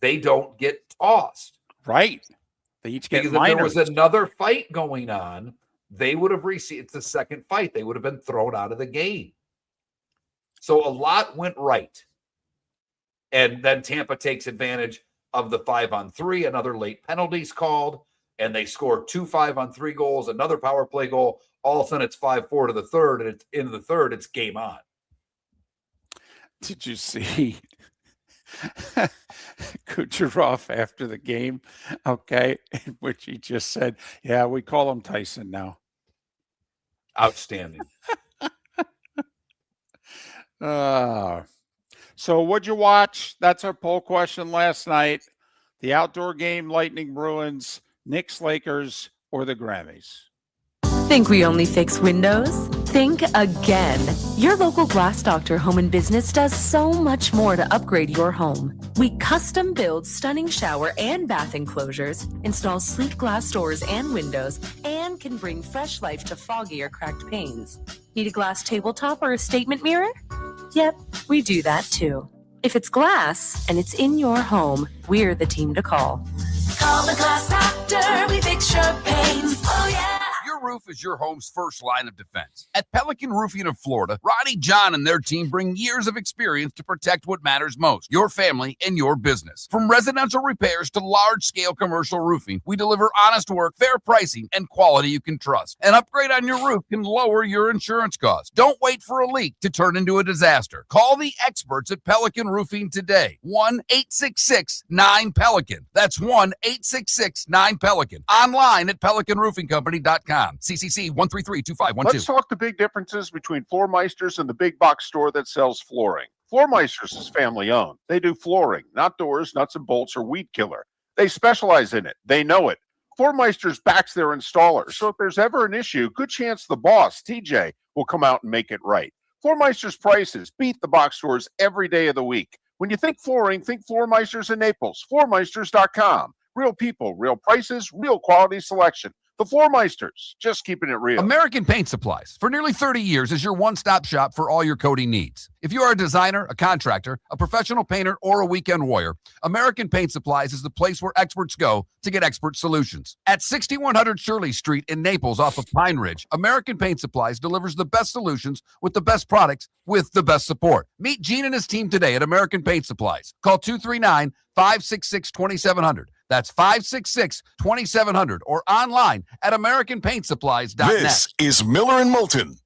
they don't get tossed. Right. They each get because minors. If there was another fight going on, they would have received, it's the second fight, they would have been thrown out of the game. So a lot went right. And then Tampa takes advantage of the 5-on-3, another late penalties called. and they score 2-5 on 3 goals, another power play goal. All of a sudden, it's 5-4 to the third, and it's into the third. It's game on. Did you see Kucherov after the game? Okay, in which he just said, "Yeah, we call him Tyson now." Outstanding. So what'd you watch? That's our poll question last night. The outdoor game, Lightning Bruins, Knicks Lakers, or the Grammys? Think we only fix windows? Think again. Your local Glass Doctor Home and Business does so much more to upgrade your home. We custom build stunning shower and bath enclosures, install sleek glass doors and windows, and can bring fresh life to foggy or cracked panes. Need a glass tabletop or a statement mirror? Yep, we do that too. If it's glass and it's in your home, we're the team to call. Call the Glass Doctor, we fix your pains. Oh yeah. Your roof is your home's first line of defense. At Pelican Roofing of Florida, Ronnie John and their team bring years of experience to protect what matters most, your family and your business. From residential repairs to large-scale commercial roofing, we deliver honest work, fair pricing, and quality you can trust. An upgrade on your roof can lower your insurance costs. Don't wait for a leak to turn into a disaster. Call the experts at Pelican Roofing today. 1-866-9-PELICAN. That's 1-866-9-PELICAN. Online at pelicanroofingcompany.com. CCC 1332512. Let's talk the big differences between Floormeisters and the big box store that sells flooring. Floormeisters is family owned. They do flooring, not doors, nuts and bolts, or weed killer. They specialize in it. They know it. Floormeisters backs their installers. So if there's ever an issue, good chance the boss, TJ, will come out and make it right. Floormeisters prices beat the box stores every day of the week. When you think flooring, think Floormeisters in Naples. Floormeisters.com. Real people, real prices, real quality selection. The Floormeisters, just keeping it real. American Paint Supplies, for nearly 30 years, is your one-stop shop for all your coating needs. If you are a designer, a contractor, a professional painter, or a weekend warrior, American Paint Supplies is the place where experts go to get expert solutions. At 6100 Shirley Street in Naples off of Pine Ridge, American Paint Supplies delivers the best solutions with the best products with the best support. Meet Gene and his team today at American Paint Supplies. Call 239-566-2700. That's 566-2700 or online at AmericanPaintSupplies.net. This is Miller and Moulton.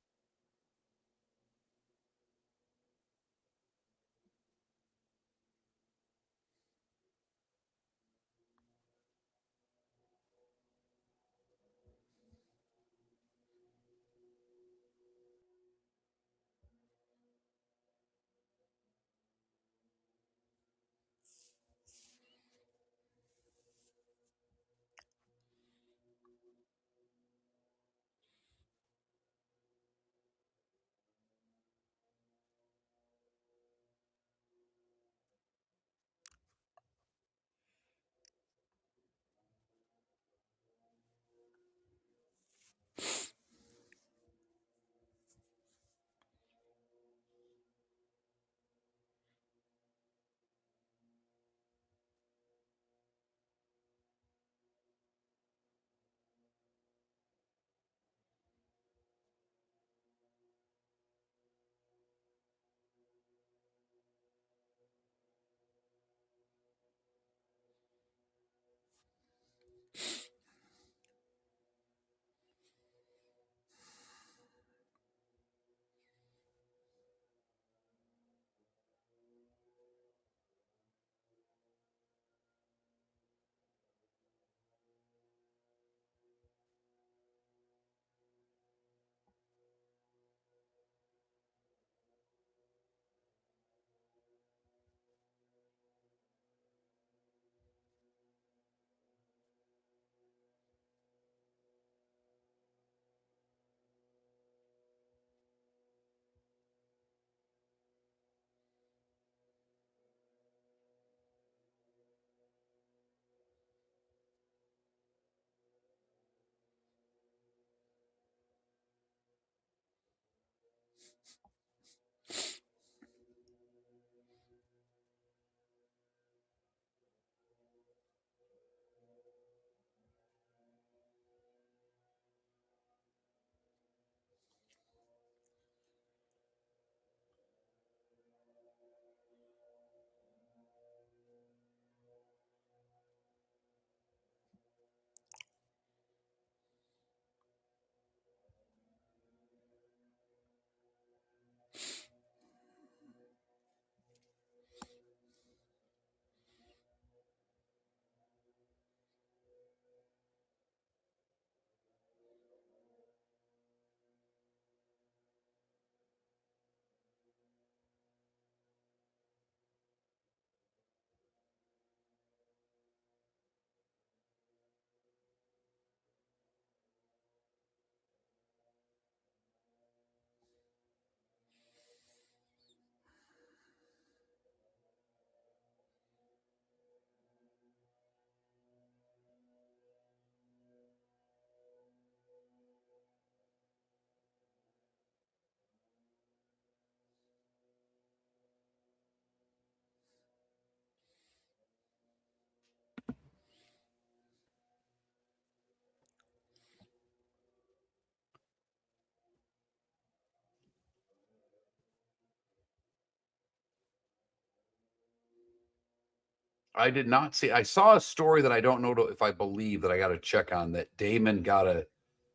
I did not see. I saw a story that I don't know if I believe that I got to check on, that Damon got a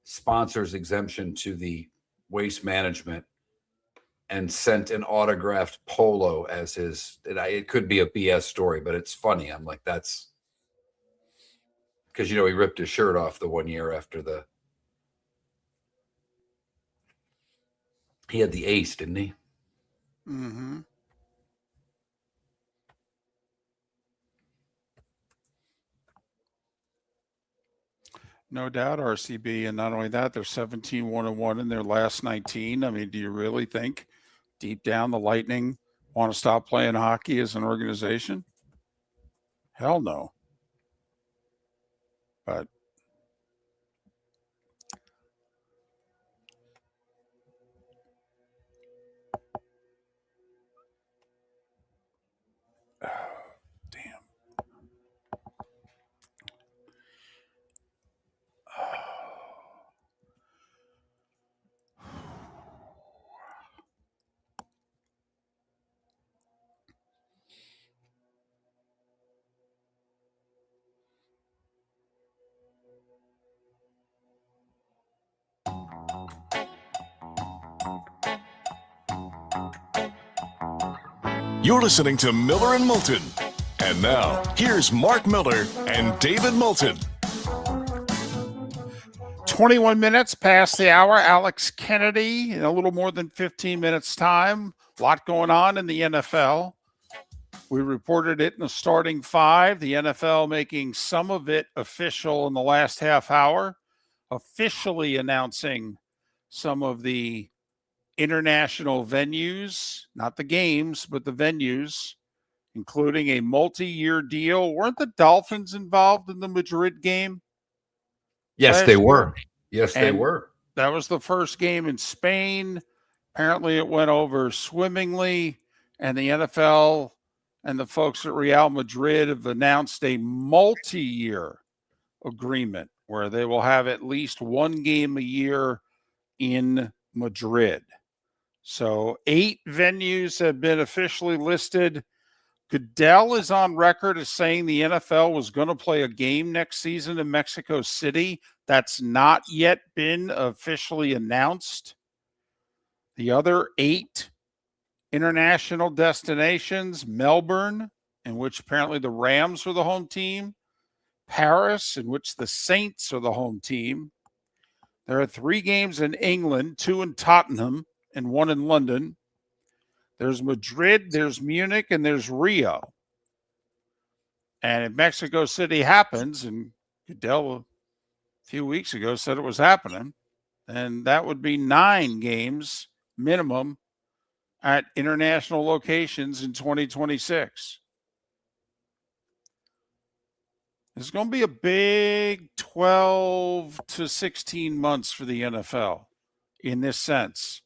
sponsor's exemption to the Waste Management and sent an autographed polo as his. It could be a BS story, but it's funny. I'm like, that's because, he ripped his shirt off the 1 year after he had the ace, didn't he? Mm-hmm. No doubt, RCB. And not only that, they're 17-1-1 in their last 19. I mean, do you really think deep down the Lightning want to stop playing hockey as an organization? Hell no. But damn. 'You're listening to Miller and Moulton. And now, here's Mark Miller and David Moulton. 21 minutes past the hour. Alex Kennedy in a little more than 15 minutes time. A lot going on in the NFL. We reported it in the starting five. The NFL making some of it official in the last half hour, officially announcing some of the international venues, not the games, but the venues, including a multi-year deal. Weren't the Dolphins involved in the Madrid game? Yes, they were. Yes, they were. That was the first game in Spain. Apparently it went over swimmingly, and the NFL and the folks at Real Madrid have announced a multi-year agreement where they will have at least one game a year in Madrid. So 8 venues have been officially listed. Goodell is on record as saying the NFL was going to play a game next season in Mexico City. That's not yet been officially announced. The other 8 international destinations: Melbourne, in which apparently the Rams are the home team; Paris, in which the Saints are the home team. There are 3 games in England, 2 in Tottenham and 1 in London. There's Madrid, there's Munich, and there's Rio. And if Mexico City happens, and Goodell a few weeks ago said it was happening, then that would be 9 games minimum at international locations in 2026. It's going to be a big 12 to 16 months for the NFL in this sense.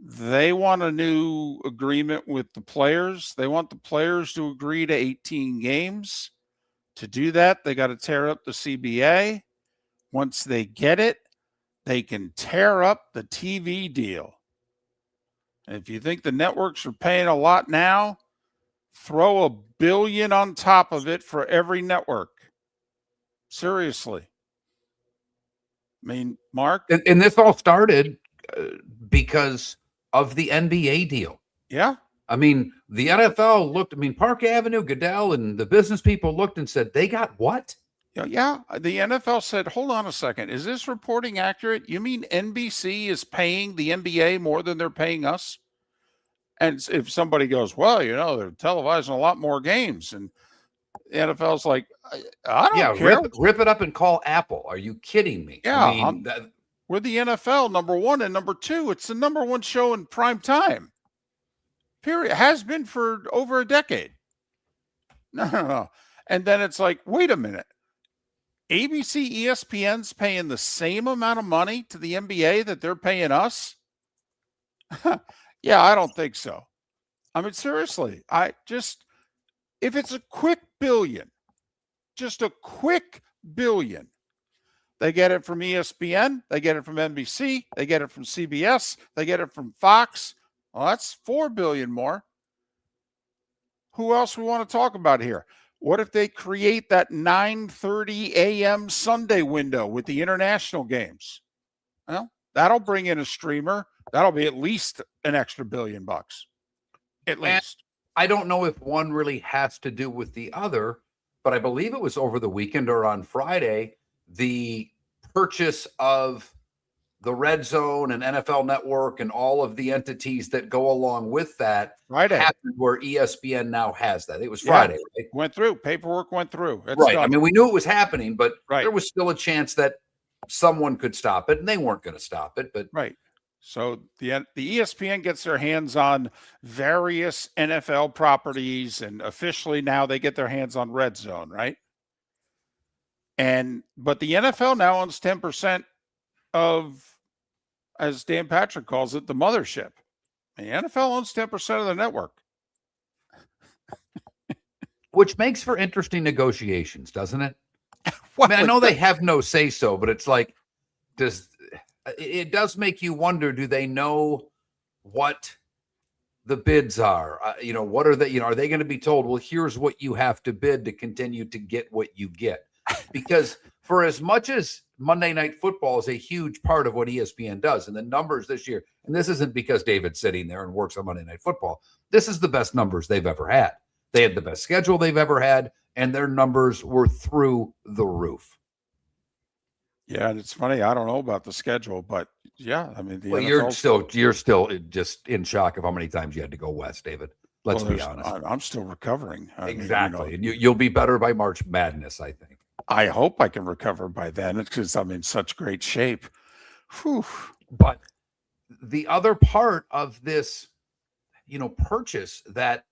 They want a new agreement with the players. They want the players to agree to 18 games. To do that, they got to tear up the CBA. Once they get it, they can tear up the TV deal. And if you think the networks are paying a lot now, throw $1 billion on top of it for every network. Seriously. I mean, Mark? And this all started because of the NBA deal. Yeah. I mean, the NFL looked, Park Avenue, Goodell, and the business people looked and said, they got what? Yeah. The NFL said, hold on a second. Is this reporting accurate? You mean NBC is paying the NBA more than they're paying us? And if somebody goes, well, they're televising a lot more games. And the NFL's like, I don't care. Rip it up and call Apple. Are you kidding me? Yeah. We're the NFL, number 1, and number 2, it's the number 1 show in prime time. Period. Has been for over a decade. No. And then it's like, wait a minute. ABC, ESPN's paying the same amount of money to the NBA that they're paying us? Yeah, I don't think so. Seriously, if it's a quick billion, just a quick billion, they get it from ESPN, they get it from NBC, they get it from CBS, they get it from Fox. Well, that's $4 billion more. who else we want to talk about here? What if they create that 9:30 a.m. Sunday window with the international games? Well, that'll bring in a streamer. That'll be at least an extra $1 billion. At least. I don't know if one really has to do with the other, but I believe it was over the weekend or on Friday, the purchase of the Red Zone and NFL Network and all of the entities that go along with that happened where ESPN now has that. It was Friday. Yeah, right? Went through. Paperwork went through. It's right. done. I mean, we knew it was happening, but there was still a chance that someone could stop it, and they weren't going to stop it. But right. So the ESPN gets their hands on various NFL properties, and officially now they get their hands on Red Zone, right? But the NFL now owns 10% of, as Dan Patrick calls it, the mothership. The NFL owns 10% of the network. Which makes for interesting negotiations, doesn't it? Well, I mean, I know they have no say-so, but it's like, it does make you wonder, do they know what the bids are? What are they, are they going to be told, well, here's what you have to bid to continue to get what you get? Because for as much as Monday Night Football is a huge part of what ESPN does, and the numbers this year, and this isn't because David's sitting there and works on Monday Night Football, this is the best numbers they've ever had. They had the best schedule they've ever had, and their numbers were through the roof. Yeah, and it's funny. I don't know about the schedule, but yeah, I mean, you're still just in shock of how many times you had to go west, David. Let's be honest. I'm still recovering. Exactly, and you'll be better by March Madness, I think. I hope I can recover by then. It's because I'm in such great shape. Whew. But the other part of this, purchase that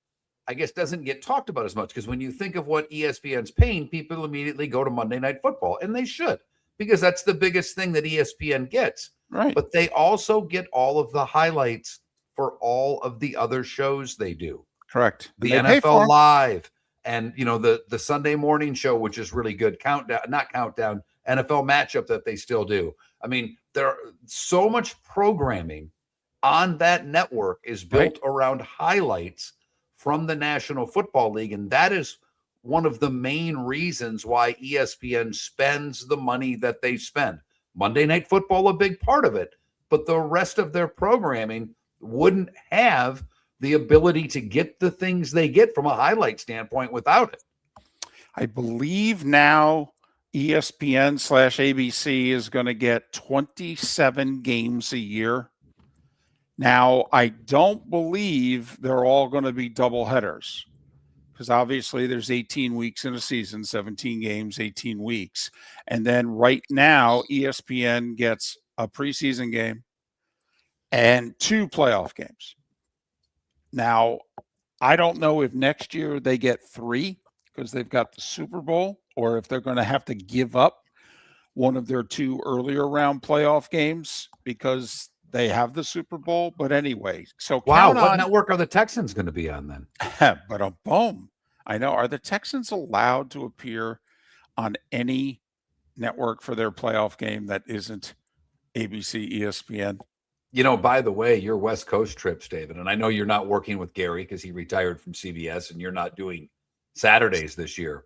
I guess doesn't get talked about as much, because when you think of what ESPN's paying, people immediately go to Monday Night Football, and they should, because that's the biggest thing that ESPN gets. Right. But they also get all of the highlights for all of the other shows they do. Correct. The NFL Live and, the Sunday morning show, which is really good. NFL matchup that they still do. I mean, there are so much programming on that network is built around highlights from the National Football League. And that is one of the main reasons why ESPN spends the money that they spend. Monday Night Football, a big part of it, but the rest of their programming wouldn't have the ability to get the things they get from a highlight standpoint without it. I believe now ESPN/ABC is going to get 27 games a year. Now, I don't believe they're all going to be double headers, because obviously there's 18 weeks in a season, 17 games, 18 weeks. And then right now, ESPN gets a preseason game and 2 playoff games. Now, I don't know if next year they get 3 because they've got the Super Bowl, or if they're going to have to give up one of their 2 earlier round playoff games because they have the Super Bowl. But anyway, so wow, what network are the Texans going to be on then? But boom. I know. Are the Texans allowed to appear on any network for their playoff game that isn't ABC, ESPN? By the way, your West Coast trips, David, and I know you're not working with Gary because he retired from CBS, and you're not doing Saturdays this year,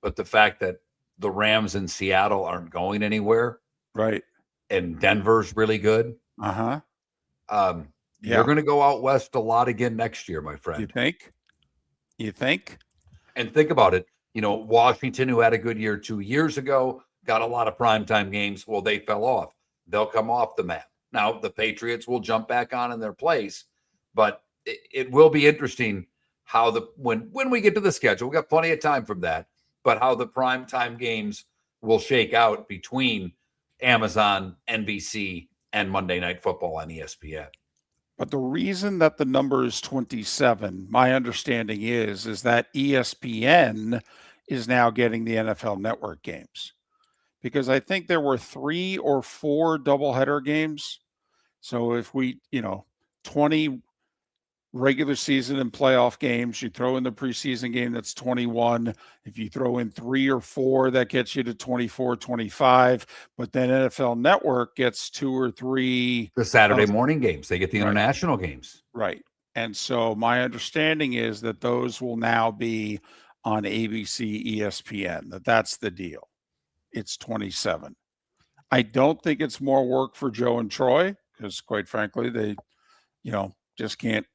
but the fact that the Rams in Seattle aren't going anywhere, right? And Denver's really good. Yeah. You're going to go out west a lot again next year, my friend. You think? And think about it. Washington, who had a good year 2 years ago, got a lot of primetime games. Well, they fell off. They'll come off the map. Now, the Patriots will jump back on in their place, but it will be interesting how when we get to the schedule, we got plenty of time from that, but how the primetime games will shake out between Amazon, NBC, and Monday Night Football on ESPN. But the reason that the number is 27, my understanding is that ESPN is now getting the NFL Network games, because I think there were 3 or 4 doubleheader games. So if 20 regular season and playoff games, you throw in the preseason game, that's 21. If you throw in 3 or 4, that gets you to 24, 25. But then NFL Network gets 2 or 3. The Saturday morning games. They get the international games. Right. And so my understanding is that those will now be on ABC, ESPN, that's the deal. It's 27. I don't think it's more work for Joe and Troy because, quite frankly, they, just can't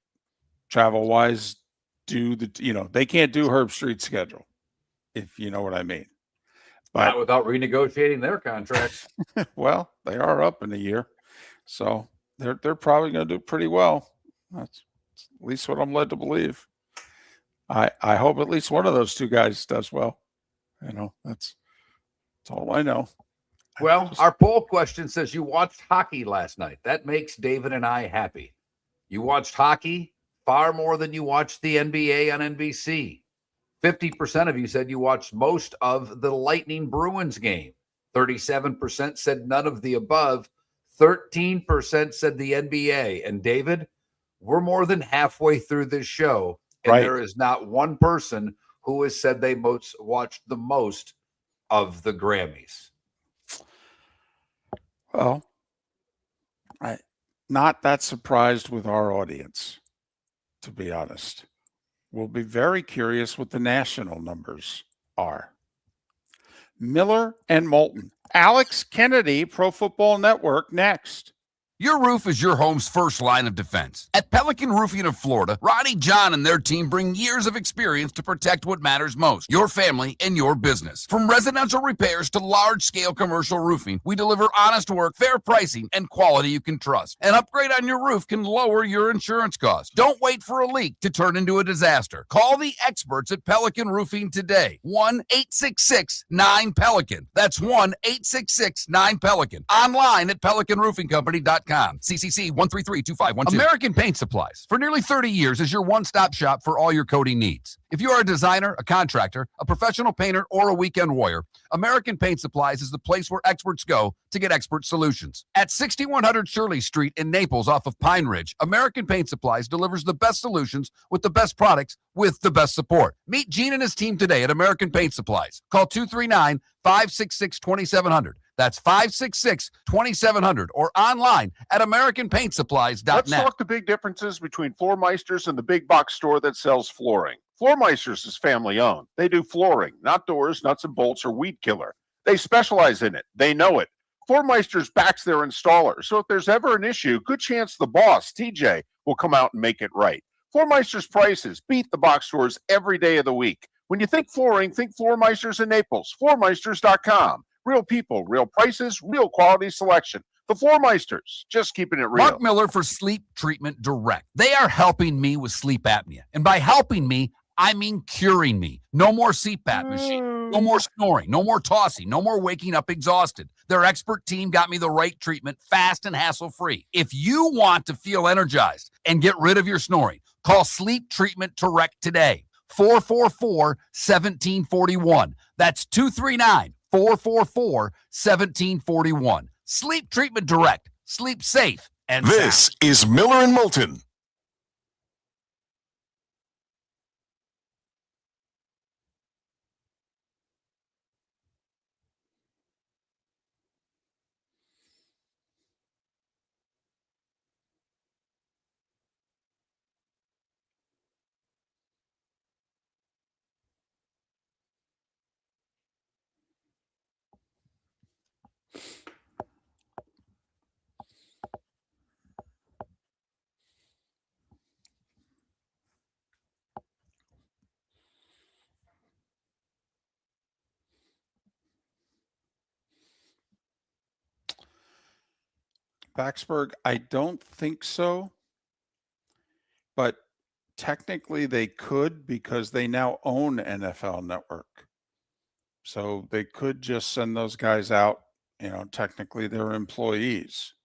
travel-wise do they can't do Herb Street's schedule, if you know what I mean. But not without renegotiating their contracts. well, they are up in a year, so they're probably going to do pretty well. That's at least what I'm led to believe. I hope at least one of those two guys does well. That's all I know. Well, our poll question says you watched hockey last night. That makes David and I happy. You watched hockey far more than you watched the NBA on NBC. 50% of you said you watched most of the Lightning Bruins game. 37% said none of the above. 13% said the NBA. And David, we're more than halfway through this show, and there is not one person who has said they watched the most of the Grammys. Well, I'm not that surprised with our audience, to be honest. We'll be very curious what the national numbers are. Miller and Moulton. Alex Kennedy, Pro Football Network, next. Your roof is your home's first line of defense. At Pelican Roofing of Florida, Ronnie John and their team bring years of experience to protect what matters most, your family and your business. From residential repairs to large-scale commercial roofing, we deliver honest work, fair pricing, and quality you can trust. An upgrade on your roof can lower your insurance costs. Don't wait for a leak to turn into a disaster. Call the experts at Pelican Roofing today. 1-866-9-PELICAN. That's 1-866-9-PELICAN. Online at pelicanroofingcompany.com. CCC 1332512. American Paint Supplies, for nearly 30 years, is your one-stop shop for all your coating needs. If you are a designer, a contractor, a professional painter, or a weekend warrior, American Paint Supplies is the place where experts go to get expert solutions. At 6100 Shirley Street in Naples off of Pine Ridge, American Paint Supplies delivers the best solutions with the best products with the best support. Meet Gene and his team today at American Paint Supplies. Call 239-566-2700. That's 566-2700 or online at AmericanPaintSupplies.net. Let's talk the big differences between Floor Meisters and the big box store that sells flooring. Floor Meisters is family owned. They do flooring, not doors, nuts and bolts, or weed killer. They specialize in it. They know it. Floor Meisters backs their installer. So if there's ever an issue, good chance the boss, TJ, will come out and make it right. Floor Meisters prices beat the box stores every day of the week. When you think flooring, think Floor Meisters in Naples. FloorMeisters.com. Real people, real prices, real quality selection. The Floor Meisters, just keeping it real. Mark Miller for Sleep Treatment Direct. They are helping me with sleep apnea. And by helping me, I mean curing me. No more CPAP machine, no more snoring, no more tossing, no more waking up exhausted. Their expert team got me the right treatment, fast and hassle-free. If you want to feel energized and get rid of your snoring, call Sleep Treatment Direct today. 444-1741. That's 239-444-1741. Sleep Treatment Direct. Sleep safe and This sound. is Miller and Moulton. Backsburg, I don't think so. But technically they could because they now own NFL Network. So they could just send those guys out. Technically they're employees.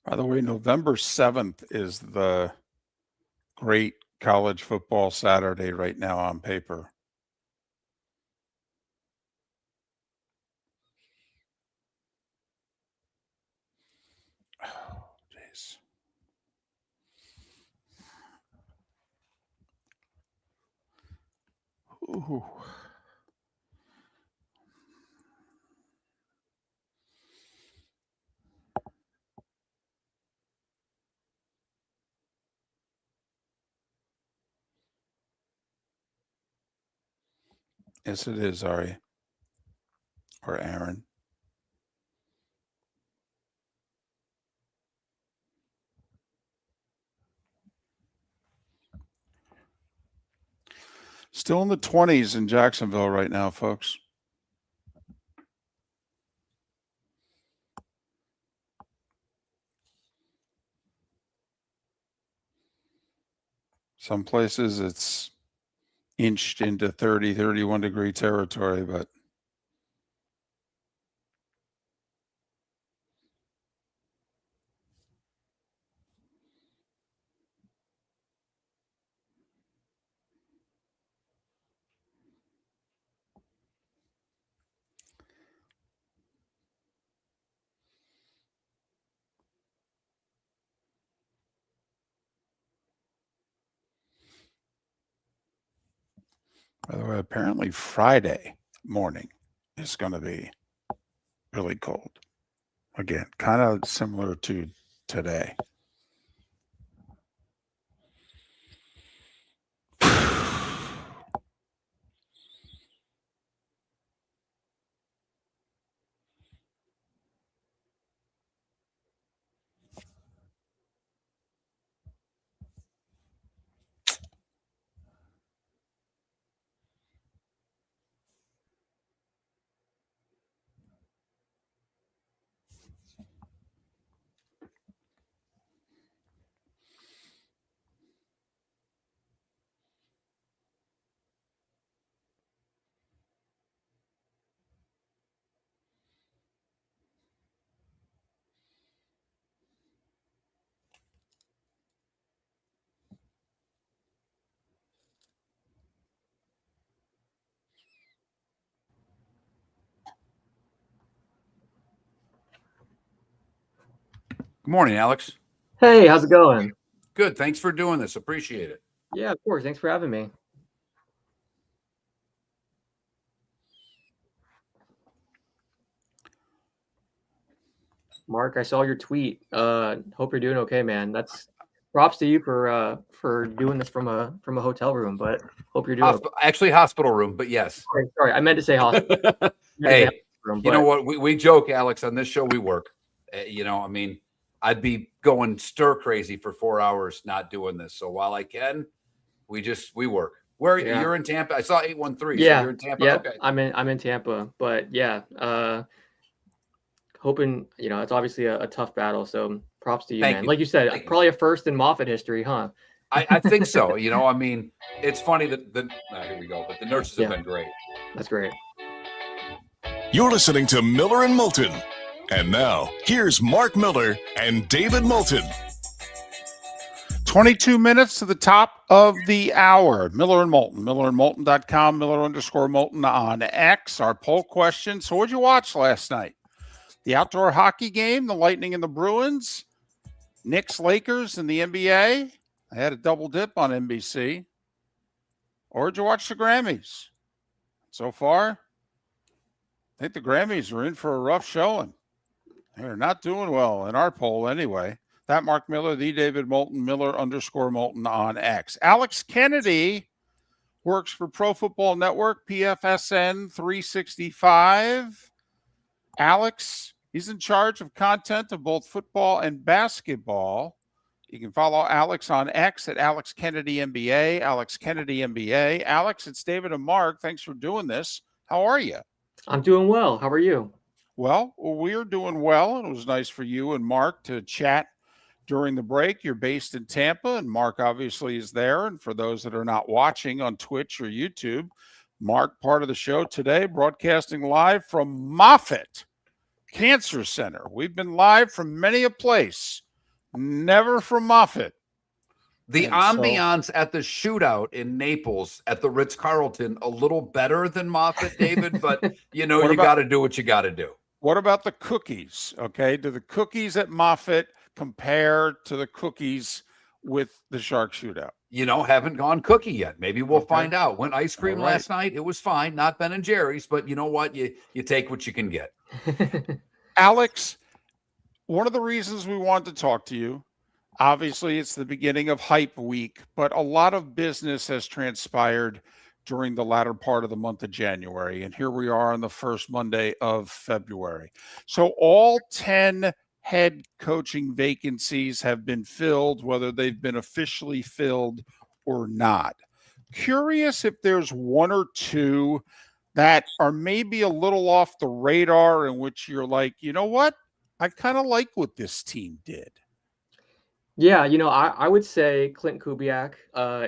By the way, November 7th is the great college football Saturday right now on paper. Ooh. Yes, it is, Ari. Or Aaron. Still in the 20s in Jacksonville right now, folks. Some places it's inched into 30, 31 degree territory, but by the way, apparently Friday morning is going to be really cold. Again, kind of similar to today. Good morning, Alex. Hey, how's it going? Good. Thanks for doing this. Appreciate it. Yeah, of course. Thanks for having me. Mark, I saw your tweet. Hope you're doing okay, man. That's props to you for doing this from a hotel room, but hope you're doing okay. Actually, hospital room, but yes. Sorry, I meant to say hospital. Hey, you know what? We joke, Alex, on this show we work. You know, I mean, I'd be going stir crazy for 4 hours not doing this. So while I can, we work. Where you're in Tampa? I saw 813. Yeah, so you're in Tampa. Yeah, Okay. I'm in Tampa, but yeah, hoping, you know, it's obviously a tough battle. So props to you, man. Like you said, probably a first in Moffat history, huh? I think so. You know, I mean, it's funny that here we go. But the nurses have been great. That's great. You're listening to Miller and Moulton. And now, here's Mark Miller and David Moulton. 22 minutes to the top of the hour. Miller and Moulton, millerandmoulton.com, Miller_Moulton on X. Our poll question. So what'd you watch last night? The outdoor hockey game, the Lightning and the Bruins, Knicks, Lakers, and the NBA. I had a double dip on NBC. Or did you watch the Grammys? So far, I think the Grammys are in for a rough showing. They're not doing well in our poll anyway. That Mark Miller, the David Moulton, Miller_Moulton on X. Alex Kennedy works for Pro Football Network, PFSN 365. Alex, he's in charge of content of both football and basketball. You can follow Alex on X at Alex Kennedy NBA, Alex Kennedy NBA. Alex, it's David and Mark. Thanks for doing this. How are you? I'm doing well. How are you? Well, we're doing well. It was nice for you and Mark to chat during the break. You're based in Tampa, and Mark obviously is there. And for those that are not watching on Twitch or YouTube, Mark, part of the show today, broadcasting live from Moffat Cancer Center. We've been live from many a place, never from Moffat. The ambiance at the shootout in Naples at the Ritz-Carlton, a little better than Moffat, David, but you know, you got to do what you got to do. What about the cookies? Okay. Do the cookies at Moffat compare to the cookies with the Shark Shootout? Haven't gone cookie yet. Maybe we'll find out. Went ice cream All right. last night. It was fine. Not Ben and Jerry's, but you know what? You take what you can get. Alex, one of the reasons we wanted to talk to you, obviously it's the beginning of hype week, but a lot of business has transpired during the latter part of the month of January. And here we are on the first Monday of February. So all 10 head coaching vacancies have been filled, whether they've been officially filled or not. Curious if there's one or two that are maybe a little off the radar in which you're like, you know what? I kind of like what this team did. Yeah, I would say Clint Kubiak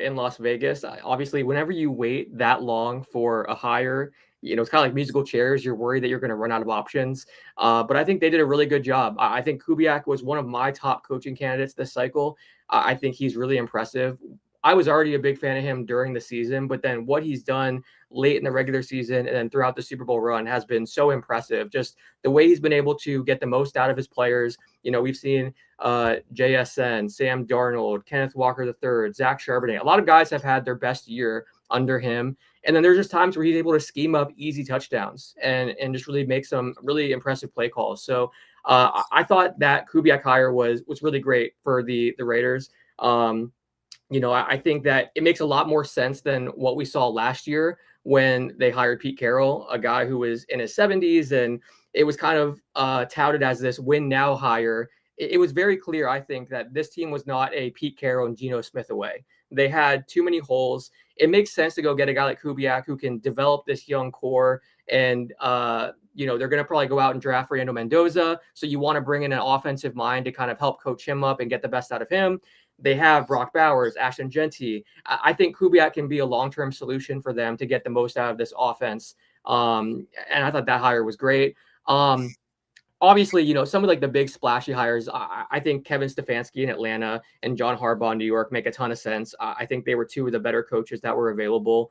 in Las Vegas. Obviously, whenever you wait that long for a hire, it's kind of like musical chairs. You're worried that you're going to run out of options. But I think they did a really good job. I think Kubiak was one of my top coaching candidates this cycle. I think he's really impressive. I was already a big fan of him during the season, but then what he's done late in the regular season and then throughout the Super Bowl run has been so impressive. Just the way he's been able to get the most out of his players. We've seen JSN, Sam Darnold, Kenneth Walker III, Zach Charbonnet. A lot of guys have had their best year under him. And then there's just times where he's able to scheme up easy touchdowns and just really make some really impressive play calls. So I thought that Kubiak hire was really great for the Raiders. I think that it makes a lot more sense than what we saw last year when they hired Pete Carroll, a guy who was in his 70s, and it was kind of touted as this win now hire. It was very clear, I think, that this team was not a Pete Carroll and Geno Smith away. They had too many holes. It makes sense to go get a guy like Kubiak who can develop this young core. And, they're going to probably go out and draft Fernando Mendoza. So you want to bring in an offensive mind to kind of help coach him up and get the best out of him. They have Brock Bowers, Ashton Genty. I think Kubiak can be a long-term solution for them to get the most out of this offense. And I thought that hire was great. Obviously, some of like the big splashy hires, I think Kevin Stefanski in Atlanta and John Harbaugh in New York make a ton of sense. I think they were two of the better coaches that were available.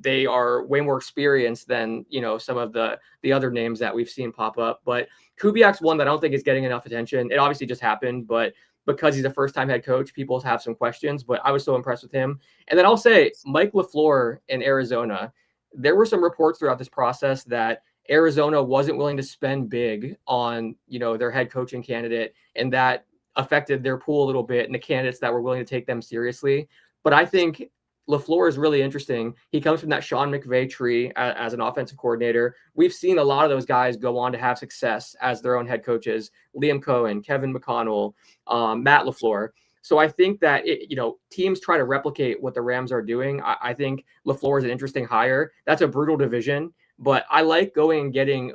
They are way more experienced than, some of the other names that we've seen pop up. But Kubiak's one that I don't think is getting enough attention. It obviously just happened, but because he's a first-time head coach, people have some questions, but I was so impressed with him. And then I'll say Mike LaFleur in Arizona, there were some reports throughout this process that Arizona wasn't willing to spend big on, their head coaching candidate, and that affected their pool a little bit and the candidates that were willing to take them seriously. But I think LaFleur is really interesting. He comes from that Sean McVay tree as an offensive coordinator. We've seen a lot of those guys go on to have success as their own head coaches. Liam Cohen, Kevin McConnell, Matt LaFleur. So I think that, teams try to replicate what the Rams are doing. I think LaFleur is an interesting hire. That's a brutal division, but I like going and getting,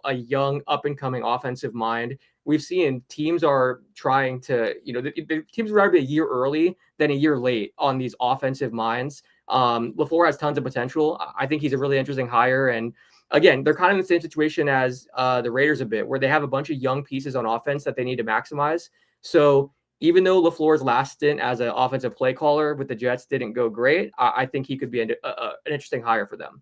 a young up-and-coming offensive mind. We've seen teams are trying to, the teams would rather be a year early than a year late on these offensive minds. LaFleur has tons of potential. I think he's a really interesting hire. And again, they're kind of in the same situation as the Raiders a bit, where they have a bunch of young pieces on offense that they need to maximize. So even though LaFleur's last stint as an offensive play caller with the Jets didn't go great, I think he could be an interesting hire for them.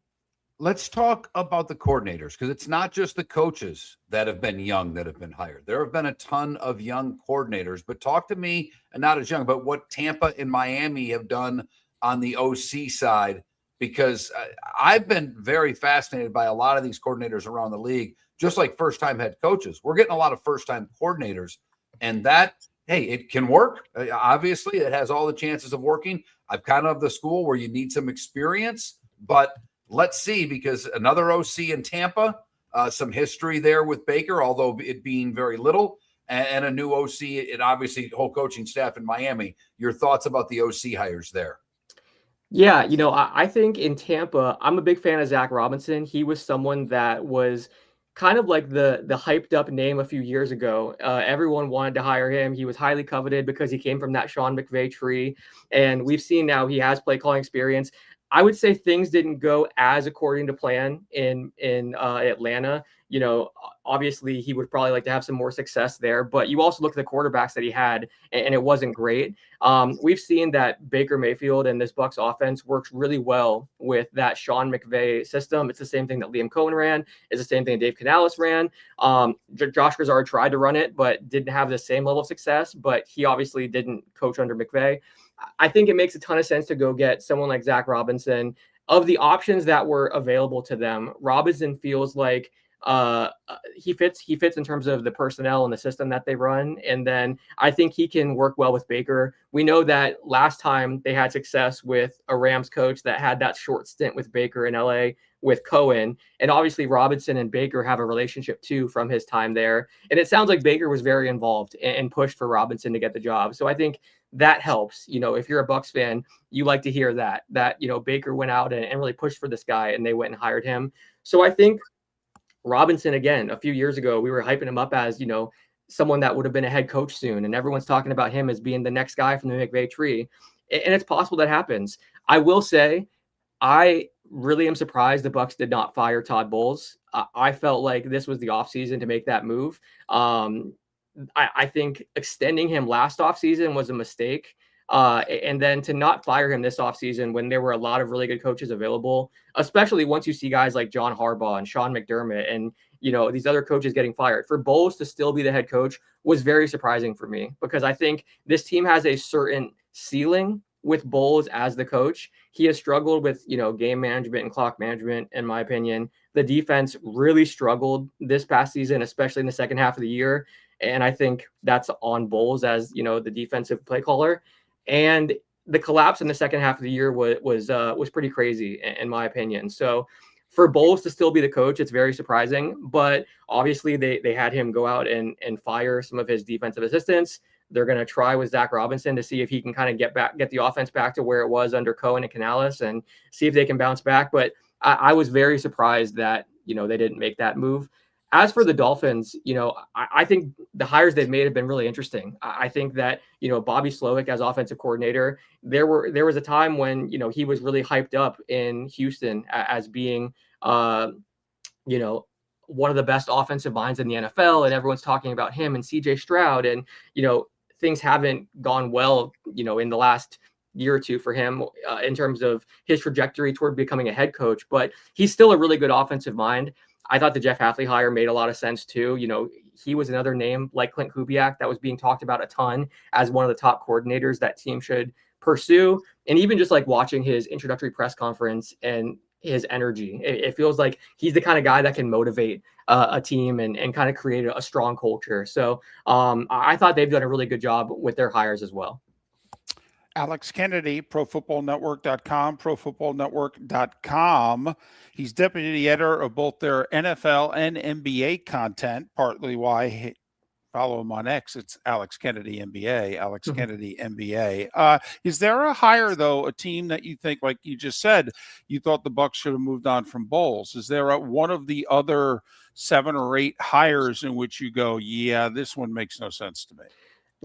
Let's talk about the coordinators, because it's not just the coaches that have been young that have been hired. There have been a ton of young coordinators, but talk to me, and not as young, about what Tampa and Miami have done on the OC side, because I've been very fascinated by a lot of these coordinators around the league, just like first-time head coaches. We're getting a lot of first-time coordinators, and that, hey, it can work. Obviously, it has all the chances of working. I'm kind of the school where you need some experience, but let's see, because another OC in Tampa, some history there with Baker, although it being very little, and a new OC, and obviously whole coaching staff in Miami. Your thoughts about the OC hires there? Yeah, I think in Tampa, I'm a big fan of Zach Robinson. He was someone that was kind of like the hyped up name a few years ago. Everyone wanted to hire him. He was highly coveted because he came from that Sean McVay tree. And we've seen now he has play calling experience. I would say things didn't go as according to plan in Atlanta. obviously he would probably like to have some more success there, but you also look at the quarterbacks that he had, and it wasn't great. We've seen that Baker Mayfield and this Bucs offense works really well with that Sean McVay system. It's the same thing that Liam Cohen ran. It's the same thing Dave Canales ran. Josh Grzard tried to run it, but didn't have the same level of success, but he obviously didn't coach under McVay. I think it makes a ton of sense to go get someone like Zach Robinson. Of the options that were available to them, Robinson feels like he fits in terms of the personnel and the system that they run. And then I think he can work well with Baker. We know that last time they had success with a Rams coach that had that short stint with Baker in LA with Cohen. And obviously Robinson and Baker have a relationship too from his time there. And it sounds like Baker was very involved and pushed for Robinson to get the job. So I think that helps. If you're a Bucs fan, you like to hear that Baker went out and really pushed for this guy and they went and hired him. So I think Robinson, again, a few years ago, we were hyping him up as, someone that would have been a head coach soon. And everyone's talking about him as being the next guy from the McVay tree. And it's possible that happens. I will say, I really am surprised the Bucs did not fire Todd Bowles. I felt like this was the offseason to make that move. I think extending him last offseason was a mistake. And then to not fire him this offseason when there were a lot of really good coaches available, especially once you see guys like John Harbaugh and Sean McDermott and, these other coaches getting fired, for Bowles to still be the head coach was very surprising for me, because I think this team has a certain ceiling with Bowles as the coach. He has struggled with, game management and clock management, in my opinion. The defense really struggled this past season, especially in the second half of the year. And I think that's on Bowles as, the defensive play caller. And the collapse in the second half of the year was pretty crazy, in my opinion. So for Bowles to still be the coach, it's very surprising. But obviously they had him go out and fire some of his defensive assistants. They're going to try with Zach Robinson to see if he can kind of get the offense back to where it was under Cohen and Canales and see if they can bounce back. But I was very surprised that, they didn't make that move. As for the Dolphins, I think the hires they've made have been really interesting. I think that, Bobby Slowick as offensive coordinator, there was a time when, he was really hyped up in Houston as being, one of the best offensive minds in the NFL. And everyone's talking about him and CJ Stroud. And, things haven't gone well, in the last year or two for him in terms of his trajectory toward becoming a head coach. But he's still a really good offensive mind. I thought the Jeff Hafley hire made a lot of sense too. He was another name like Clint Kubiak that was being talked about a ton as one of the top coordinators that team should pursue. And even just like watching his introductory press conference and his energy, it feels like he's the kind of guy that can motivate a team and kind of create a strong culture. So I thought they've done a really good job with their hires as well. Alex Kennedy, ProFootballNetwork.com, ProFootballNetwork.com. He's deputy editor of both their NFL and NBA content, partly why follow him on X. It's Alex Kennedy NBA, Alex Kennedy NBA. Is there a hire, though, a team that you think, like you just said, you thought the Bucs should have moved on from Bowles? Is there one of the other 7 or 8 hires in which you go, yeah, this one makes no sense to me?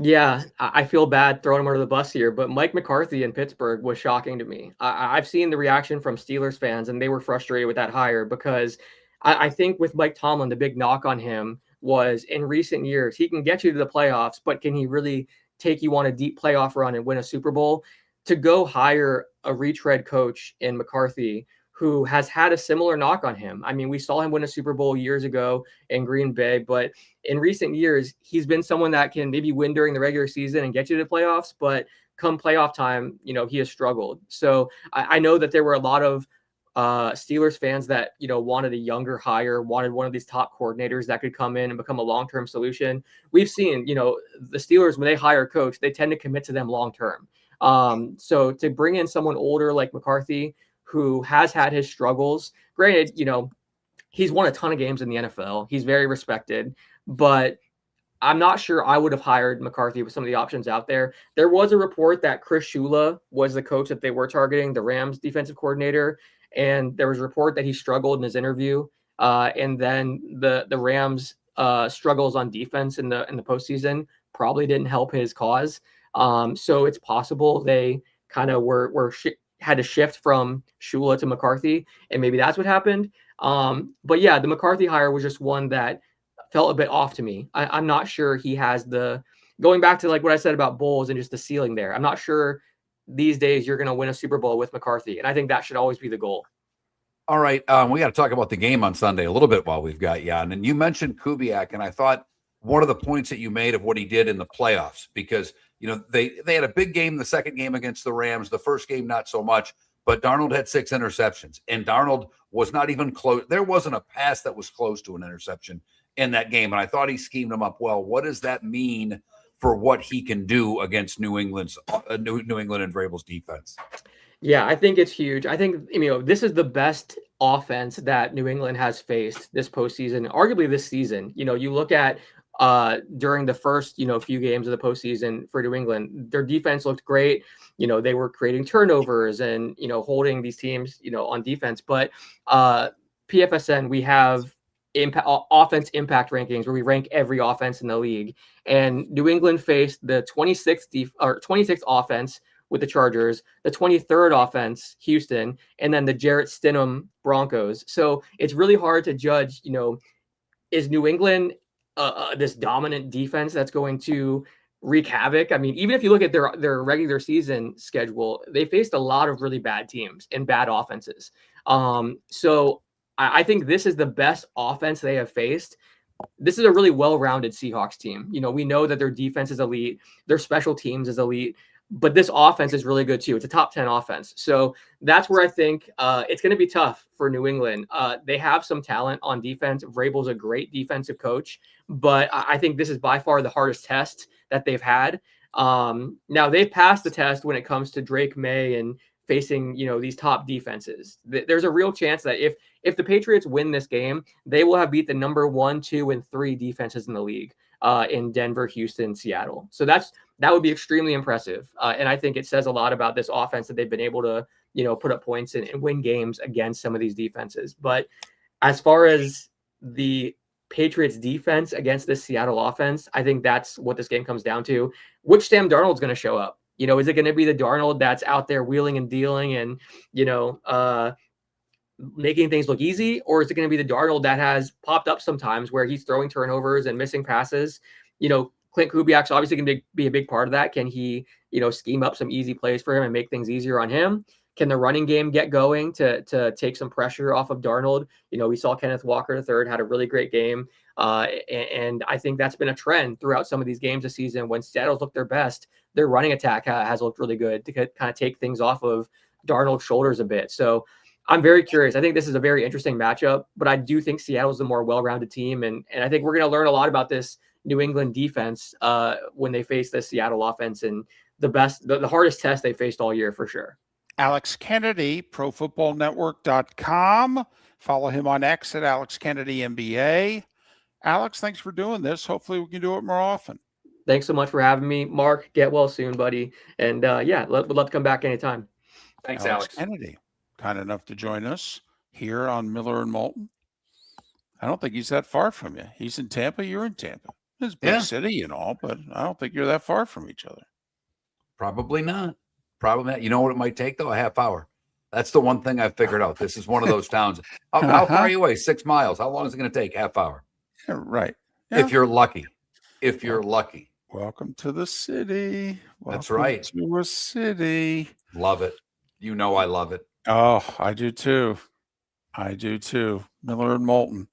Yeah, I feel bad throwing him under the bus here, but Mike McCarthy in Pittsburgh was shocking to me. I've seen the reaction from Steelers fans, and they were frustrated with that hire because I think with Mike Tomlin, the big knock on him was in recent years, he can get you to the playoffs, but can he really take you on a deep playoff run and win a Super Bowl? To go hire a retread coach in McCarthy who has had a similar knock on him. I mean, we saw him win a Super Bowl years ago in Green Bay, but in recent years, he's been someone that can maybe win during the regular season and get you to the playoffs, but come playoff time, he has struggled. So I know that there were a lot of Steelers fans that, wanted a younger hire, wanted one of these top coordinators that could come in and become a long-term solution. We've seen, the Steelers, when they hire a coach, they tend to commit to them long-term. So to bring in someone older like McCarthy, who has had his struggles. Granted, he's won a ton of games in the NFL. He's very respected, but I'm not sure I would have hired McCarthy with some of the options out there. There was a report that Chris Shula was the coach that they were targeting, the Rams defensive coordinator. And there was a report that he struggled in his interview. And then the Rams struggles on defense in the postseason probably didn't help his cause. So it's possible they kind of had to shift from Shula to McCarthy, and maybe that's what happened. But yeah, the McCarthy hire was just one that felt a bit off to me. I'm not sure he has going back to like what I said about Bulls and just the ceiling there. I'm not sure these days you're going to win a Super Bowl with McCarthy. And I think that should always be the goal. All right. We got to talk about the game on Sunday a little bit while we've got you on. And you mentioned Kubiak, and I thought one of the points that you made of what he did in the playoffs, because, they had a big game, the second game against the Rams, the first game, not so much, but Darnold had 6 interceptions, and Darnold was not even close. There wasn't a pass that was close to an interception in that game. And I thought he schemed them up well. What does that mean for what he can do against New England and Vrabel's defense? Yeah, I think it's huge. I think, this is the best offense that New England has faced this postseason, arguably this season. You look at during the first, few games of the postseason for New England, their defense looked great. They were creating turnovers and, holding these teams, on defense. But PFSN, we have offense impact rankings where we rank every offense in the league. And New England faced the 26th offense with the Chargers, the 23rd offense, Houston, and then the Jarrett Stidham Broncos. So it's really hard to judge, is New England this dominant defense that's going to wreak havoc? I mean, even if you look at their regular season schedule, they faced a lot of really bad teams and bad offenses. So I think this is the best offense they have faced. This is a really well-rounded Seahawks team. We know that their defense is elite, their special teams is elite, but this offense is really good too. It's a top 10 offense. So that's where I think it's going to be tough for New England. They have some talent on defense. Vrabel's a great defensive coach, but I think this is by far the hardest test that they've had. Now they've passed the test when it comes to Drake May and facing, these top defenses. There's a real chance that if the Patriots win this game, they will have beat the number 1, 2, and 3 defenses in the league in Denver, Houston, Seattle. So that would be extremely impressive. And I think it says a lot about this offense that they've been able to, put up points and win games against some of these defenses. But as far as the Patriots defense against this Seattle offense, I think that's what this game comes down to. Which Sam Darnold's going to show up? Is it going to be the Darnold that's out there wheeling and dealing and, making things look easy? Or is it going to be the Darnold that has popped up sometimes where he's throwing turnovers and missing passes? Clint Kubiak's obviously going to be a big part of that. Can he, scheme up some easy plays for him and make things easier on him? Can the running game get going to take some pressure off of Darnold? We saw Kenneth Walker III had a really great game. And I think that's been a trend throughout some of these games this season. When Seattle's looked their best, their running attack has looked really good to kind of take things off of Darnold's shoulders a bit. So I'm very curious. I think this is a very interesting matchup, but I do think Seattle's the more well-rounded team. And I think we're going to learn a lot about this New England defense when they face the Seattle offense, and the hardest test they faced all year for sure. Alex Kennedy, ProFootballNetwork.com. Follow him on X at Alex Kennedy NBA. Alex, thanks for doing this. Hopefully we can do it more often. Thanks so much for having me. Mark, get well soon, buddy. And would love to come back anytime. Thanks, Alex. Kennedy, kind enough to join us here on Miller and Moulton. I don't think he's that far from you. He's in Tampa. You're in Tampa. It's a big city and all, but I don't think you're that far from each other. Probably not. You know what it might take, though? A half hour. That's the one thing I've figured out. This is one of those towns. How far are you away? 6 miles. How long is it going to take? Half hour. Yeah, right. Yeah. If you're lucky. Welcome to the city. That's right. To a city. Love it. I love it. Oh, I do too. Miller and Moulton.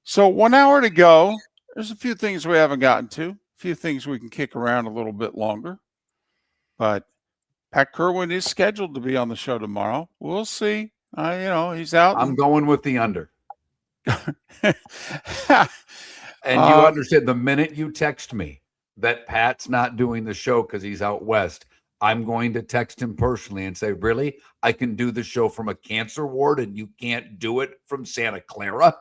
So 1 hour to go. There's a few things we haven't gotten to. A few things we can kick around a little bit longer. But Pat Kerwin is scheduled to be on the show tomorrow. We'll see. He's out. I'm going with the under. And you understand, the minute you text me that Pat's not doing the show because he's out west, I'm going to text him personally and say, really? I can do the show from a cancer ward and you can't do it from Santa Clara?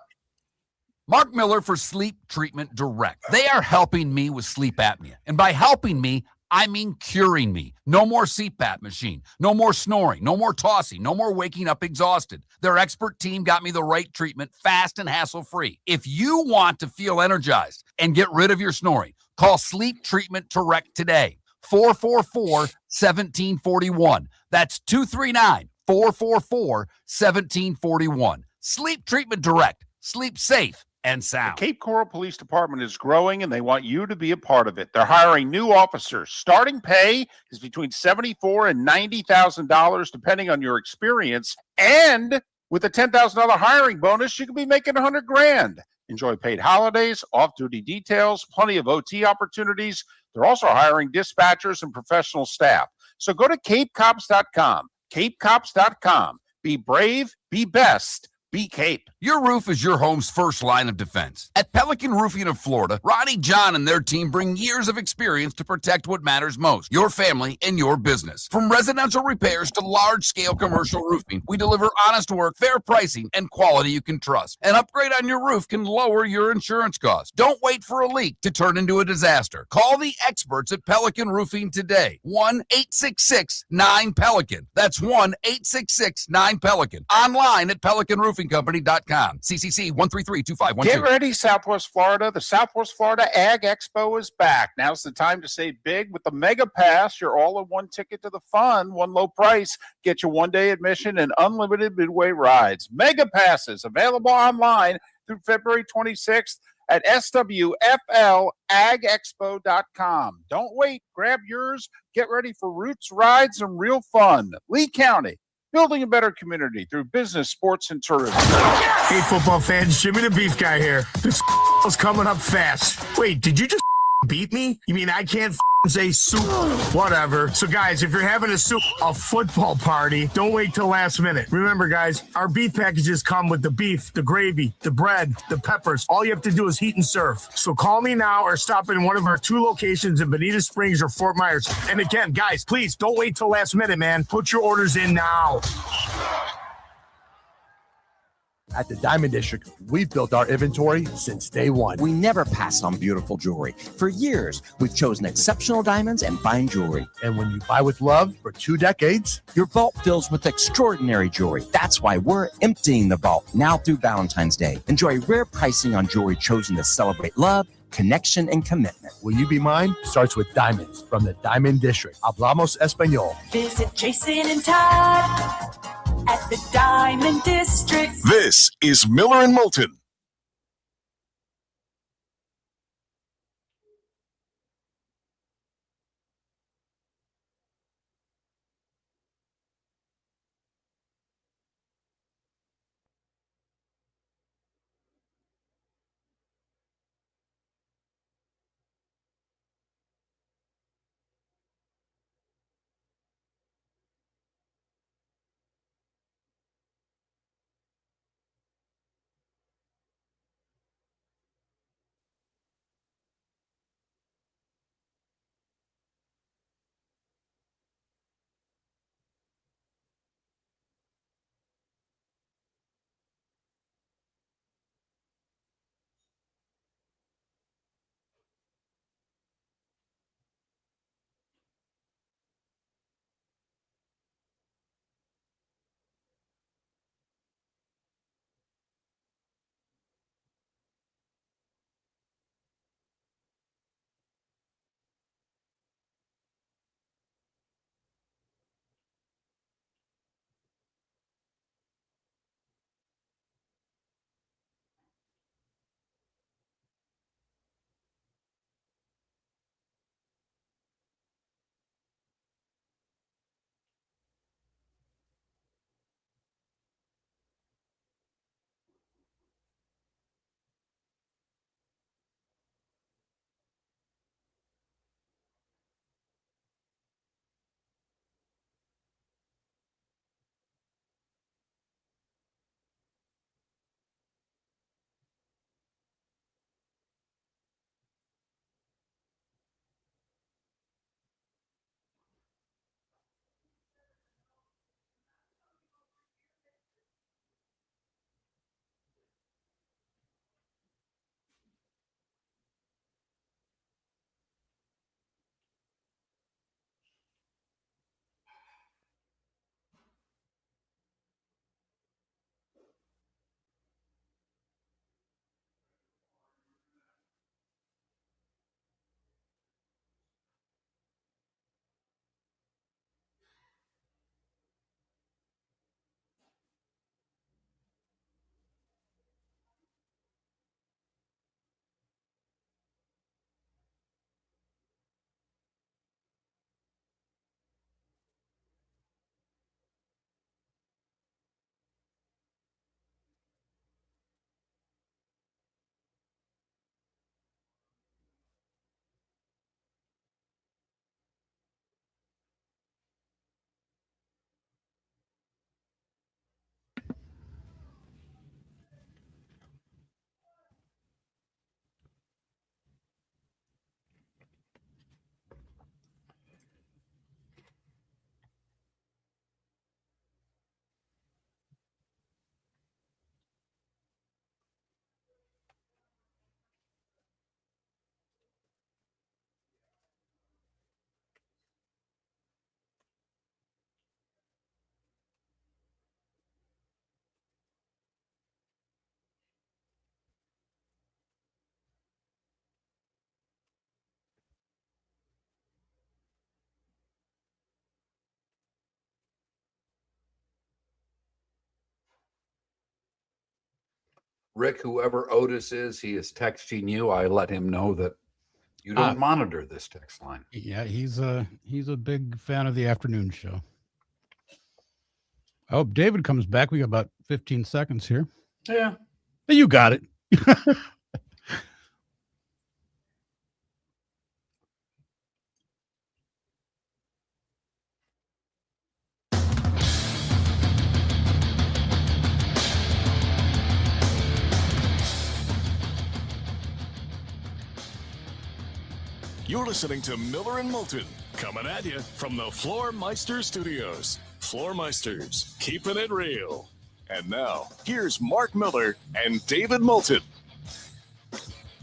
Mark Miller for Sleep Treatment Direct. They are helping me with sleep apnea. And by helping me, I mean curing me. No more CPAP machine. No more snoring. No more tossing. No more waking up exhausted. Their expert team got me the right treatment, fast and hassle-free. If you want to feel energized and get rid of your snoring, call Sleep Treatment Direct today. 444-1741. That's 239-444-1741. Sleep Treatment Direct. Sleep safe and The sound. Cape Coral Police Department is growing, and they want you to be a part of it. They're hiring new officers. Starting pay is between $74,000 and $90,000, depending on your experience. And with a $10,000 hiring bonus, you could be making $100,000. Enjoy paid holidays, off-duty details, plenty of OT opportunities. They're also hiring dispatchers and professional staff. So go to capecops.com. capecops.com. Be brave, be best. Be Cape. Your roof is your home's first line of defense. At Pelican Roofing of Florida, Ronnie John and their team bring years of experience to protect what matters most, your family and your business. From residential repairs to large-scale commercial roofing, we deliver honest work, fair pricing, and quality you can trust. An upgrade on your roof can lower your insurance costs. Don't wait for a leak to turn into a disaster. Call the experts at Pelican Roofing today. 1-866-9-PELICAN. That's 1-866-9-PELICAN. Online at pelicanroofingcompany.com. CCC 1332512. Get ready, Southwest Florida. The Southwest Florida Ag Expo is back. Now's the time to save big with the Mega Pass, your all-in-one ticket to the fun, one low price. Get you one-day admission and unlimited midway rides. Mega Passes available online through February 26th at swflagexpo.com. Don't wait. Grab yours. Get ready for roots, rides, and real fun. Lee County, building a better community through business, sports, and tourism. Hey, football fans, Jimmy the Beef Guy here. This is coming up fast. Wait, did you just beat me? You mean I can't say soup? Whatever. So, guys, if you're having a football party, don't wait till last minute. Remember, guys, our beef packages come with the beef, the gravy, the bread, the peppers. All you have to do is heat and serve. So call me now or stop in one of our 2 locations in Bonita Springs or Fort Myers. And again, guys, please don't wait till last minute, man. Put your orders in now. At the Diamond District, we've built our inventory since day one. We never pass on beautiful jewelry. For years, we've chosen exceptional diamonds and fine jewelry. And when you buy with love for 2 decades, your vault fills with extraordinary jewelry. That's why we're emptying the vault now through Valentine's Day. Enjoy rare pricing on jewelry chosen to celebrate love, connection, and commitment. Will you be mine? Starts with diamonds from the Diamond District. Hablamos Español. Visit Jason and Todd at the Diamond District. This is Miller and Moulton. Rick, whoever Otis is, he is texting you. I let him know that you don't monitor this text line. Yeah, he's a big fan of the afternoon show. I hope David comes back. We got about 15 seconds here. Yeah. You got it. You're listening to Miller and Moulton, coming at you from the Floor Studios. Floor Meisters, keeping it real. And now, here's Mark Miller and David Moulton.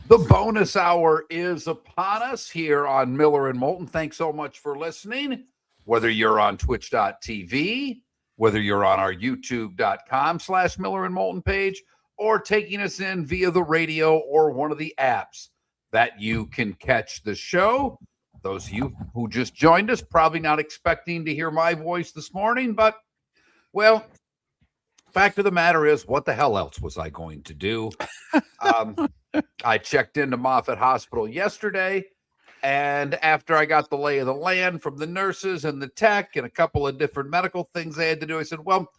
The bonus hour is upon us here on Miller and Moulton. Thanks so much for listening. Whether you're on twitch.tv, whether you're on our youtube.com/Miller and Moulton page, or taking us in via the radio or one of the apps that you can catch the show. Those of you who just joined us, probably not expecting to hear my voice this morning, but, well, fact of the matter is, what the hell else was I going to do? I checked into Moffitt Hospital yesterday, and after I got the lay of the land from the nurses and the tech and a couple of different medical things I had to do, I said, well,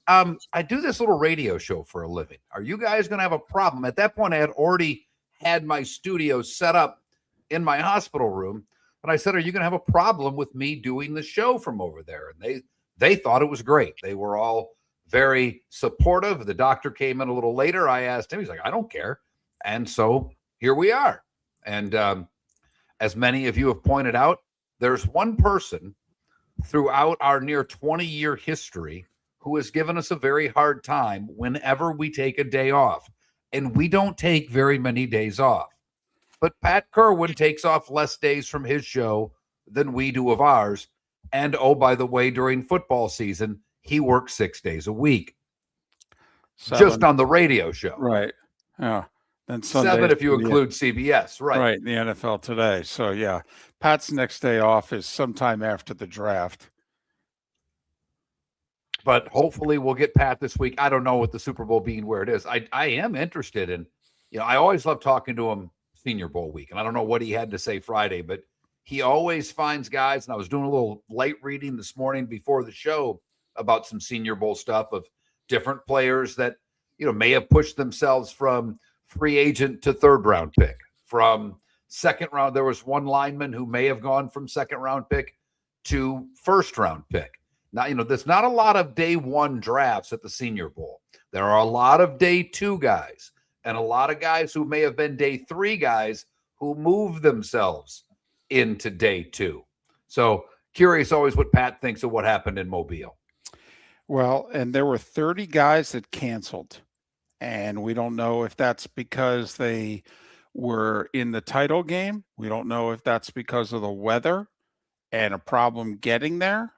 I do this little radio show for a living. Are you guys going to have a problem? At that point, I had already had my studio set up in my hospital room, but I said, are you going to have a problem with me doing the show from over there? And they thought it was great. They were all very supportive. The doctor came in a little later. I asked him, he's like, I don't care. And so here we are. And as many of you have pointed out, there's one person throughout our near 20-year history who has given us a very hard time whenever we take a day off. And we don't take very many days off. But Pat Kerwin takes off less days from his show than we do of ours. And, oh, by the way, during football season, he works 6 days a week. 7. Just on the radio show. Right. Yeah. Then 7 if you include CBS. Right. Right. The NFL Today. So, yeah. Pat's next day off is sometime after the draft. But hopefully we'll get Pat this week. I don't know with the Super Bowl being where it is. I am interested in, I always love talking to him Senior Bowl week. And I don't know what he had to say Friday, but he always finds guys. And I was doing a little light reading this morning before the show about some Senior Bowl stuff of different players that, may have pushed themselves from free agent to third round pick. From second round, there was one lineman who may have gone from second round pick to first round pick. Now, there's not a lot of day one drafts at the Senior Bowl. There are a lot of day two guys and a lot of guys who may have been day three guys who moved themselves into day two. So curious always what Pat thinks of what happened in Mobile. Well, and there were 30 guys that canceled. And we don't know if that's because they were in the title game. We don't know if that's because of the weather and a problem getting there.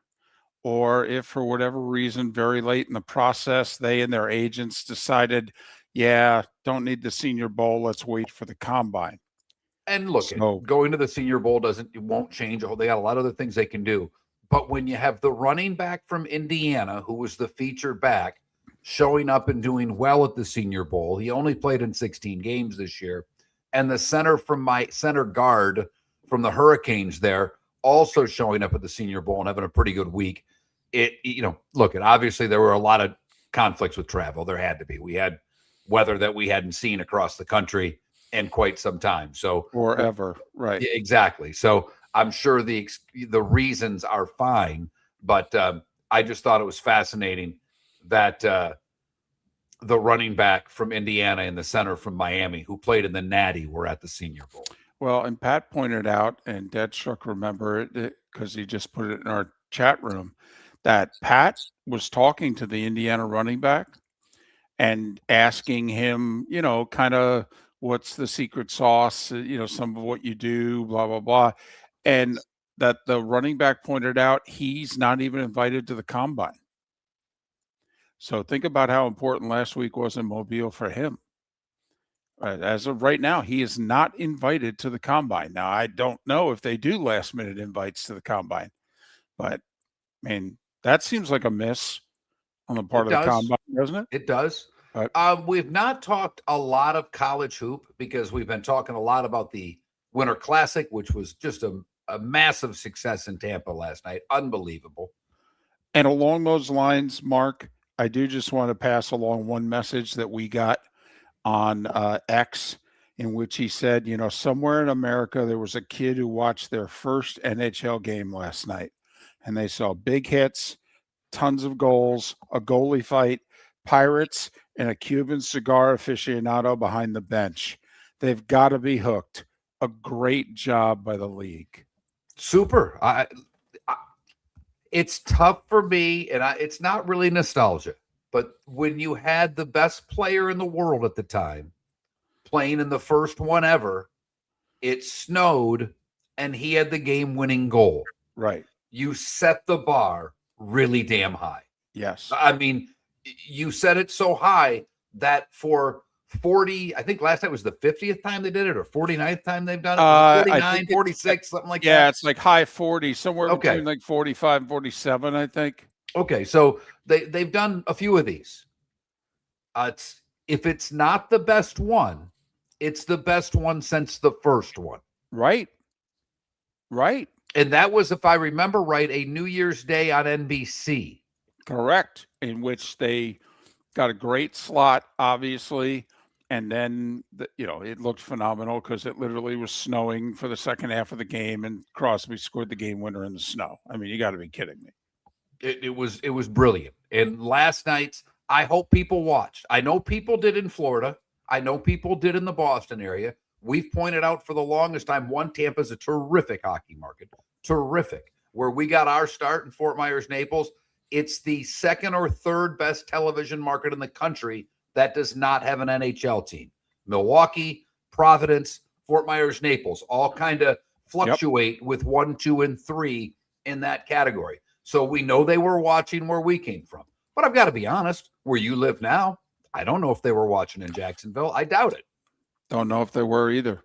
Or if for whatever reason, very late in the process, they and their agents decided, don't need the Senior Bowl. Let's wait for the combine. And look, going to the Senior Bowl won't change. They got a lot of other things they can do. But when you have the running back from Indiana, who was the featured back, showing up and doing well at the Senior Bowl, he only played in 16 games this year, and the center guard from the Hurricanes there also showing up at the Senior Bowl and having a pretty good week. Obviously there were a lot of conflicts with travel. There had to be. We had weather that we hadn't seen across the country in quite some time. So forever. Right. Yeah, exactly. So I'm sure the reasons are fine, but I just thought it was fascinating that the running back from Indiana and the center from Miami who played in the Natty were at the Senior Bowl. Well, and Pat pointed out, and Dad Shook remembered it because he just put it in our chat room, that Pat was talking to the Indiana running back and asking him, kind of what's the secret sauce, some of what you do, blah, blah, blah. And that the running back pointed out he's not even invited to the combine. So think about how important last week was in Mobile for him. As of right now, he is not invited to the combine. Now, I don't know if they do last-minute invites to the combine, but, that seems like a miss on the part of the combine, doesn't it? It does. We've not talked a lot of college hoop because we've been talking a lot about the Winter Classic, which was just a massive success in Tampa last night. Unbelievable. And along those lines, Mark, I do just want to pass along one message that we got on X, in which he said, somewhere in America, there was a kid who watched their first NHL game last night, and they saw big hits, tons of goals, a goalie fight, Pirates, and a Cuban cigar aficionado behind the bench. They've got to be hooked. A great job by the league. Super. It's tough for me, and it's not really nostalgia, but when you had the best player in the world at the time playing in the first one ever, it snowed, and he had the game-winning goal. Right. You set the bar really damn high. Yes. I mean, you set it so high that for 40, I think last night was the 50th time they did it, or 49th time they've done it. 49, 46, something like that. Yeah, it's like high 40, somewhere Okay. between like 45 and 47, I think. Okay, so they've done a few of these. If it's not the best one, it's the best one since the first one. Right. And that was, if I remember right, a New Year's Day on NBC. Correct. In which they got a great slot, obviously. And then, it looked phenomenal because it literally was snowing for the second half of the game, and Crosby scored the game winner in the snow. I mean, you got to be kidding me. It was brilliant. And last night's, I hope people watched. I know people did in Florida. I know people did in the Boston area. We've pointed out for the longest time, Tampa's a terrific hockey market. Terrific. Where we got our start in Fort Myers, Naples, it's the second or third best television market in the country that does not have an NHL team. Milwaukee, Providence, Fort Myers, Naples, all kind of fluctuate with 1, 2, and 3 in that category. So we know they were watching where we came from. But I've got to be honest, where you live now, I don't know if they were watching in Jacksonville. I doubt it. Don't know if they were either.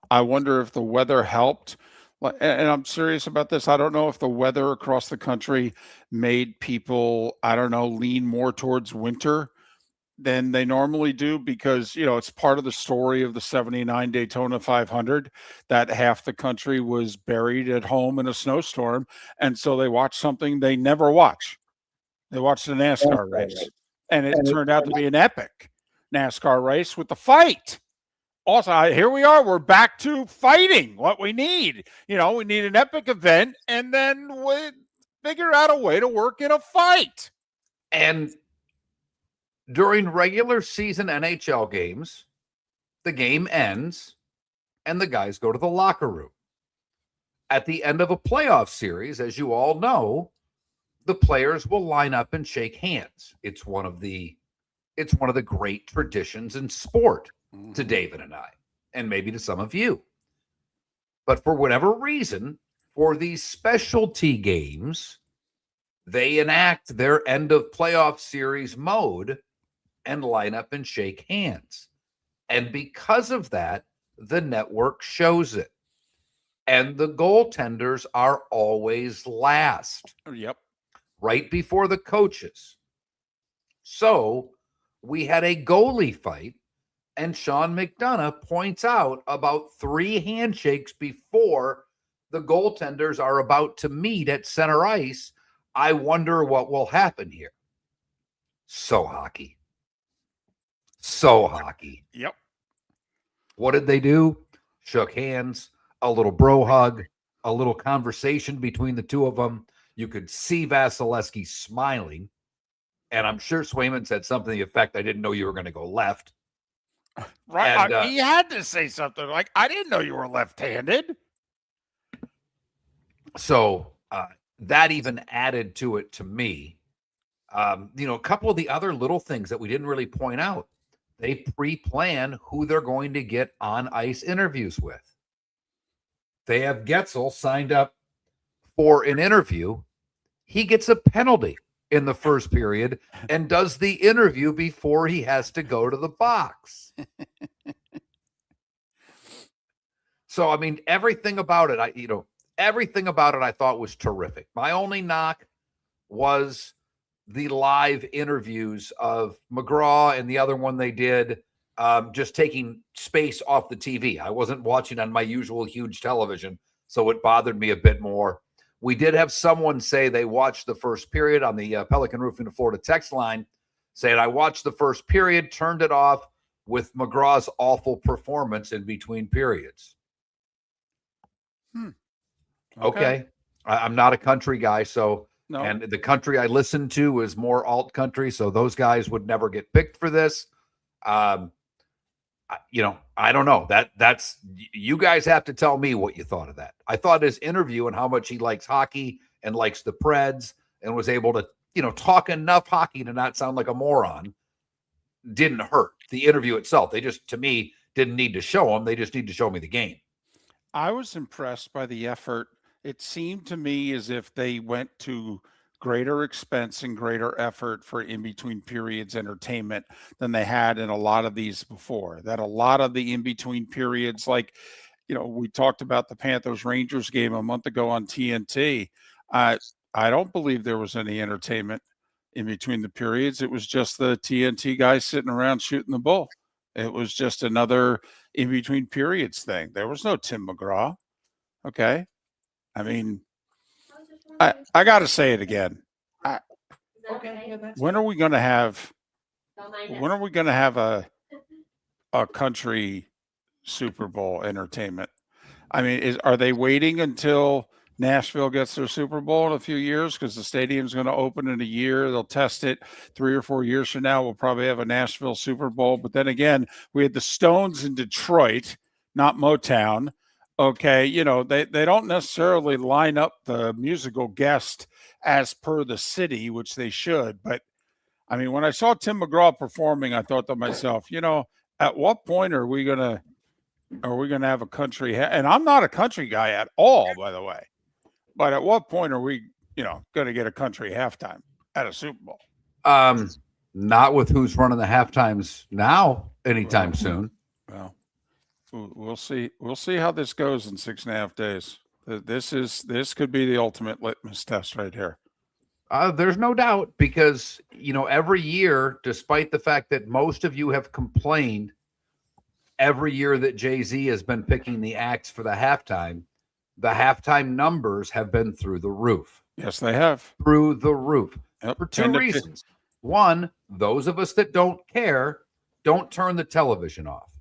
I wonder if the weather helped. And I'm serious about this. I don't know if the weather across the country made people, lean more towards winter than they normally do, because, it's part of the story of the 79 Daytona 500 that half the country was buried at home in a snowstorm. And so they watched something they never watch. They watched the NASCAR race, and it turned out to be an epic NASCAR race with the fight. Also, here we are. We're back to fighting what we need. We need an epic event, and then we figure out a way to work in a fight. And during regular season NHL games, the game ends and the guys go to the locker room. At the end of a playoff series, as you all know, the players will line up and shake hands. It's one of the great traditions in sport, to David and I, and maybe to some of you. But for whatever reason, for these specialty games, they enact their end of playoff series mode and line up and shake hands. And because of that, the network shows it. And the goaltenders are always last. Yep. Right before the coaches. So we had a goalie fight, and Sean McDonough points out about 3 handshakes before the goaltenders are about to meet at center ice. I wonder what will happen here. So hockey. Yep. What did they do? Shook hands, a little bro hug, a little conversation between the two of them. You could see Vasilevsky smiling. And I'm sure Swayman said something to the effect, I didn't know you were going to go left. Right. And, he had to say something like, I didn't know you were left-handed. So that even added to it to me. A couple of the other little things that we didn't really point out. They pre-plan who they're going to get on ice interviews with. They have Getzel signed up for an interview. He gets a penalty in the first period and does the interview before he has to go to the box. So, I mean, everything about it, I thought was terrific. My only knock was the live interviews of McGraw and the other one they did, just taking space off the TV. I wasn't watching on my usual huge television, so it bothered me a bit more. We did have someone say they watched the first period on the Pelican Roofing of Florida text line, saying, I watched the first period, turned it off with McGraw's awful performance in between periods. Okay. I'm not a country guy, so No. and the country I listen to is more alt country, so those guys would never get picked for this. I don't know. That's you guys have to tell me what you thought of that. I thought his interview and how much he likes hockey and likes the Preds and was able to, talk enough hockey to not sound like a moron didn't hurt. The interview itself, they just, to me, didn't need to show him. They just need to show me the game. I was impressed by the effort. It seemed to me as if they went to greater expense and greater effort for in-between periods entertainment than they had in a lot of these before. That a lot of the in-between periods, like, we talked about the Panthers-Rangers game a month ago on TNT. I don't believe there was any entertainment in between the periods. It was just the TNT guys sitting around shooting the bull. It was just another in-between periods thing. There was no Tim McGraw. Okay. I mean, I got to say it again. When are we going to have a country Super Bowl entertainment? I mean, are they waiting until Nashville gets their Super Bowl in a few years because the stadium's going to open in a year? They'll test it 3 or 4 years from now. We'll probably have a Nashville Super Bowl. But then again, we had the Stones in Detroit, not Motown. Okay, they don't necessarily line up the musical guest as per the city, which they should. But, I mean, when I saw Tim McGraw performing, I thought to myself, at what point are we going to have a country? And I'm not a country guy at all, by the way. But at what point are we, going to get a country halftime at a Super Bowl? Not with who's running the halftimes now anytime soon. Well, we'll see. We'll see how this goes in 6.5 days. This could be the ultimate litmus test right here. There's no doubt because, every year, despite the fact that most of you have complained every year that Jay-Z has been picking the acts for the halftime numbers have been through the roof. Yes, they have. Through the roof. Yep. For two reasons. One, those of us that don't care, don't turn the television off.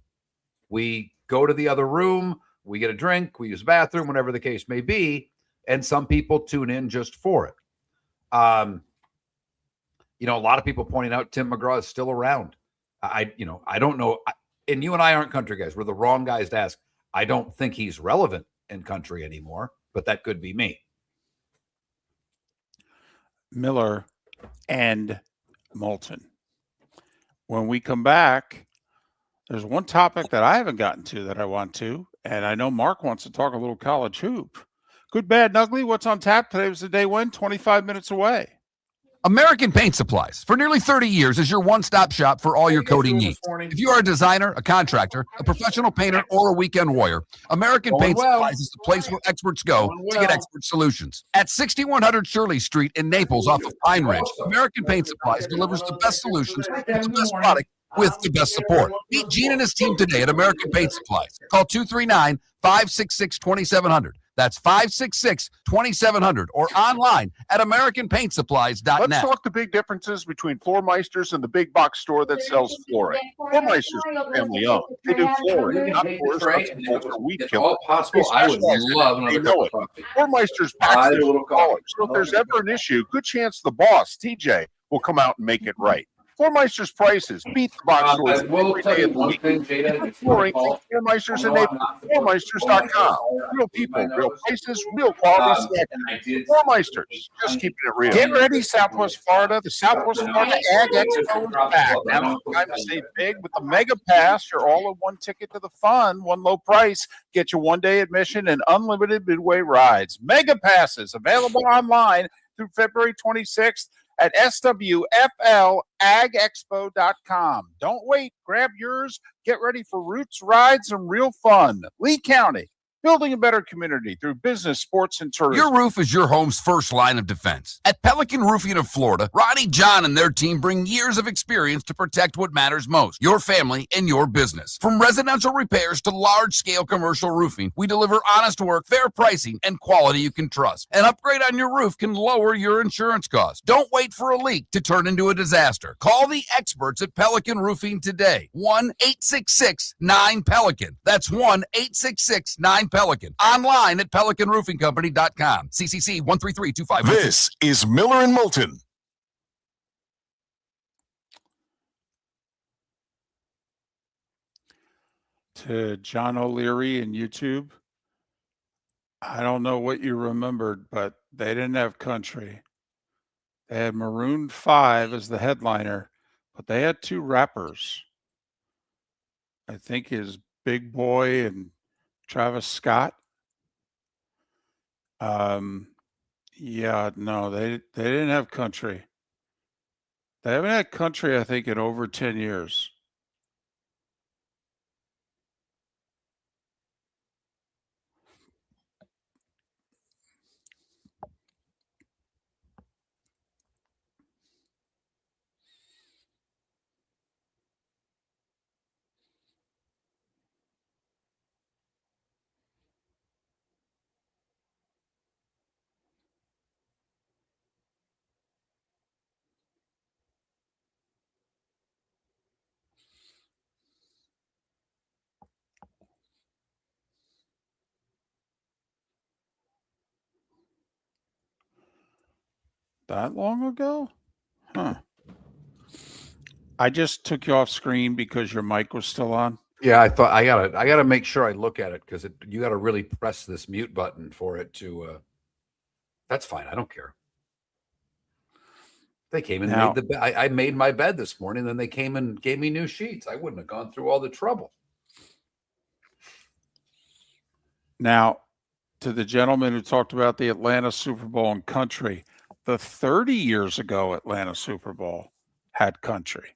We go to the other room, we get a drink, we use the bathroom, whatever the case may be, and some people tune in just for it. A lot of people pointing out Tim McGraw is still around. I don't know. And you and I aren't country guys. We're the wrong guys to ask. I don't think he's relevant in country anymore, but that could be me. Miller and Moulton. When we come back, there's one topic that I haven't gotten to that I want to, and I know Mark wants to talk a little college hoop. Good, bad, and ugly. What's on tap? Today was the day when, 25 minutes away. American Paint Supplies, for nearly 30 years, is your one-stop shop for all your coating needs. If you are a designer, a contractor, a professional painter, or a weekend warrior, American Paint Supplies is the place where experts go to get expert solutions. At 6100 Shirley Street in Naples off of Pine Ridge, American Paint Supplies delivers the best solutions with the best product with the best support. Meet Gene and his team today at American Paint Supplies. Call 239-566-2700. That's 566-2700 or online at AmericanPaintSupplies.net. Let's talk the big differences between Floormeisters and the big box store that sells flooring. Floormeisters is family owned. They do flooring, not floors, nuts or weed killer. Possible. I would love another cup of coffee. Floormeisters packs their college. So if there's ever an issue, good chance the boss, TJ, will come out and make it right. Floormeister's prices beat the box stores every day of the week. Flooring, Floormeisters and Naples. Floormeisters.com. Real people, real places, real quality selection. Floormeisters, just keeping it real. Get ready, Southwest Florida. The Southwest Florida Ag Expo is back. Now it's time to save big with the Mega Pass. Your all-in-one ticket to the fun, one low price. Get you one-day admission and unlimited midway rides. Mega Passes available online through February 26th. At SWFLAgExpo.com. Don't wait. Grab yours. Get ready for roots, rides, and real fun. Lee County, building a better community through business, sports, and tourism. Your roof is your home's first line of defense. At Pelican Roofing of Florida, Ronnie, John, and their team bring years of experience to protect what matters most, your family and your business. From residential repairs to large-scale commercial roofing, we deliver honest work, fair pricing, and quality you can trust. An upgrade on your roof can lower your insurance costs. Don't wait for a leak to turn into a disaster. Call the experts at Pelican Roofing today. 1-866-9-PELICAN. That's 1-866-9-PELICAN. Online at pelicanroofingcompany.com. CCC 13325. This is Miller and Moulton. To John O'Leary in YouTube, I don't know what you remembered, but they didn't have country. They had Maroon 5 as the headliner, but they had two rappers. I think is Big Boy and Travis Scott. Yeah, no, they didn't have country. They haven't had country, I think, in over 10 years. That long ago? Huh. I just took you off screen because your mic was still on. Yeah, I thought I gotta make sure I look at it because you got to really press this mute button for it to. That's fine. I don't care. They came and Now- made the bed. I made my bed this morning. Then they came and gave me new sheets. I wouldn't have gone through all the trouble. Now, to the gentleman who talked about the Atlanta Super Bowl and country, the 30 years ago Atlanta Super Bowl had country.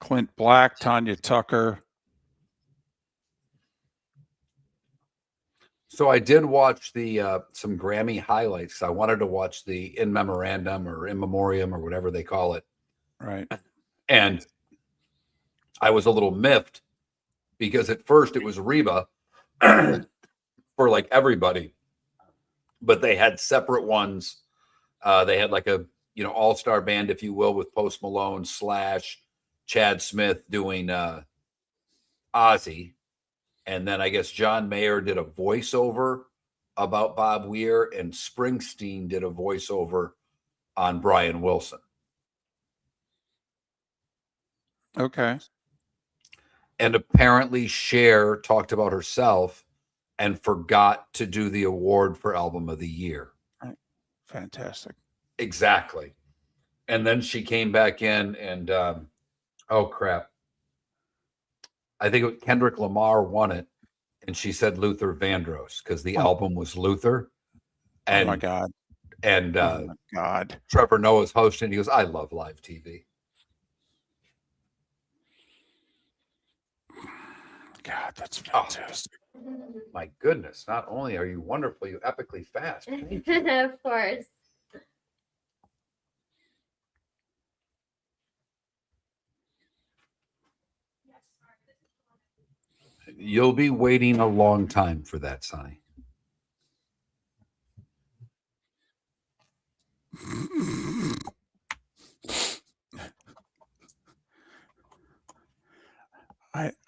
Clint Black, Tanya Tucker. So I did watch the some Grammy highlights. I wanted to watch the in memorandum or in memoriam or whatever they call it. Right. And I was a little miffed because at first it was Reba for like everybody, but they had separate ones. They had like a all-star band, if you will, with Post Malone / Chad Smith doing Ozzy. And then I guess John Mayer did a voiceover about Bob Weir, and Springsteen did a voiceover on Brian Wilson. Okay. And apparently Cher talked about herself and forgot to do the award for Album of the Year. Right. Fantastic. Exactly. And then she came back in and, oh, crap. I think Kendrick Lamar won it. And she said Luther Vandross because the album was Luther. And, oh, my God. And oh my God. Trevor Noah's hosting. He goes, I love live TV. God, that's fantastic. Oh, my goodness. Not only are you wonderful, you're epically fast. Of course. You'll be waiting a long time for that, Sonny.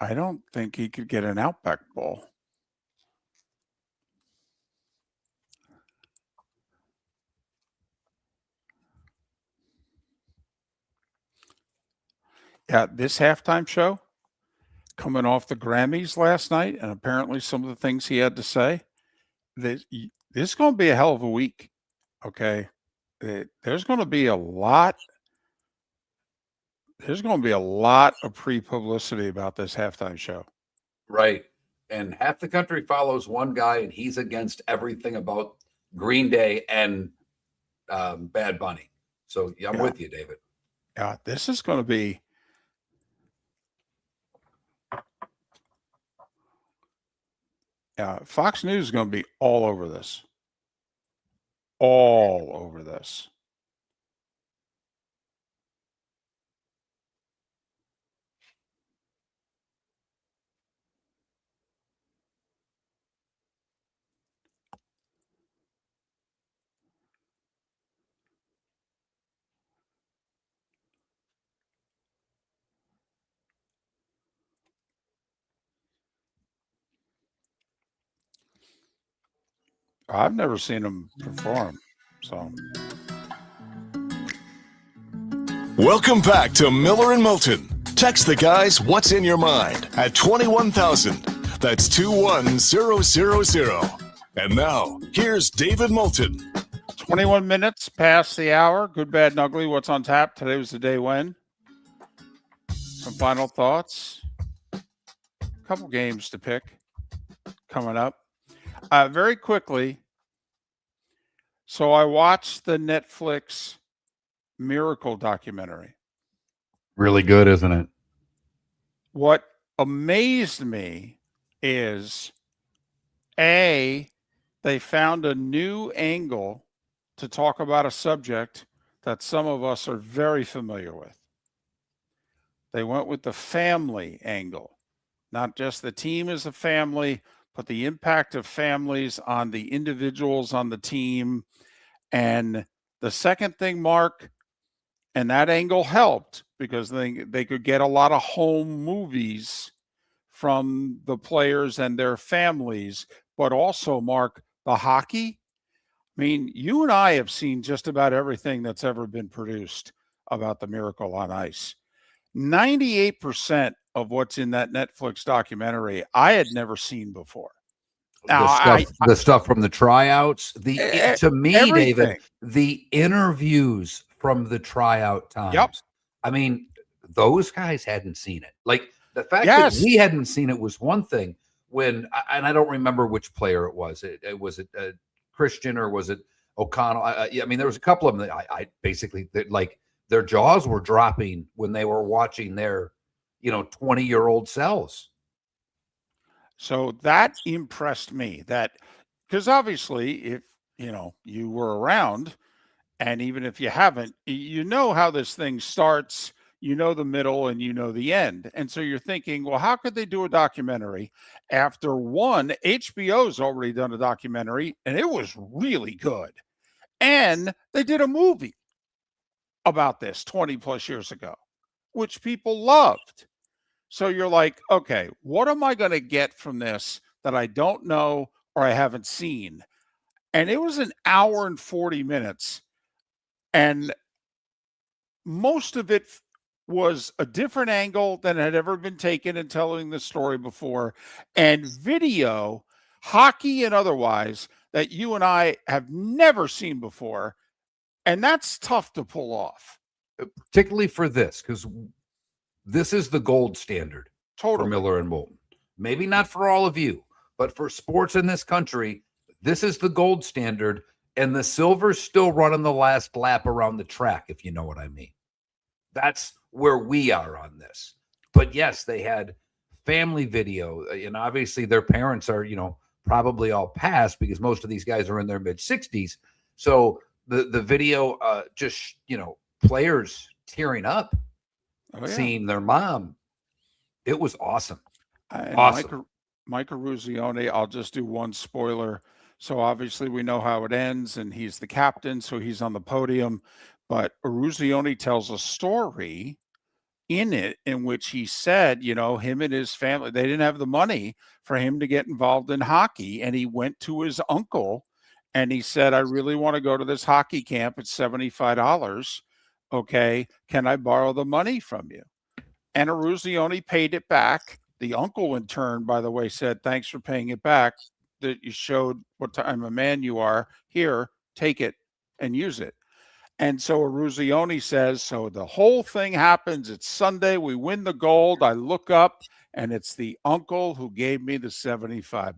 I don't think he could get an Outback Bowl. Yeah, this halftime show coming off the Grammys last night, and apparently some of the things he had to say. This is going to be a hell of a week. Okay, there's going to be a lot. There's going to be a lot of pre-publicity about this halftime show. Right. And half the country follows one guy, and he's against everything about Green Day and Bad Bunny. So I'm with you, David. Yeah, this is going to be. Fox News is going to be all over this. All over this. I've never seen him perform. So, Welcome back to Miller and Moulton. Text the guys what's in your mind at 21,000. That's 21000. And now, here's David Moulton. 21 minutes past the hour. Good, bad, and ugly. What's on tap? Today was the day when. Some final thoughts. A couple games to pick coming up. Very quickly. So I watched the Netflix Miracle documentary. Really good, isn't it? What amazed me is, they found a new angle to talk about a subject that some of us are very familiar with. They went with the family angle, not just the team as a family, but the impact of families on the individuals on the team. And the second thing, Mark, and that angle helped because they could get a lot of home movies from the players and their families, but also, Mark, the hockey. I mean, you and I have seen just about everything that's ever been produced about the Miracle on Ice. 98% of what's in that Netflix documentary I had never seen before. Now, the stuff from the tryouts, to me, everything. David, the interviews from the tryout times. Yep. I mean, those guys hadn't seen it. Like the fact Yes. that we hadn't seen it was one thing. And I don't remember which player it was. Was it Christian or was it O'Connell? I mean, there was a couple of them that I basically like their jaws were dropping when they were watching their, 20-year-old selves. So that impressed me, that because obviously if you were around, and even if you haven't, you know how this thing starts, the middle and the end. And so you're thinking, well, how could they do a documentary after one? HBO's already done a documentary and it was really good. And they did a movie about this 20 plus years ago, which people loved. So you're like, okay, what am I going to get from this that I don't know or I haven't seen? And it was an hour and 40 minutes. And most of it was a different angle than had ever been taken in telling the story before. And video, hockey and otherwise, that you and I have never seen before. And that's tough to pull off. Particularly for this, because this is the gold standard for Miller and Moulton. Maybe not for all of you, but for sports in this country, this is the gold standard. And the silver's still running the last lap around the track, if you know what I mean. That's where we are on this. But yes, they had family video, and obviously their parents are, probably all past because most of these guys are in their mid-60s. So the video, just, players tearing up, seeing their mom. It was awesome. Awesome. Mike Eruzione, I'll just do one spoiler. So obviously we know how it ends, and he's the captain, so he's on the podium. But Eruzione tells a story in it in which he said, him and his family, they didn't have the money for him to get involved in hockey. And he went to his uncle and he said, I really want to go to this hockey camp. It's $75. Okay, can I borrow the money from you? And Eruzione paid it back. The uncle, in turn, by the way, said, thanks for paying it back. That you showed what time a man you are. Here, take it and use it. And so Eruzione says, so the whole thing happens. It's Sunday. We win the gold. I look up, and it's the uncle who gave me the $75.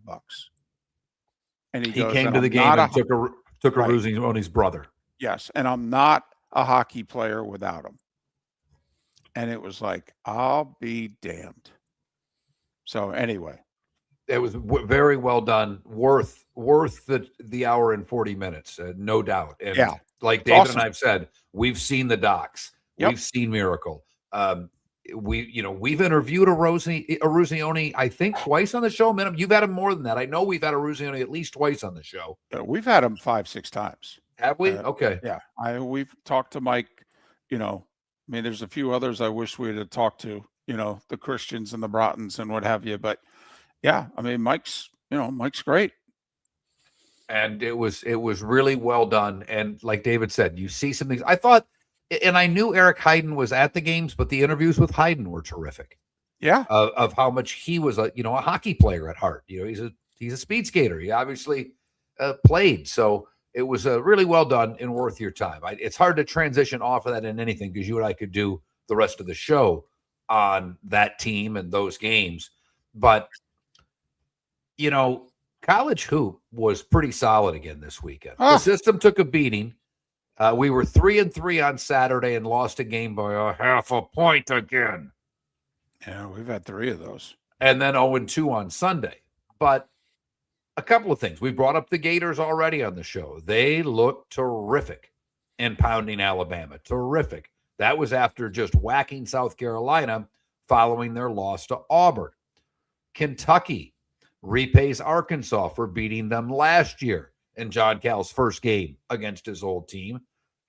And he goes, came to the game and took Eruzione's brother. Yes, and I'm not a hockey player without him. And it was like, I'll be damned. So anyway. It was very well done. Worth the hour and 40 minutes, no doubt. And Yeah, like it's David awesome. and I've said, we've seen the docs. Yep. We've seen Miracle. We've interviewed Eruzione, I think, twice on the show. Minimum. You've had him more than that. I know we've had Eruzione at least twice on the show. We've had him 5-6 times. Have we? Okay. Yeah. We've talked to Mike, there's a few others I wish we'd have talked to, the Christians and the Broughtons and what have you. But yeah, Mike's great. And it was really well done. And like David said, you see some things. I thought, and I knew Eric Heiden was at the games, but the interviews with Heiden were terrific. Yeah. Of how much he was a hockey player at heart. He's a speed skater. He obviously played. So it was really well done and worth your time. It's hard to transition off of that in anything because you and I could do the rest of the show on that team and those games. But, college hoop was pretty solid again this weekend. The system took a beating. We were 3-3 on Saturday and lost a game by a half a point again. Yeah, we've had 3 of those. And then 0-2 on Sunday. But a couple of things. We brought up the Gators already on the show. They look terrific in pounding Alabama. Terrific. That was after just whacking South Carolina following their loss to Auburn. Kentucky repays Arkansas for beating them last year in John Cal's first game against his old team.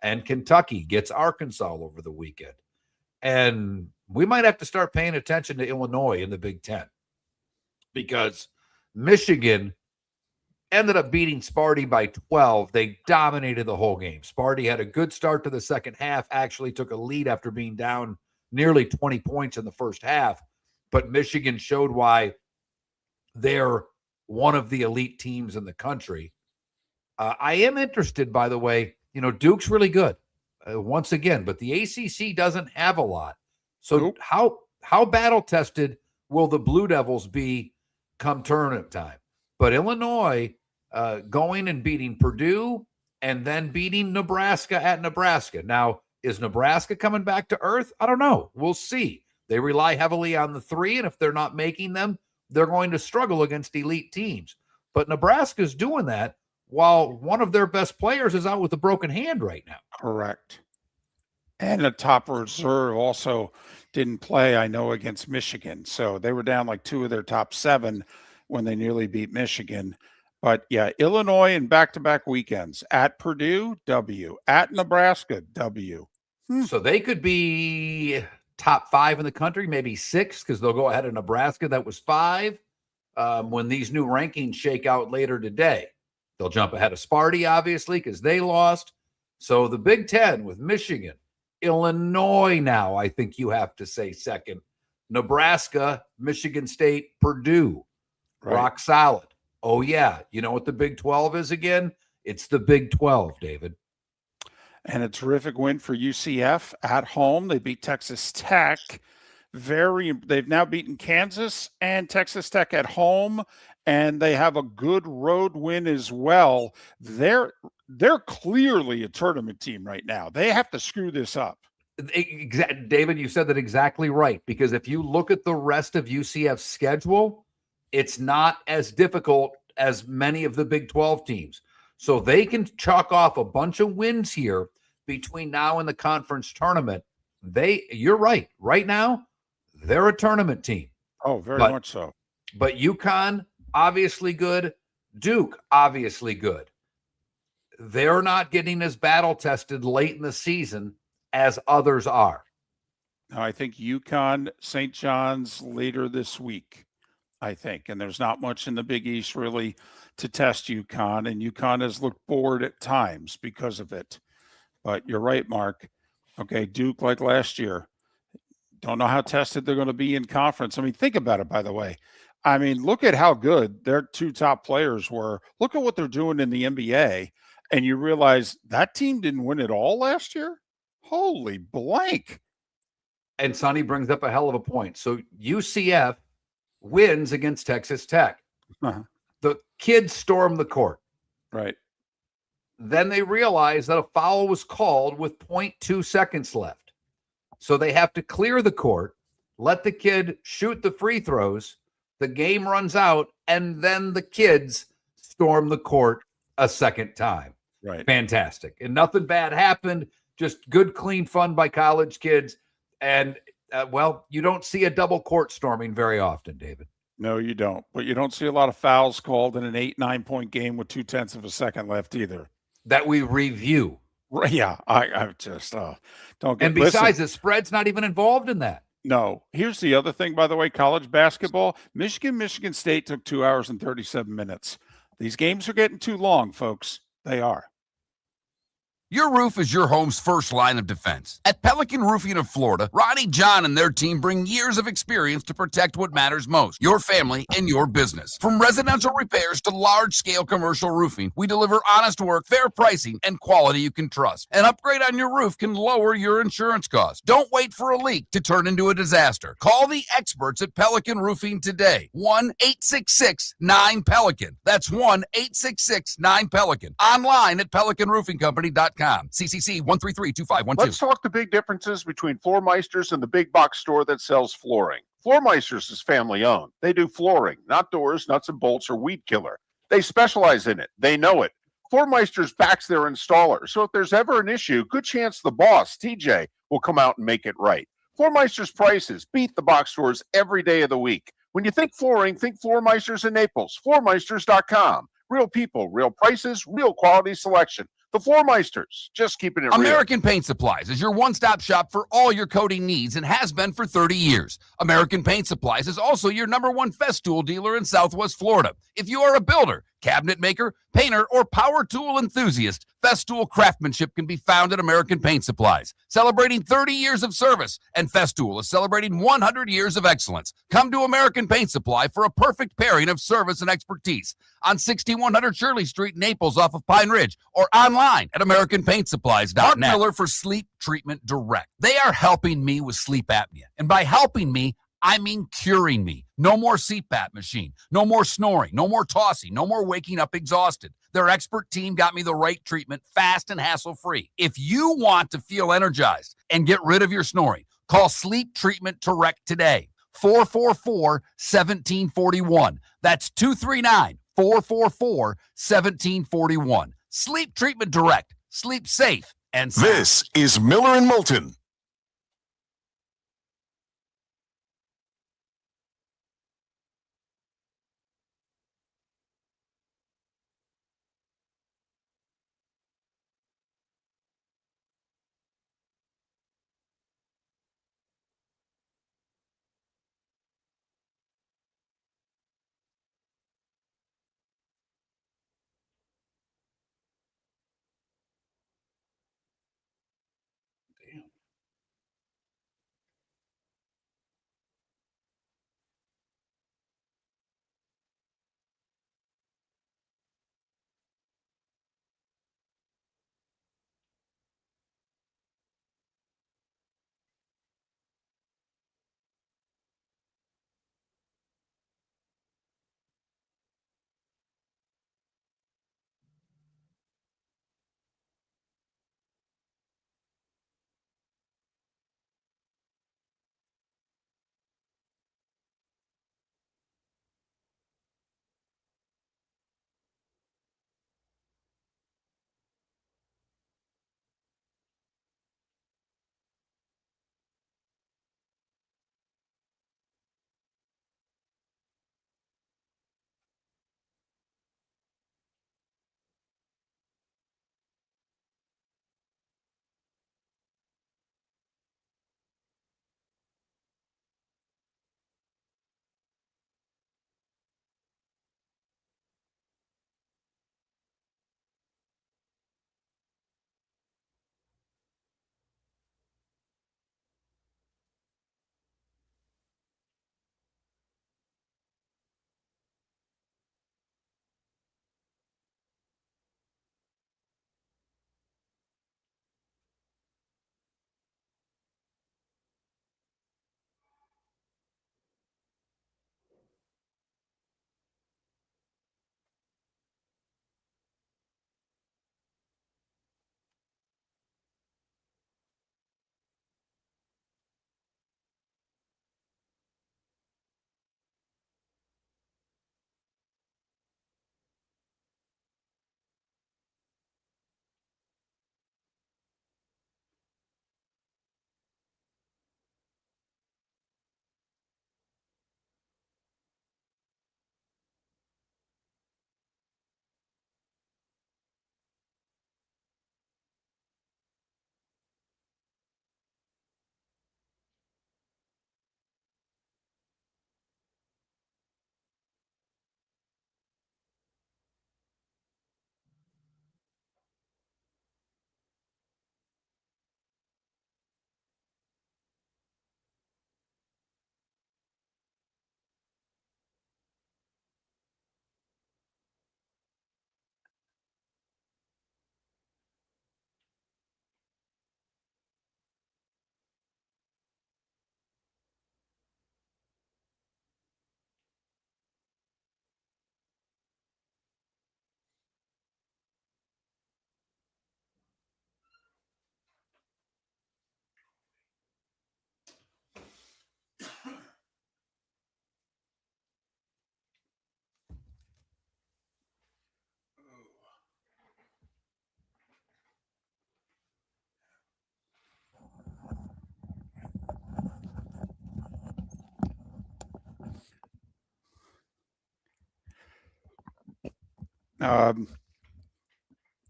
And Kentucky gets Arkansas over the weekend. And we might have to start paying attention to Illinois in the Big Ten because Michigan ended up beating Sparty by 12. They dominated the whole game. Sparty had a good start to the second half, actually took a lead after being down nearly 20 points in the first half. But Michigan showed why they're one of the elite teams in the country. I am interested, by the way, Duke's really good once again, but the ACC doesn't have a lot. So how battle-tested will the Blue Devils be come tournament time? But Illinois going and beating Purdue and then beating Nebraska at Nebraska. Now, is Nebraska coming back to earth? I don't know. We'll see. They rely heavily on the 3, and if they're not making them, they're going to struggle against elite teams. But Nebraska's doing that while one of their best players is out with a broken hand right now. Correct. And the top reserve also didn't play, I know, against Michigan. So they were down like 2 of their top 7 when they nearly beat Michigan. But yeah, Illinois in back-to-back weekends. At Purdue, W. At Nebraska, W. So they could be top 5 in the country, maybe 6, because they'll go ahead of Nebraska. That was 5. When these new rankings shake out later today, they'll jump ahead of Sparty, obviously, because they lost. So the Big Ten with Michigan, Illinois now, I think you have to say second. Nebraska, Michigan State, Purdue, rock solid. Oh, yeah. You know what the Big 12 is again? It's the Big 12, David. And a terrific win for UCF at home. They beat Texas Tech. They've now beaten Kansas and Texas Tech at home, and they have a good road win as well. They're clearly a tournament team right now. They have to screw this up. David, you said that exactly right, because if you look at the rest of UCF's schedule, it's not as difficult as many of the Big 12 teams. So they can chalk off a bunch of wins here between now and the conference tournament. You're right. Right now, they're a tournament team. Oh, very much so. But UConn, obviously good. Duke, obviously good. They're not getting as battle-tested late in the season as others are. I think UConn, St. John's later this week, I think. And there's not much in the Big East really to test UConn. And UConn has looked bored at times because of it. But you're right, Mark. Okay, Duke, like last year, don't know how tested they're going to be in conference. Think about it, by the way. Look at how good their 2 top players were. Look at what they're doing in the NBA. And you realize that team didn't win it all last year? Holy blank. And Sonny brings up a hell of a point. So UCF wins against Texas Tech. Uh-huh. The kids storm the court. Right. Then they realize that a foul was called with 0.2 seconds left. So they have to clear the court, let the kid shoot the free throws. The game runs out, and then the kids storm the court a second time. Right. Fantastic. And nothing bad happened. Just good, clean fun by college kids. And, well, you don't see a double court storming very often, David. No, you don't. But you don't see a lot of fouls called in an 8-9 point game with 0.2 of a second left either. That we review. Right, yeah, I just don't get. And besides, listen, the spread's not even involved in that. no. Here's the other thing, by the way, college basketball. Michigan State took 2 hours and 37 minutes. These games are getting too long, folks. They are. Your roof is your home's first line of defense. At Pelican Roofing of Florida, Ronnie John and their team bring years of experience to protect what matters most, your family and your business. From residential repairs to large-scale commercial roofing, we deliver honest work, fair pricing, and quality you can trust. An upgrade on your roof can lower your insurance costs. Don't wait for a leak to turn into a disaster. Call the experts at Pelican Roofing today. 1-866-9-PELICAN. That's 1-866-9-PELICAN. Online at pelicanroofingcompany.com. CCC 1332512. Let's talk the big differences between Floor Meisters and the big box store that sells flooring. Floor Meisters is family owned. They do flooring, not doors, nuts and bolts, or weed killer. They specialize in it. They know it. Floor Meisters backs their installer. So if there's ever an issue, good chance the boss, TJ, will come out and make it right. Floor Meisters prices beat the box stores every day of the week. When you think flooring, think Floor Meisters in Naples. Floormeisters.com. Real people, real prices, real quality selection. The Floor Meisters, just keeping it real. American Paint Supplies is your one-stop shop for all your coating needs and has been for 30 years. American Paint Supplies is also your #1 Festool dealer in Southwest Florida. If you are a builder, cabinet maker, painter, or power tool enthusiast, Festool craftsmanship can be found at American Paint Supplies. Celebrating 30 years of service, and Festool is celebrating 100 years of excellence. Come to American Paint Supply for a perfect pairing of service and expertise on 6100 Shirley Street, Naples, off of Pine Ridge, or online at AmericanPaintSupplies.net. Mark Miller for Sleep Treatment Direct. They are helping me with sleep apnea, and by helping me, I mean curing me. No more CPAP machine, no more snoring, no more tossing, no more waking up exhausted. Their expert team got me the right treatment, fast and hassle-free. If you want to feel energized and get rid of your snoring, call Sleep Treatment Direct today. 444-1741. That's 239-444-1741. Sleep Treatment Direct. Sleep safe and sound. This is Miller and Moulton.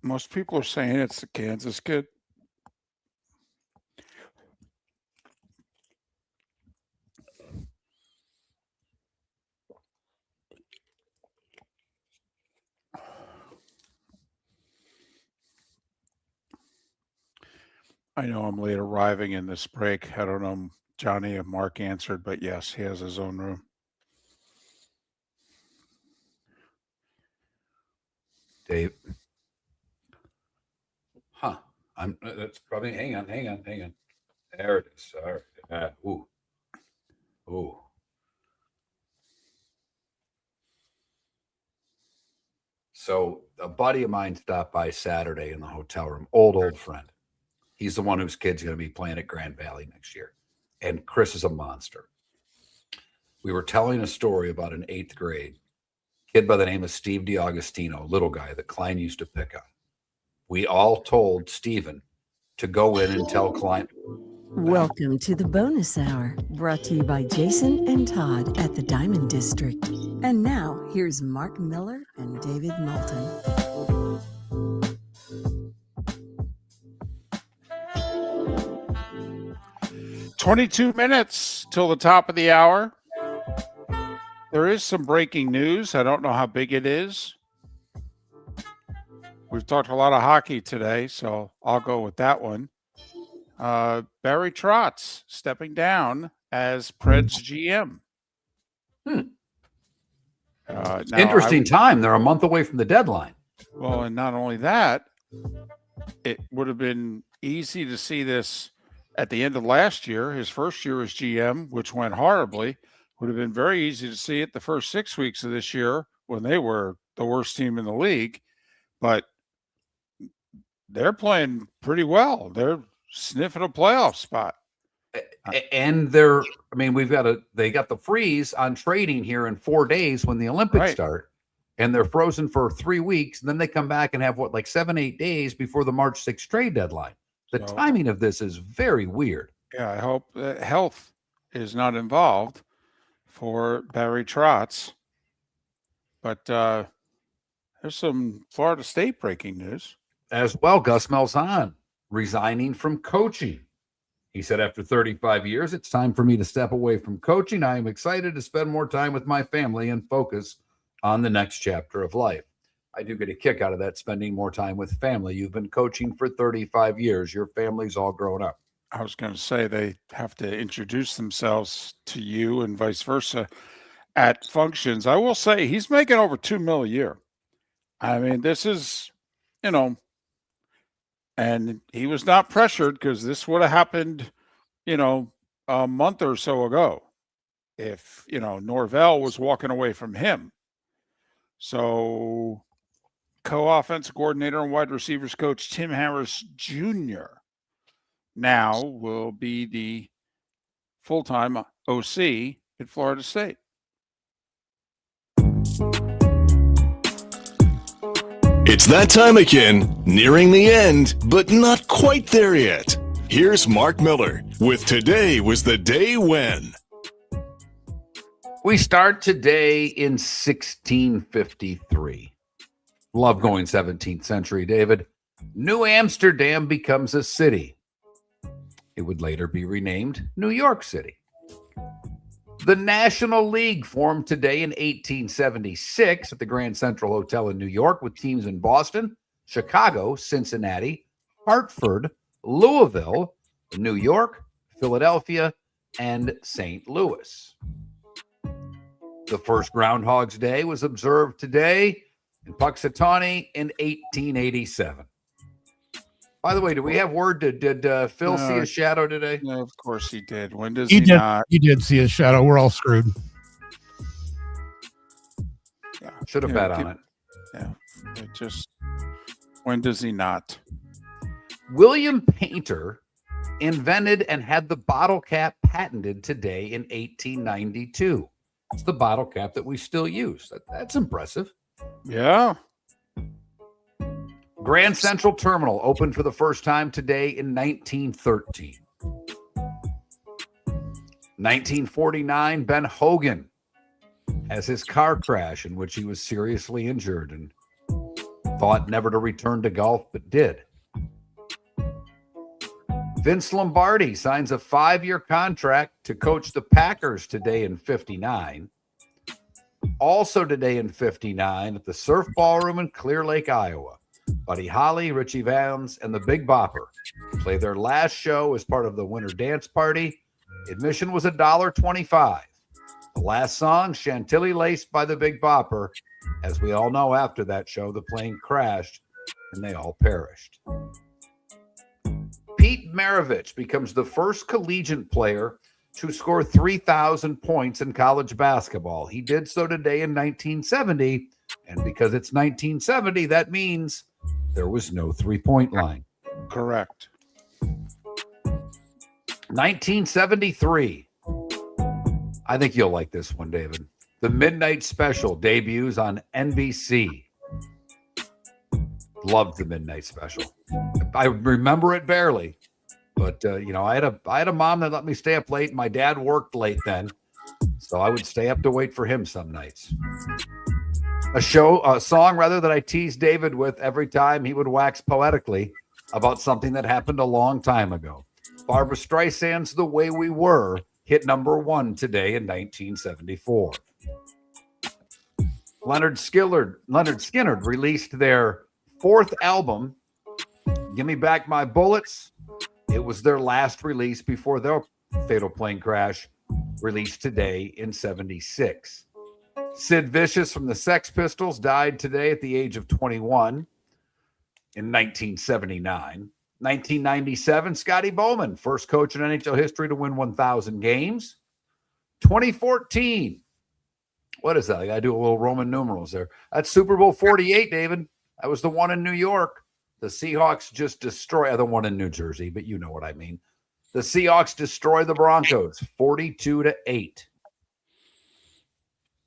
Most people are saying it's the Kansas kid. I know I'm late arriving in this break. I don't know, Johnny, if Mark answered, but yes, he has his own room. Dave. Huh. That's probably, hang on. There it is. All right. Ooh. So a buddy of mine stopped by Saturday in the hotel room, old friend. He's the one whose kid's going to be playing at Grand Valley next year. And Chris is a monster. We were telling a story about an 8th grade kid by the name of Steve DiAugustino, little guy that Klein used to pick on. We all told Stephen to go in and tell Klein. Welcome to the bonus hour, brought to you by Jason and Todd at the Diamond District. And now, here's Mark Miller and David Moulton. 22 minutes till the top of the hour. There is some breaking news. I don't know how big it is. We've talked a lot of hockey today, so I'll go with that one. Barry Trotz stepping down as Preds GM. Interesting time. They're a month away from the deadline. Well, and not only that, it would have been easy to see this at the end of last year. His first year as GM, which went horribly, would have been very easy to see it the first 6 weeks of this year when they were the worst team in the league. But they're playing pretty well. They're sniffing a playoff spot. And they got the freeze on trading here in 4 days when the Olympics start, and they're frozen for 3 weeks. And then they come back and have 7-8 days before the March 6th trade deadline. The timing of this is very weird. Yeah, I hope that health is not involved for Barry Trotz. But there's some Florida State breaking news. As well, Gus Malzahn resigning from coaching. He said, after 35 years, it's time for me to step away from coaching. I am excited to spend more time with my family and focus on the next chapter of life. I do get a kick out of that, spending more time with family. You've been coaching for 35 years. Your family's all grown up. I was going to say they have to introduce themselves to you and vice versa at functions. I will say he's making over $2 million a year. I mean, this is, and he was not pressured because this would have happened, a month or so ago if, Norvell was walking away from him. So co-offensive coordinator and wide receivers coach Tim Harris Jr. now will be the full-time OC at Florida State. It's that time again, nearing the end, but not quite there yet. Here's Mark Miller with Today Was the Day When. We start today in 1653. Love going 17th century, David. New Amsterdam becomes a city. It would later be renamed New York City. The National League formed today in 1876 at the Grand Central Hotel in New York with teams in Boston, Chicago, Cincinnati, Hartford, Louisville, New York, Philadelphia, and St. Louis. The first Groundhog's Day was observed today in Puxatawney in 1887. By the way, do we have word? Did Phil see a shadow today? No, of course he did. When does he not? He did see a shadow. We're all screwed. Yeah. Should have bet on it. Yeah. When does he not? William Painter invented and had the bottle cap patented today in 1892. It's the bottle cap that we still use. That's impressive. Yeah. Grand Central Terminal opened for the first time today in 1913. 1949, Ben Hogan has his car crash in which he was seriously injured and thought never to return to golf, but did. Vince Lombardi signs a 5-year contract to coach the Packers today in 59. Also today in 59 at the Surf Ballroom in Clear Lake, Iowa, Buddy Holly, Richie Valens, and the Big Bopper play their last show as part of the Winter Dance Party. Admission was $1.25. The last song, Chantilly Laced by the Big Bopper. As we all know, after that show, the plane crashed and they all perished. Pete Maravich becomes the first collegiate player to score 3,000 points in college basketball. He did so today in 1970, and because it's 1970, that means there was no three-point line. Correct. 1973. I think you'll like this one, David. The Midnight Special debuts on NBC. Loved the Midnight Special. I remember it barely, but I had a mom that let me stay up late. My dad worked late then, so I would stay up to wait for him some nights. A song that I teased David with every time he would wax poetically about something that happened a long time ago. Barbra Streisand's "The Way We Were" hit number 1 today in 1974. Leonard Skinner released their 4th album, Give Me Back My Bullets. It was their last release before their fatal plane crash, released today in 76. Sid Vicious from the Sex Pistols died today at the age of 21 in 1979. 1997, Scotty Bowman, first coach in NHL history to win 1,000 games. 2014, what is that? I got to do a little Roman numerals there. That's Super Bowl 48, David. That was the one in New York. The Seahawks just destroy the one in New Jersey, but you know what I mean. The Seahawks destroy the Broncos 42-8.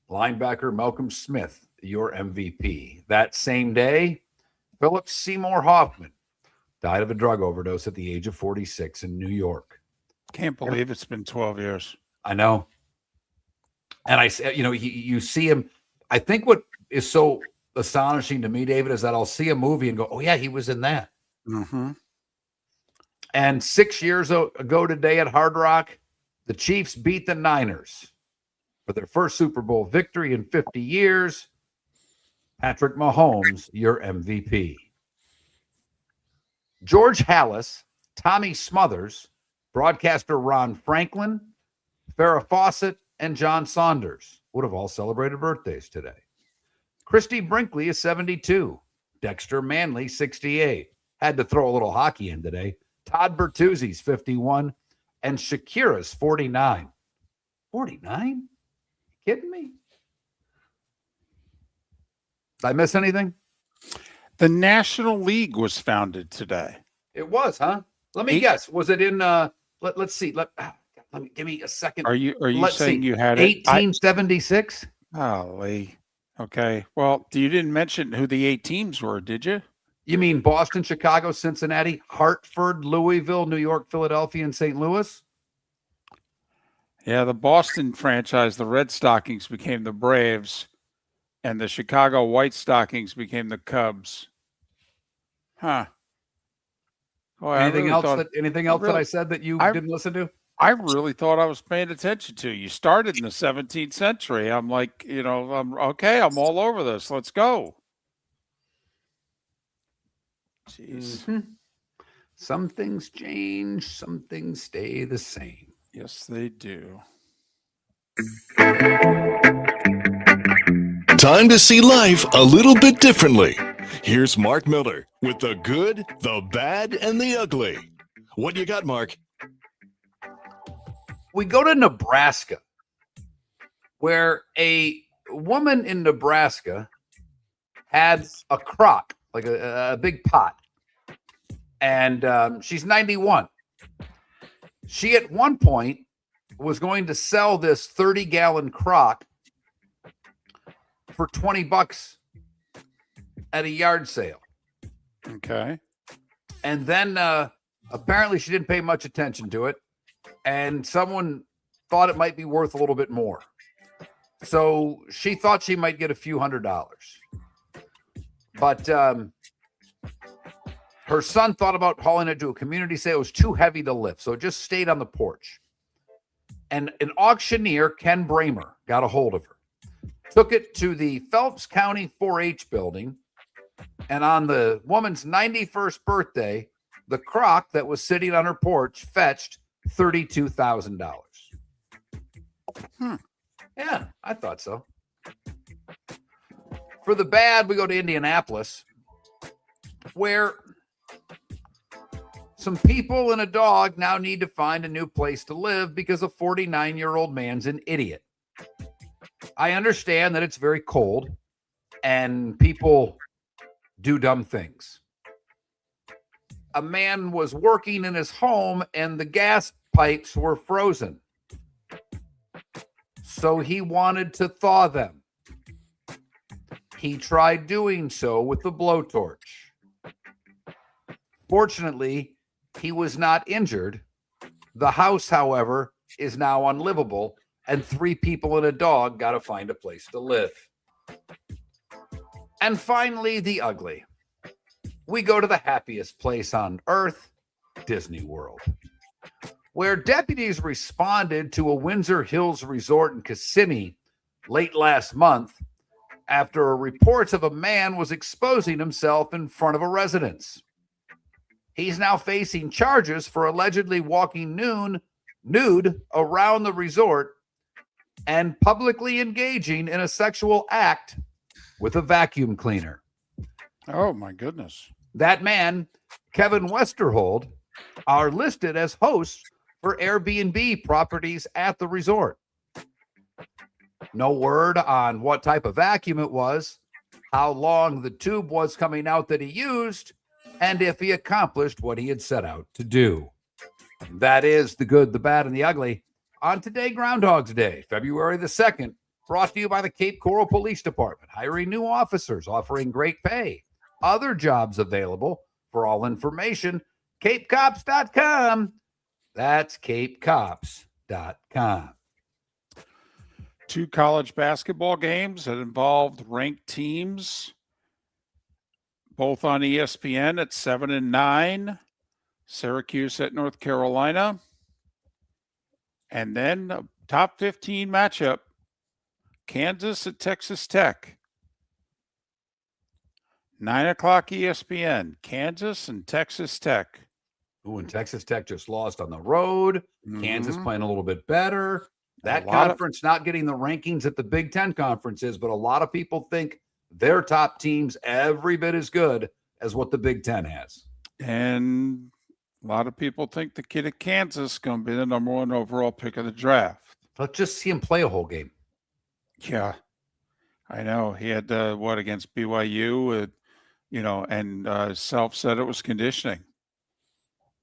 Linebacker Malcolm Smith, your MVP. That same day, Philip Seymour Hoffman died of a drug overdose at the age of 46 in New York. Can't believe it's been 12 years. I know. And I said, you see him. I think what is so astonishing to me, David, is that I'll see a movie and go, oh yeah, he was in that. Mm-hmm. And 6 years ago today at Hard Rock, the Chiefs beat the Niners for their first Super Bowl victory in 50 years. Patrick Mahomes, your MVP. George Halas, Tommy Smothers, broadcaster Ron Franklin, Farrah Fawcett, and John Saunders would have all celebrated birthdays today. Christy Brinkley is 72. Dexter Manley, 68. Had to throw a little hockey in today. Todd Bertuzzi's 51. And Shakira's 49. 49? You kidding me? Did I miss anything? The National League was founded today. It was, huh? Let me guess. Was it in let's see. Let me give me a second. Are you Let's saying see. you had it? 1876? Golly. Okay. Well, you didn't mention who the 8 teams were, did you? You mean Boston, Chicago, Cincinnati, Hartford, Louisville, New York, Philadelphia, and St. Louis? Yeah, the Boston franchise, the Red Stockings, became the Braves, and the Chicago White Stockings became the Cubs. Huh. Boy, Anything else that I said that you didn't listen to? I really thought I was paying attention to. You started in the 17th century. I'm like, I'm okay. I'm all over this. Let's go. Jeez. Mm-hmm. Some things change, some things stay the same. Yes, they do. Time to see life a little bit differently. Here's Mark Miller with the good, the bad, and the ugly. What you got, Mark? We go to Nebraska, where a woman in Nebraska had a crock, like a big pot, and she's 91. She at one point was going to sell this 30-gallon crock for $20 at a yard sale. Okay. And then apparently she didn't pay much attention to it, and someone thought it might be worth a little bit more. So she thought she might get a few $100. But her son thought about hauling it to a community sale. It was too heavy to lift, so it just stayed on the porch. And an auctioneer, Ken Bramer, got a hold of her, took it to the Phelps County 4-H building, and on the woman's 91st birthday, the crock that was sitting on her porch fetched $32,000. Yeah, I thought so. For the bad, we go to Indianapolis, where some people and a dog now need to find a new place to live because a 49-year-old man's an idiot. I understand that it's very cold and people do dumb things. A man was working in his home and the gas pipes were frozen. So he wanted to thaw them. He tried doing so with the blowtorch. Fortunately, he was not injured. The house, however, is now unlivable, and 3 people and a dog got to find a place to live. And finally, the ugly. We go to the happiest place on earth, Disney World, where deputies responded to a Windsor Hills resort in Kissimmee late last month after reports of a man was exposing himself in front of a residence. He's now facing charges for allegedly walking nude around the resort and publicly engaging in a sexual act with a vacuum cleaner. Oh, my goodness. That man, Kevin Westerhold, are listed as hosts for Airbnb properties at the resort. No word on what type of vacuum it was, how long the tube was coming out that he used, and if he accomplished what he had set out to do. That is the good, the bad, and the ugly on today, Groundhog's Day, February the 2nd, brought to you by the Cape Coral Police Department, hiring new officers, offering great pay. Other jobs available. For all information, capecops.com. That's capecops.com. 2 college basketball games that involved ranked teams, both on ESPN at 7 and 9. Syracuse at North Carolina. And then a top 15 matchup, Kansas at Texas Tech. 9 o'clock ESPN, Kansas and Texas Tech. Ooh, and Texas Tech just lost on the road. Kansas playing a little bit better. That conference not getting the rankings that the Big Ten conference is, but a lot of people think their top team's every bit as good as what the Big Ten has. And a lot of people think the kid at Kansas is going to be the number 1 overall pick of the draft. Let's just see him play a whole game. Yeah, I know. He had against BYU, and Self said it was conditioning.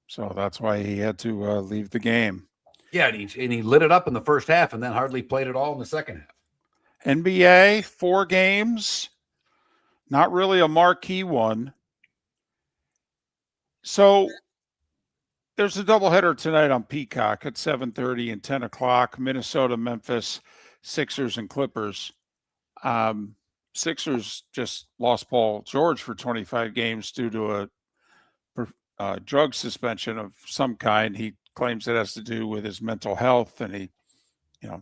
So that's why he had to leave the game. Yeah, and he lit it up in the first half and then hardly played it all in the second half. NBA, 4 games, not really a marquee one. So there's a doubleheader tonight on Peacock at 7:30 and 10 o'clock, Minnesota, Memphis, Sixers and Clippers. Sixers just lost Paul George for 25 games due to a drug suspension of some kind. He claims it has to do with his mental health, and he,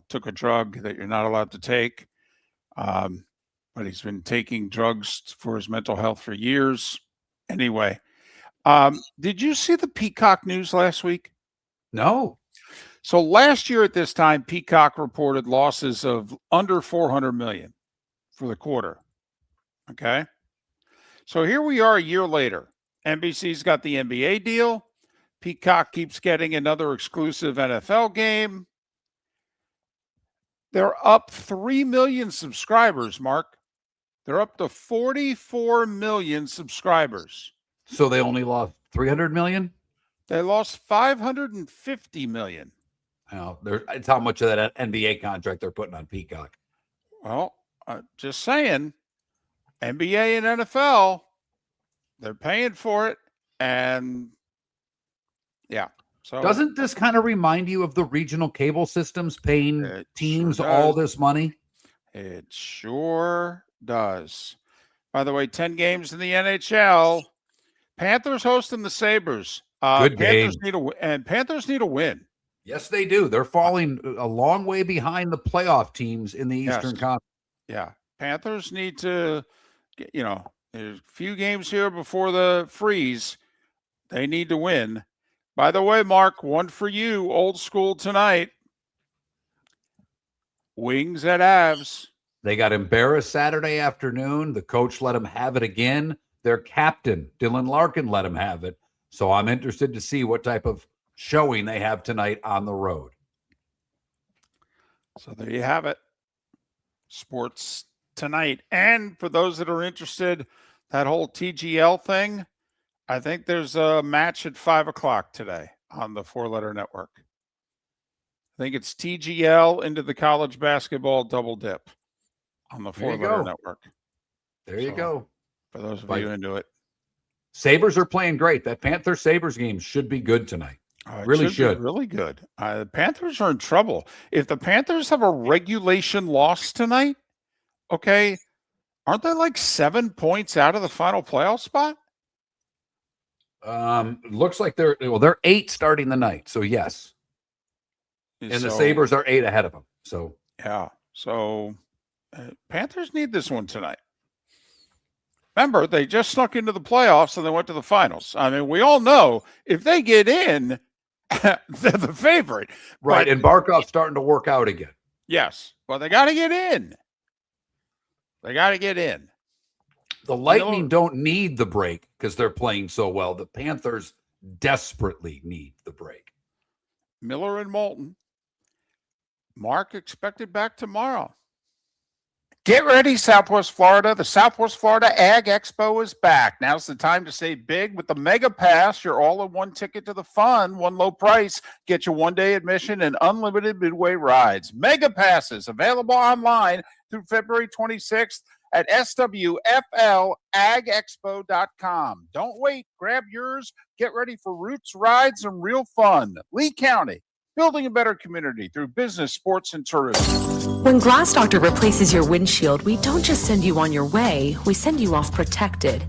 took a drug that you're not allowed to take. But he's been taking drugs for his mental health for years. Anyway, did you see the Peacock news last week? No. So last year at this time, Peacock reported losses of under $400 million for the quarter. Okay. So here we are a year later. NBC's got the NBA deal. Peacock keeps getting another exclusive NFL game. They're up 3 million subscribers, Mark. They're up to 44 million subscribers. So they only lost 300 million? They lost 550 million. It's how much of that NBA contract they're putting on Peacock. Well, just saying, NBA and NFL, they're paying for it. And yeah. So doesn't this kind of remind you of the regional cable systems paying teams all this money? It sure does. By the way, 10 games in the NHL. Panthers hosting the Sabres. Good Panthers game. Panthers need a win. Yes, they do. They're falling a long way behind the playoff teams in the Eastern Conference. Yeah. Panthers need to get, there's a few games here before the freeze. They need to win. By the way, Mark, one for you, old school tonight. Wings at Avs. They got embarrassed Saturday afternoon. The coach let them have it again. Their captain, Dylan Larkin, let them have it. So I'm interested to see what type of showing they have tonight on the road. So there you have it. Sports tonight. And for those that are interested, that whole TGL thing, I think there's a match at 5:00 today on the 4-letter network. I think it's TGL into the college basketball double dip on the 4-letter network. There you go. For those of you into it. Sabres are playing great. That Panther-Sabres game should be good tonight. It really be should. Really good. The Panthers are in trouble. If the Panthers have a regulation loss tonight, okay, aren't they like 7 points out of the final playoff spot? Looks like they're 8 starting the night. So yes. And the Sabres are 8 ahead of them. So yeah. So Panthers need this one tonight. Remember, they just snuck into the playoffs and they went to the finals. I mean, we all know if they get in, they're the favorite. Right. But, and Barkov's starting to work out again. Yes. But they got to get in. They got to get in. The Lightning don't need the break because they're playing so well. The Panthers desperately need the break. Miller and Moulton. Mark expected back tomorrow. Get ready, Southwest Florida. The Southwest Florida Ag Expo is back. Now's the time to save big with the Mega Pass. Your all-in-one ticket to the fun, one low price. Get your one-day admission and unlimited midway rides. Mega Passes available online through February 26th at swflagexpo.com. Don't wait. Grab yours. Get ready for roots, rides, and real fun. Lee County, building a better community through business, sports, and tourism. When Glass Doctor replaces your windshield, we don't just send you on your way, we send you off protected.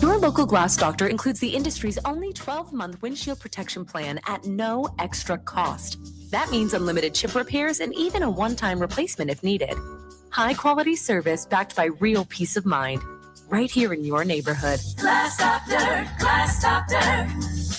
Your local Glass Doctor includes the industry's only 12-month windshield protection plan at no extra cost. That means unlimited chip repairs and even a one-time replacement if needed. High-quality service backed by real peace of mind, right here in your neighborhood. Glass Doctor, Glass Doctor.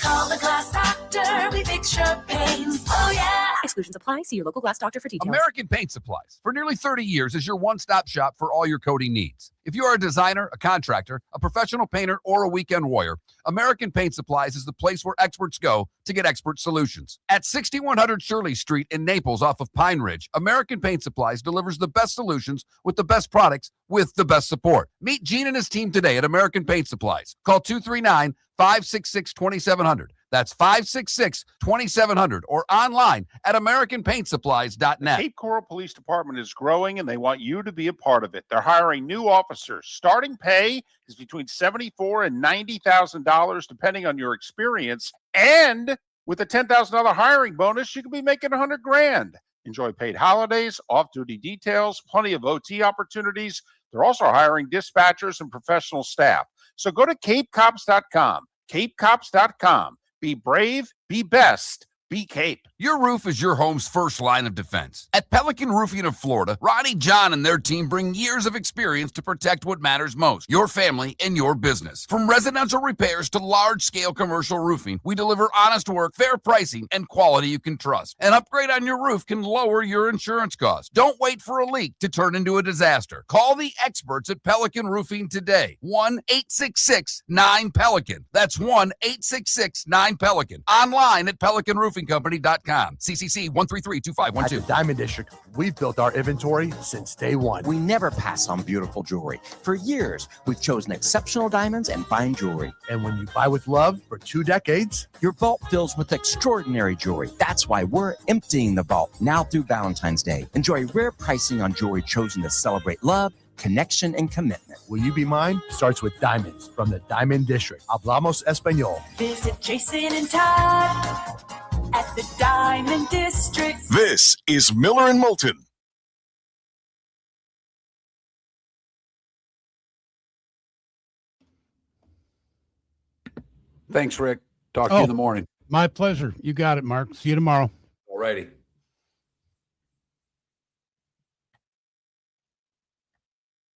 Call the Glass Doctor, we fix your pains. Oh, yeah. Exclusions apply. See your local Glass Doctor for details. American Paint Supplies, for nearly 30 years, is your one-stop shop for all your coating needs. If you are a designer, a contractor, a professional painter, or a weekend warrior, American Paint Supplies is the place where experts go to get expert solutions. At 6100 Shirley Street in Naples off of Pine Ridge, American Paint Supplies delivers the best solutions with the best products with the best support. Meet Gene and his team today at American Paint Supplies. Call 239-566-2700. That's 566-2700 or online at AmericanPaintSupplies.net. Cape Coral Police Department is growing and they want you to be a part of it. They're hiring new officers. Starting pay is between $74,000 and $90,000 depending on your experience. And with a $10,000 hiring bonus, you could be making $100,000. Enjoy paid holidays, off-duty details, plenty of OT opportunities. They're also hiring dispatchers and professional staff. So go to CapeCops.com. CapeCops.com. Be brave, be best, be Cape. Your roof is your home's first line of defense. At Pelican Roofing of Florida, Ronnie John and their team bring years of experience to protect what matters most, your family and your business. From residential repairs to large-scale commercial roofing, we deliver honest work, fair pricing, and quality you can trust. An upgrade on your roof can lower your insurance costs. Don't wait for a leak to turn into a disaster. Call the experts at Pelican Roofing today. 1-866-9-PELICAN. That's 1-866-9-PELICAN. Online at PelicanRoofingCompany.com. CCC 1332512. At the Diamond District, we've built our inventory since day one. We never pass on beautiful jewelry. For years, we've chosen exceptional diamonds and fine jewelry. And when you buy with love for 2 decades, your vault fills with extraordinary jewelry. That's why we're emptying the vault now through Valentine's Day. Enjoy rare pricing on jewelry chosen to celebrate love, connection, and commitment. Will you be mine? Starts with diamonds from the Diamond District. Hablamos Espanol. Visit Jason and Todd at the Diamond District. This is Miller and Moulton. Thanks, Rick. Talk to you in the morning. My pleasure. You got it, Mark. See you tomorrow. All righty.